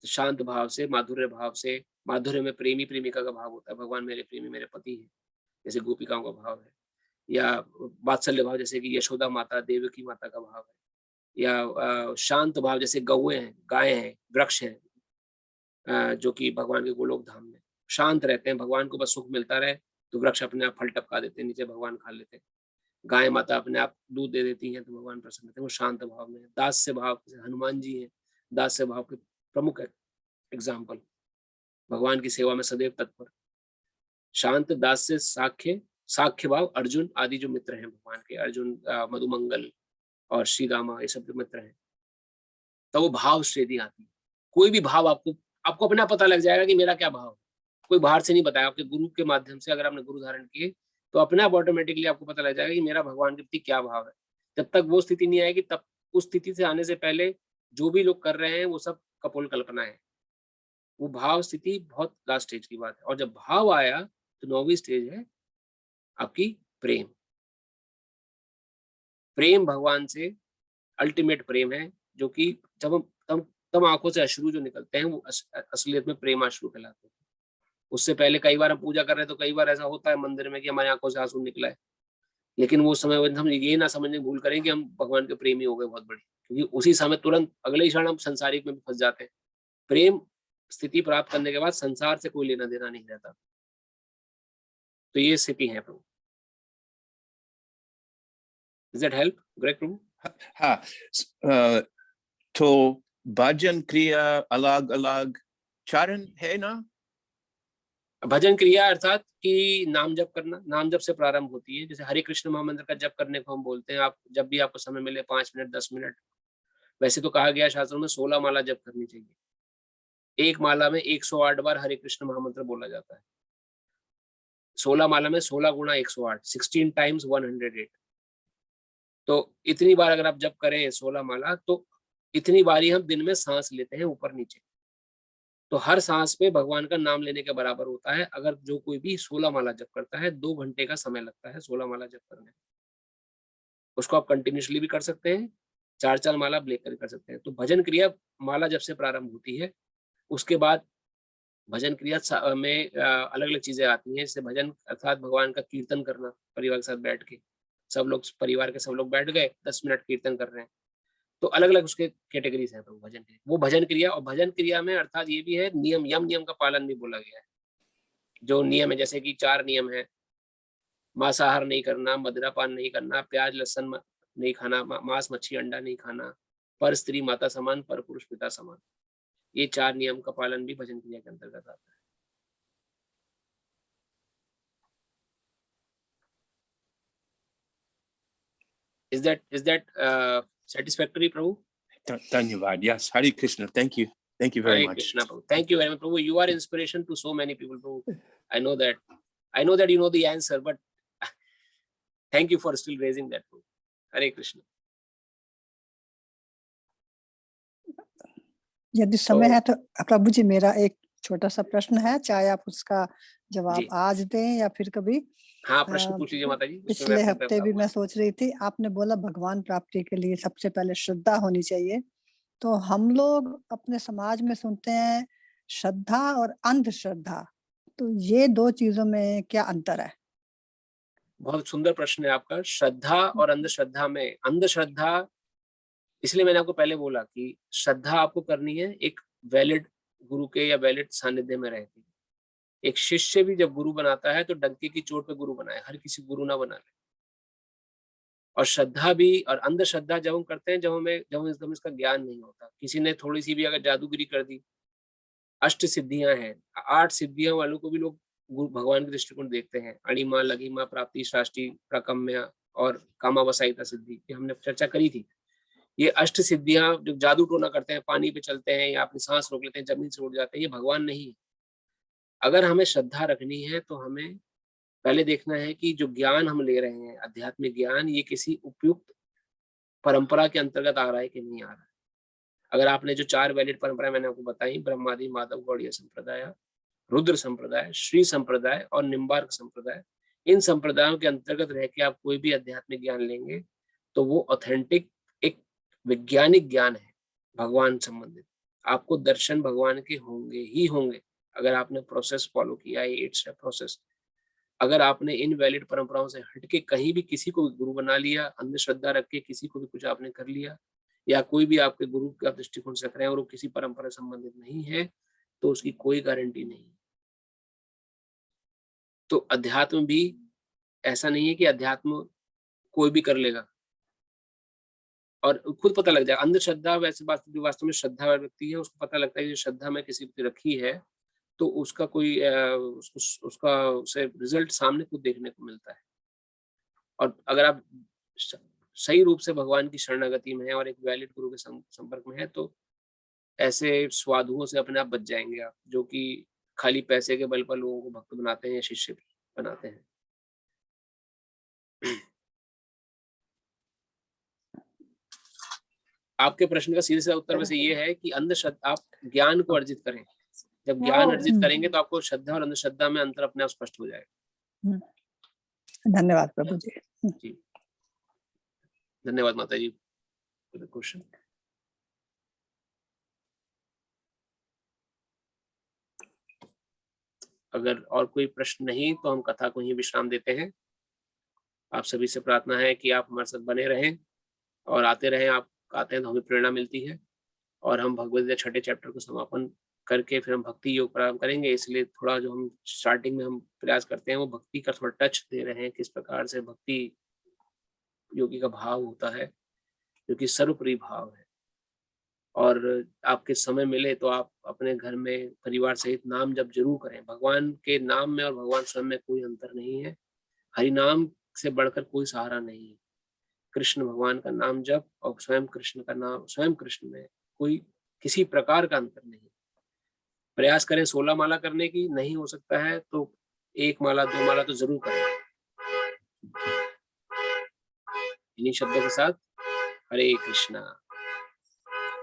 तो शांत भाव से, माधुर्य भाव से, माधुर्य में प्रेमी प्रेमिका का भाव होता है, भगवान मेरे प्रेमी मेरे पति है, जैसे गोपिकाओं का भाव है। या वात्सल्य भाव जैसे कि यशोदा माता देवकी माता का भाव है। या शांत भाव जैसे गौएं हैं, गायें हैं, वृक्ष हैं, जो कि भगवान के गोलोक धाम में शांत रहते हैं, भगवान को बस सुख मिलता रहे तो वृक्ष अपने आप फल टपका देते हैं, नीचे भगवान खा लेते हैं। गाय माता अपने आप दूध दे देती हैं तो भगवान प्रसन्न होते हैं, वो शांत भाव में। दास्य भाव, हनुमान जी हैं दास्य भाव के प्रमुख एग्जाम्पल, भगवान की सेवा में सदैव तत्पर। शांत, दास्य, साख्य, साख्य भाव अर्जुन आदि जो मित्र हैं भगवान के, अर्जुन, मधुमंगल और श्री रामा, ये सब जो मित्र हैं, तो वो भाव श्रेणी आती है। कोई भी भाव आपको अपना पता लग जाएगा कि मेरा क्या भाव है, कोई बाहर से नहीं बताया। आपके गुरु के माध्यम से अगर आपने गुरु धारण किए तो अपने आप ऑटोमेटिकली आपको पता लग जाएगा कि मेरा भगवान के प्रति क्या भाव है। जब तक वो स्थिति नहीं आएगी, तब उस स्थिति से आने से पहले जो भी लोग कर रहे हैं वो सब कपोल कल्पना है। वो भाव स्थिति बहुत लास्ट स्टेज की बात है। और जब भाव आया तो 9वीं स्टेज है आपकी प्रेम। प्रेम भगवान से अल्टीमेट प्रेम है, जो कि जब हम तब आंखों से अश्रु जो निकलते हैं वो असलियत में प्रेमाश्रु कहलाते हैं। उससे पहले कई बार हम पूजा कर रहे हैं तो कई बार ऐसा होता है मंदिर में कि हमारी आंखों से आंसू निकला है, लेकिन वो समय हम ये ना समझने भूल करें कि हम भगवान के प्रेमी हो गए बहुत बड़ी, क्योंकि उसी समय तुरंत अगले क्षण हम संसारिक में भी फंस जाते हैं। प्रेम स्थिति प्राप्त करने के बाद संसार से कोई लेना देना नहीं रहता। तो ये स्थिति है प्रभु। Does that help, Greg प्रभु?
हाँ, तो भजन क्रिया अलग अलग चरण है ना?
भजन क्रिया अर्थात कि नाम जप करना, नाम जप से प्रारंभ होती है। जैसे हरे कृष्ण महामंत्र का जप करने को हम बोलते हैं। आप जब भी आपको समय मिले 5 मिनट 10 मिनट, वैसे तो कहा गया शास्त्रों में 16 माला जप करनी चाहिए। एक माला में 108 बार हरे कृष्ण महामंत्र बोला जाता है। 16 माला में 16 गुणा 108, 16 टाइम्स 108। तो इतनी बार अगर आप जप करें 16 माला, तो इतनी बार ही हम दिन में सांस लेते हैं ऊपर नीचे। तो हर सांस पे भगवान का नाम लेने के बराबर होता है। अगर जो कोई भी 16 माला जप करता है, 2 घंटे का समय लगता है 16 माला जप करने में। उसको आप कंटिन्यूसली भी कर सकते हैं, 4-4 माला ब्रेक कर सकते हैं। तो भजन क्रिया माला जब से प्रारंभ होती है, उसके बाद भजन क्रिया में अलग अलग चीजें आती हैं। जैसे भजन अर्थात भगवान का कीर्तन करना, परिवार के साथ बैठ के, सब लोग परिवार के सब लोग बैठ गए, 10 मिनट कीर्तन कर रहे हैं। तो अलग अलग उसके कैटेगरीज हैं। तो भजन क्रिया, वो भजन क्रिया। और भजन क्रिया में अर्थात ये भी है नियम, यम नियम का पालन भी बोला गया है। जो नियम है, जैसे कि 4 नियम है, मांसाहार नहीं करना, मदिरापान नहीं करना, प्याज लहसुन नहीं खाना, मांस मच्छी अंडा नहीं खाना, पर स्त्री माता समान, पर पुरुष पिता समान। ये 4 नियम का पालन भी भजन क्रिया के अंतर्गत आता है। Is that satisfactory, Prabhu?
धन्यवाद. Yes, Hare Krishna. Thank you very much.
Krishna, Prabhu. Thank you very much, Prabhu. You are inspiration to so many people, Prabhu. I know that you know the answer, but thank you for still raising that, Prabhu. Hare Krishna.
यदि समय है तो प्रभु जी, मेरा एक छोटा सा प्रश्न है, चाहे आप उसका जवाब आज दें या फिर कभी।
हाँ, प्रश्न पूछ लीजिए माता जी।
पिछले हफ्ते भी मैं सोच रही थी, आपने बोला भगवान प्राप्ति के लिए सबसे पहले श्रद्धा होनी चाहिए। तो हम लोग अपने समाज में सुनते हैं श्रद्धा और अंधश्रद्धा, तो ये 2 चीजों में क्या अंतर है?
बहुत सुंदर प्रश्न है आपका। श्रद्धा और अंधश्रद्धा में, अंधश्रद्धा इसलिए मैंने आपको पहले बोला कि श्रद्धा आपको करनी है एक वैलिड गुरु के या वैलिड सानिध्य में रह के। एक शिष्य भी जब गुरु बनाता है तो डंके की चोट पे गुरु बनाए, हर किसी गुरु ना बना ले। और श्रद्धा भी और अंधश्रद्धा जब हम करते हैं, जब हमें इसका ज्ञान नहीं होता। किसी ने थोड़ी सी भी अगर जादूगिरी कर दी, अष्ट सिद्धियां हैं, 8 सिद्धियां वालों को भी लोग भगवान के दृष्टिकोण देखते हैं। अणिमा, लघिमा, प्राप्ति, शाष्टि, प्राकम्य और कामावसायिता सिद्धि, ये हमने चर्चा करी थी। ये अष्ट सिद्धियां जो जादू टोना करते हैं, पानी पे चलते हैं या अपनी सांस रोक लेते हैं, जमीन से उड़ जाते हैं, ये भगवान नहीं है। अगर हमें श्रद्धा रखनी है तो हमें पहले देखना है कि जो ज्ञान हम ले रहे हैं, आध्यात्मिक ज्ञान, ये किसी उपयुक्त परंपरा के अंतर्गत आ रहा है कि नहीं आ रहा है। अगर आपने जो 4 वैलिड परंपराएं मैंने आपको बताई, ब्रह्मादि, माधव गौड़ीय संप्रदाय, रुद्र संप्रदाय, श्री संप्रदाय और निम्बार्क संप्रदाय, इन संप्रदायों के अंतर्गत रह के आप कोई भी आध्यात्मिक ज्ञान लेंगे तो वो ऑथेंटिक एक वैज्ञानिक ज्ञान है भगवान संबंधित। आपको दर्शन भगवान के होंगे ही होंगे अगर आपने प्रोसेस फॉलो किया है, 8 स्टेप प्रोसेस। अगर आपने इन वैलिड परंपराओं से हटके कहीं भी किसी को भी गुरु बना लिया, अंधश्रद्धा रख के किसी को भी कुछ आपने कर लिया, या कोई भी आपके गुरु का दृष्टिकोण से रख रहे हैं और वो किसी परंपरा से संबंधित नहीं है, तो उसकी कोई गारंटी नहीं। तो अध्यात्म भी ऐसा नहीं है कि अध्यात्म कोई भी कर लेगा और खुद पता लग जाएगा। अंधश्रद्धा वैसे वास्तव में श्रद्धा वाला व्यक्ति है, उसको पता लगता है कि श्रद्धा में किसी की रखी है तो उसका कोई उसका उसे रिजल्ट सामने खुद देखने को मिलता है। और अगर आप सही रूप से भगवान की शरणागति में है और एक वैलिड गुरु के संपर्क में है तो ऐसे स्वादुओं से अपने आप बच जाएंगे आप, जो कि खाली पैसे के बल पर लोगों को भक्त बनाते हैं या शिष्य बनाते हैं। आपके प्रश्न का सीधे सीधा उत्तर वैसे ये है कि अंधश्रद्धा, आप ज्ञान को अर्जित करें। जब ज्ञान अर्जित करेंगे तो आपको श्रद्धा और अंधश्रद्धा में अंतर अपने आप स्पष्ट हो जाएगा।
धन्यवाद प्रभु जी।
जी धन्यवाद माता जी। क्वेश्चन अगर और कोई प्रश्न नहीं तो हम कथा को ही विश्राम देते हैं। आप सभी से प्रार्थना है कि आप हमारे साथ बने रहें और आते रहें। आप आते हैं तो हमें प्रेरणा मिलती है और हम भगवद गीता 6ठे चैप्टर को समापन करके फिर हम भक्ति योग प्रारंभ करेंगे। इसलिए थोड़ा जो हम स्टार्टिंग में हम प्रयास करते हैं वो भक्ति का थोड़ा टच दे रहे हैं, किस प्रकार से भक्ति योगी का भाव होता है, जो कि सर्वोपरि भाव है। और आपके समय मिले तो आप अपने घर में परिवार सहित नाम जप जरूर करें। भगवान के नाम में और भगवान स्वयं में कोई अंतर नहीं है। हरि नाम से बढ़कर कोई सहारा नहीं है। कृष्ण भगवान का नाम जप और स्वयं कृष्ण का नाम, स्वयं कृष्ण में कोई किसी प्रकार का अंतर नहीं। प्रयास करें 16 माला करने की, नहीं हो सकता है तो 1 माला 2 माला तो जरूर करें। इन्हीं शब्दों के साथ हरे कृष्णा।